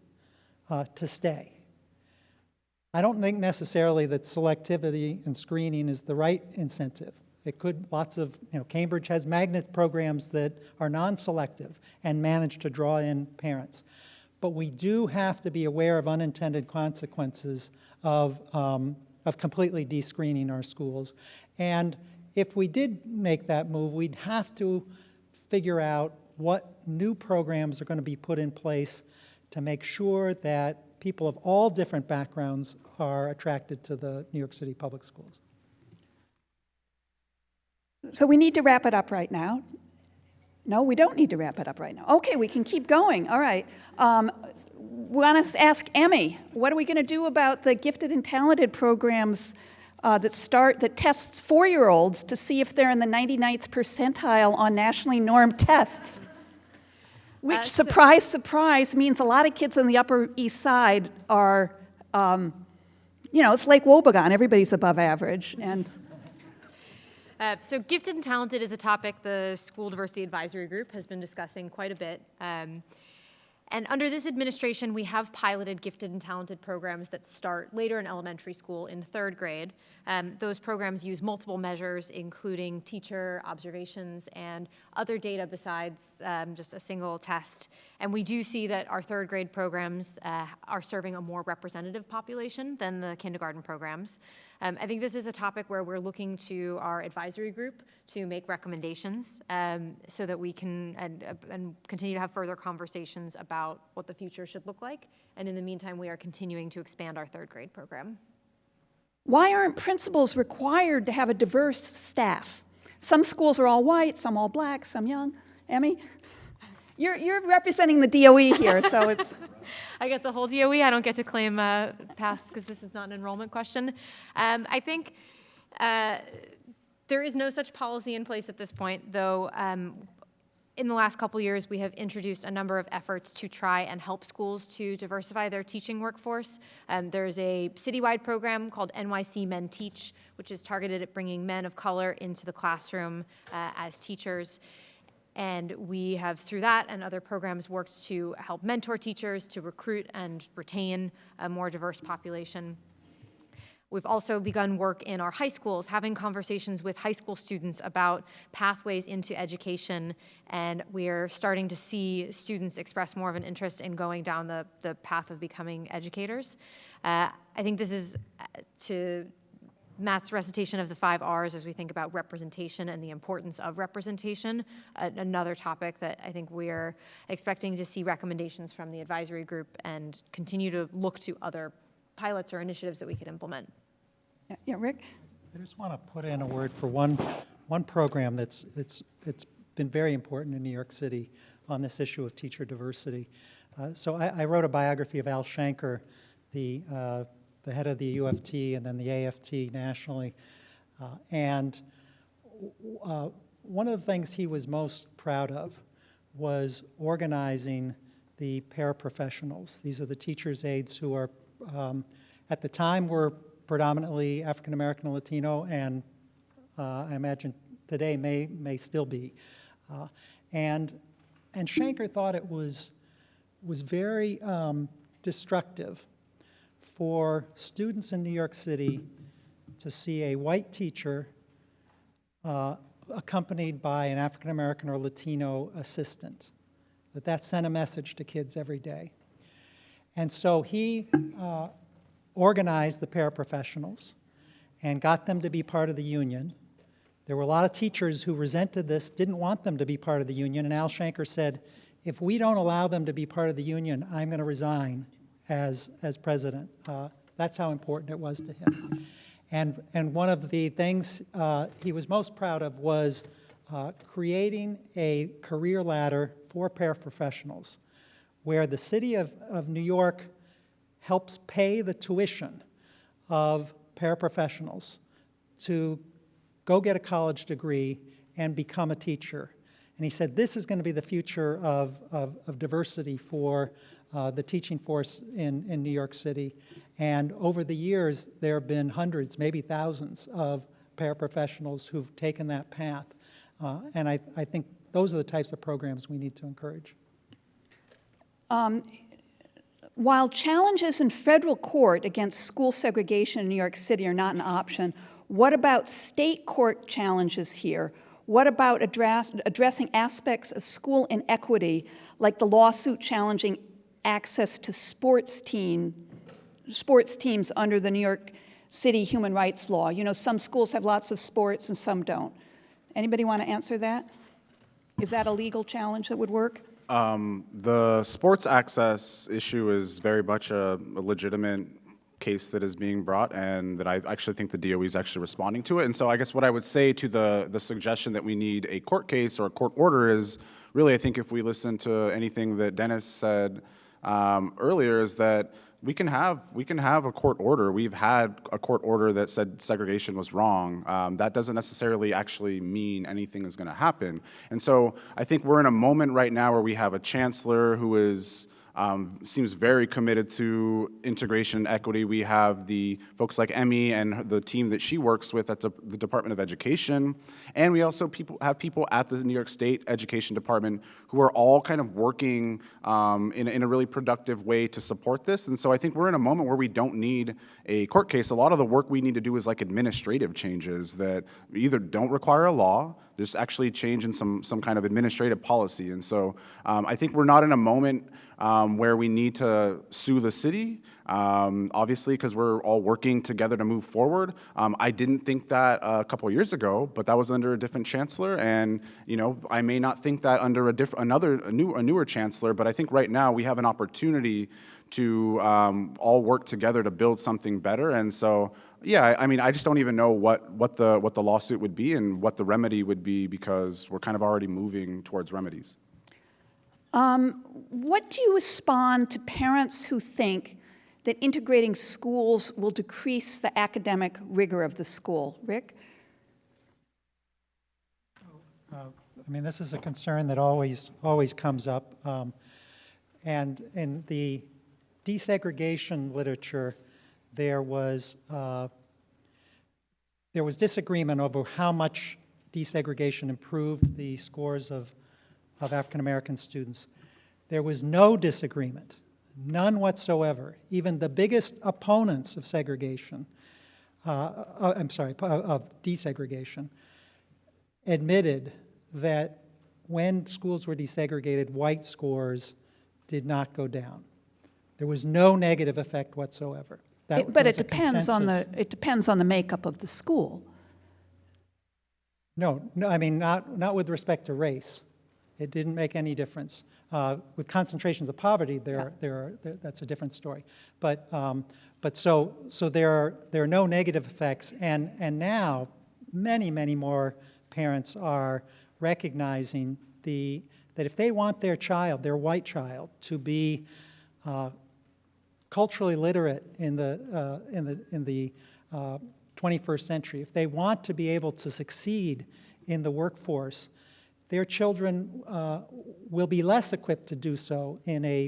to stay. I don't think necessarily that selectivity and screening is the right incentive. It could, Cambridge has magnet programs that are non-selective and manage to draw in parents. But we do have to be aware of unintended consequences of completely descreening our schools. And if we did make that move, we'd have to figure out what new programs are going to be put in place to make sure that people of all different backgrounds are attracted to the New York City public schools. So we need to wrap it up right now. No, we don't need to wrap it up right now. Okay, we can keep going. All right. We want to ask Emmy, what are we going to do about the gifted and talented programs that tests 4-year-olds to see if they're in the 99th percentile on nationally normed tests? Which, surprise, surprise, means a lot of kids on the Upper East Side are, it's Lake Wobegon. Everybody's above average. And so gifted and talented is a topic the School Diversity Advisory Group has been discussing quite a bit. And under this administration, we have piloted gifted and talented programs that start later in elementary school in 3rd grade. Those programs use multiple measures, including teacher observations and other data besides just a single test. And we do see that our 3rd grade programs are serving a more representative population than the kindergarten programs. I think this is a topic where we're looking to our advisory group to make recommendations so that we can and continue to have further conversations about what the future should look like. And in the meantime, we are continuing to expand our 3rd grade program. Why aren't principals required to have a diverse staff? Some schools are all white, some all black, some young. Emmy, you're representing the DOE here, so it's... I get the whole DOE. I don't get to claim pass because this is not an enrollment question. I think there is no such policy in place at this point, though in the last couple years, we have introduced a number of efforts to try and help schools to diversify their teaching workforce. There's a citywide program called NYC Men Teach, which is targeted at bringing men of color into the classroom as teachers. And we have, through that and other programs, worked to help mentor teachers, to recruit and retain a more diverse population. We've also begun work in our high schools, having conversations with high school students about pathways into education, and we're starting to see students express more of an interest in going down the path of becoming educators. I think this is, to Matt's recitation of the 5 R's as we think about representation and the importance of representation, another topic that I think we're expecting to see recommendations from the advisory group and continue to look to other pilots or initiatives that we could implement. Yeah, Rick? I just want to put in a word for one program that's been very important in New York City on this issue of teacher diversity. So I wrote a biography of Al Shanker, the head of the UFT and then the AFT nationally. And one of the things he was most proud of was organizing the paraprofessionals. These are the teachers' aides who are, at the time, were predominantly African American and Latino, and I imagine today may still be. And Shanker thought it was very destructive for students in New York City to see a white teacher accompanied by an African American or Latino assistant, that sent a message to kids every day. And so he organized the paraprofessionals and got them to be part of the union. There were a lot of teachers who resented this, didn't want them to be part of the union, and Al Shanker said, if we don't allow them to be part of the union, I'm going to resign as president. That's how important it was to him. And one of the things he was most proud of was creating a career ladder for paraprofessionals, where the city of New York helps pay the tuition of paraprofessionals to go get a college degree and become a teacher. And he said this is going to be the future of diversity for the teaching force in New York City. And over the years, there have been hundreds, maybe thousands of paraprofessionals who've taken that path. And I think those are the types of programs we need to encourage. While challenges in federal court against school segregation in New York City are not an option, what about state court challenges here? What about addressing aspects of school inequity, like the lawsuit challenging access to sports teams under the New York City human rights law? You know, some schools have lots of sports and some don't. Anybody want to answer that? Is that a legal challenge that would work? The sports access issue is very much a legitimate case that is being brought, and that I actually think the DOE is actually responding to it. And so I guess what I would say to the suggestion that we need a court case or a court order is, really, I think if we listen to anything that Dennis said earlier, is that we can have a court order. We've had a court order that said segregation was wrong. That doesn't necessarily actually mean anything is going to happen. And so I think we're in a moment right now where we have a chancellor who is seems very committed to integration and equity. We have the folks like Emmy and the team that she works with at the Department of Education. And we also have people at the New York State Education Department who are all kind of working in a really productive way to support this. And so I think we're in a moment where we don't need a court case. A lot of the work we need to do is like administrative changes that either don't require a law, there's actually change in some kind of administrative policy. And so I think we're not in a moment where we need to sue the city, obviously, because we're all working together to move forward. I didn't think that a couple of years ago, but that was under a different chancellor, and I may not think that under a newer chancellor. But I think right now we have an opportunity to all work together to build something better. And so, yeah, I mean, I just don't even know what the lawsuit would be and what the remedy would be, because we're kind of already moving towards remedies. What do you respond to parents who think that integrating schools will decrease the academic rigor of the school? Rick? I mean, this is a concern that always comes up. And in the desegregation literature, there was disagreement over how much desegregation improved the scores of African American students. There was no disagreement, none whatsoever. Even the biggest opponents of segregation of desegregation, admitted that when schools were desegregated, white scores did not go down. There was no negative effect whatsoever. But it depends on the makeup of the school. No, I mean not with respect to race. It didn't make any difference. With concentrations of poverty, that's a different story. But so there are no negative effects, and now many more parents are recognizing that if they want their child, their white child, to be culturally literate in the 21st century, if they want to be able to succeed in the workforce, their children will be less equipped to do so in a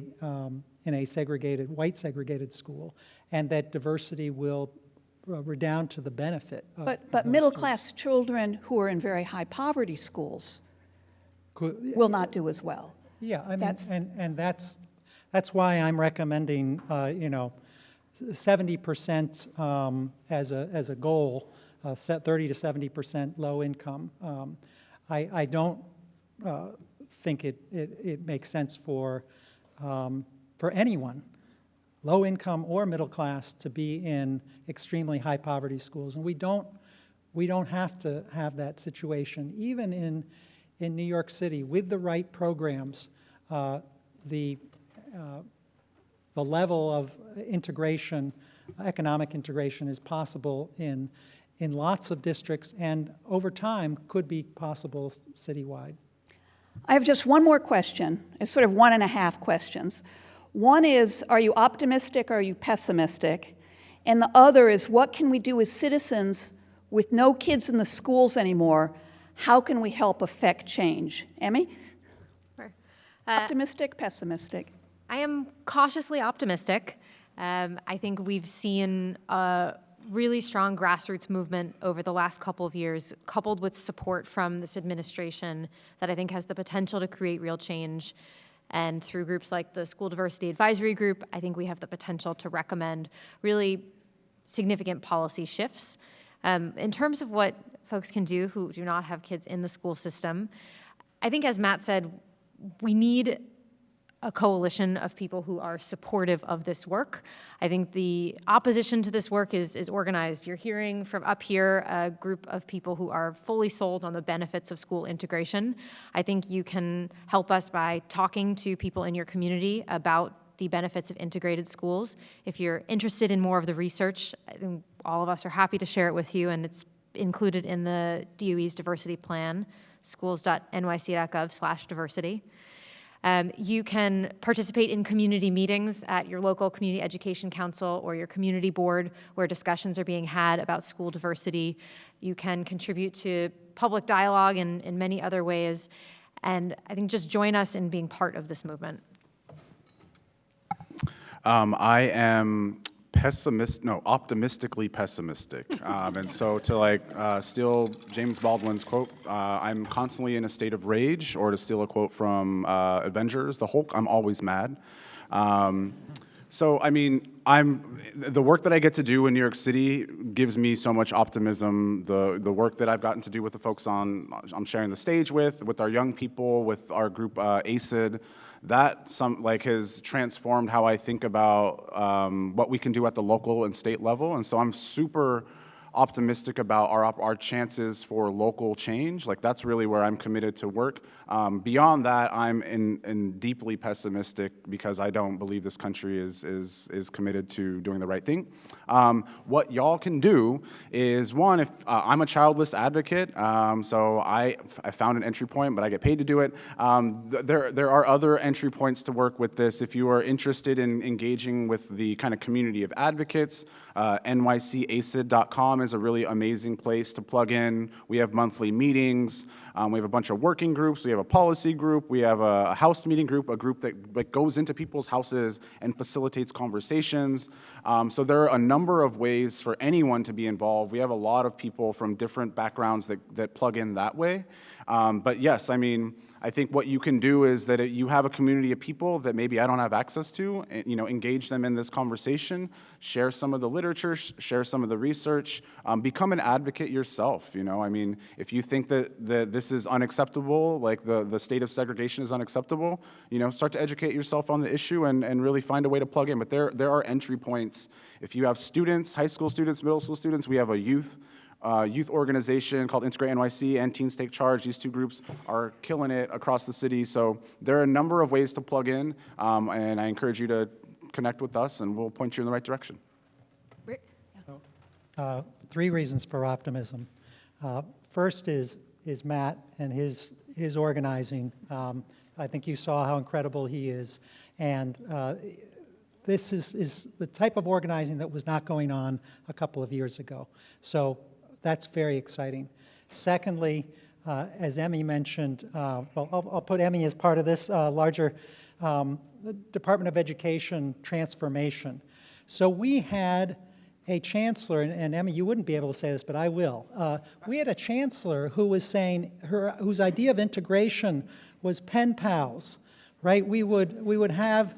white segregated school, and that diversity will redound to the benefit of But middle-class children who are in very high poverty schools will not do as well. Yeah, I mean, and that's why I'm recommending 70% as a goal, 30 to 70% low income. I don't think it makes sense for anyone, low income or middle class, to be in extremely high poverty schools, and we don't have to have that situation. Even in New York City, with the right programs, the level of integration, economic integration, is possible in lots of districts, and over time could be possible citywide. I have just one more question. It's sort of 1.5 questions. One is, are you optimistic or are you pessimistic? And the other is, what can we do as citizens with no kids in the schools anymore? How can we help affect change? Emmy? Sure. Optimistic, pessimistic? I am cautiously optimistic. I think we've seen a really strong grassroots movement over the last couple of years, coupled with support from this administration, that I think has the potential to create real change. And through groups like the School Diversity Advisory Group, I think we have the potential to recommend really significant policy shifts. In terms of what folks can do who do not have kids in the school system, I think, as Matt said, we need a coalition of people who are supportive of this work. I think the opposition to this work is organized. You're hearing from up here a group of people who are fully sold on the benefits of school integration. I think you can help us by talking to people in your community about the benefits of integrated schools. If you're interested in more of the research, I think all of us are happy to share it with you, and it's included in the DOE's diversity plan, schools.nyc.gov/diversity. You can participate in community meetings at your local community education council or your community board, where discussions are being had about school diversity. You can contribute to public dialogue in many other ways. And I think just join us in being part of this movement. I am optimistically pessimistic. And so to steal James Baldwin's quote, I'm constantly in a state of rage, or to steal a quote from Avengers, the Hulk, I'm always mad. So, I mean, the work that I get to do in New York City gives me so much optimism. The work that I've gotten to do with the folks I'm sharing the stage with our young people, with our group ACID, that has transformed how I think about what we can do at the local and state level. And so I'm super optimistic about our chances for local change. That's really where I'm committed to work. Beyond that, I'm deeply pessimistic, because I don't believe this country is committed to doing the right thing. What y'all can do is, one, if I'm a childless advocate, so I found an entry point, but I get paid to do it. There are other entry points to work with this. If you are interested in engaging with the kind of community of advocates, NYCACID.com is a really amazing place to plug in. We have monthly meetings. We have a bunch of working groups. We have a policy group. We have a house meeting group, a group that goes into people's houses and facilitates conversations. So there are a number of ways for anyone to be involved. We have a lot of people from different backgrounds that plug in that way. But yes, I mean, I think what you can do is that you have a community of people that maybe I don't have access to, engage them in this conversation, share some of the literature, share some of the research, become an advocate yourself, I mean, if you think that this is unacceptable, like the state of segregation is unacceptable, start to educate yourself on the issue and really find a way to plug in. But there are entry points. If you have students, high school students, middle school students, we have a youth organization called Integrate NYC and Teens Take Charge. These two groups are killing it across the city. So there are a number of ways to plug in, and I encourage you to connect with us, and we'll point you in the right direction. Three reasons for optimism. First is Matt and his organizing. I think you saw how incredible he is, and this is the type of organizing that was not going on a couple of years ago. So that's very exciting. Secondly, as Emmy mentioned, well, I'll put Emmy as part of this larger Department of Education transformation. So we had a chancellor, and Emmy, you wouldn't be able to say this, but I will. We had a chancellor who was saying whose idea of integration was pen pals, right? We would have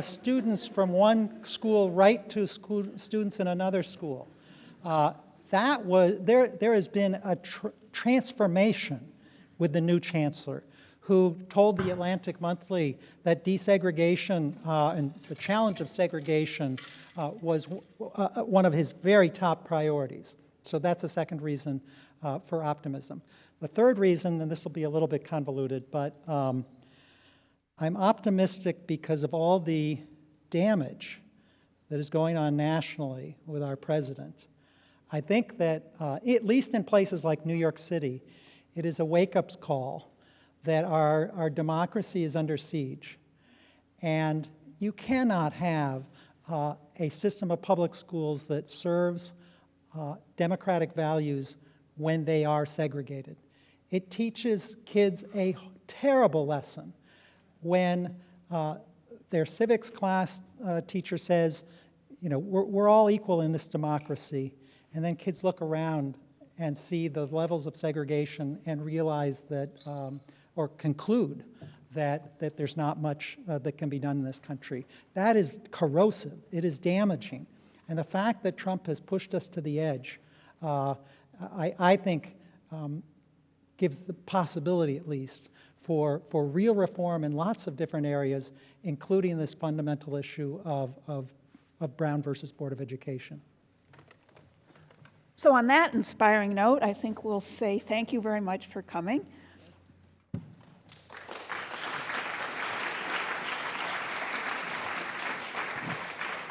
students from one school write to students in another school. There has been a transformation with the new chancellor, who told the Atlantic Monthly that desegregation and the challenge of segregation was one of his very top priorities. So that's a second reason for optimism. The third reason, and this will be a little bit convoluted, but I'm optimistic because of all the damage that is going on nationally with our president. I think that, at least in places like New York City, it is a wake-up call that our democracy is under siege. And you cannot have a system of public schools that serves democratic values when they are segregated. It teaches kids a terrible lesson when their civics class teacher says, we're all equal in this democracy. And then kids look around and see the levels of segregation and realize that, or conclude that there's not much that can be done in this country. That is corrosive. It is damaging. And the fact that Trump has pushed us to the edge, I think, gives the possibility, at least, for real reform in lots of different areas, including this fundamental issue of Brown versus Board of Education. So on that inspiring note, I think we'll say thank you very much for coming.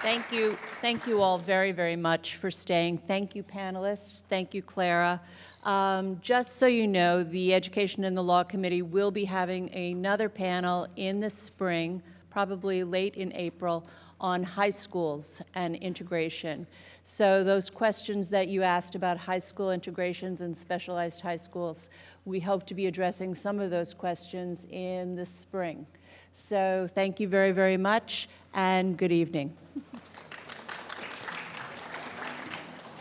Thank you. Thank you all very, very much for staying. Thank you, panelists. Thank you, Clara. Just so you know, the Education and the Law Committee will be having another panel in the spring, probably late in April, on high schools and integration. So those questions that you asked about high school integrations and specialized high schools, we hope to be addressing some of those questions in the spring. So thank you very, very much, and good evening.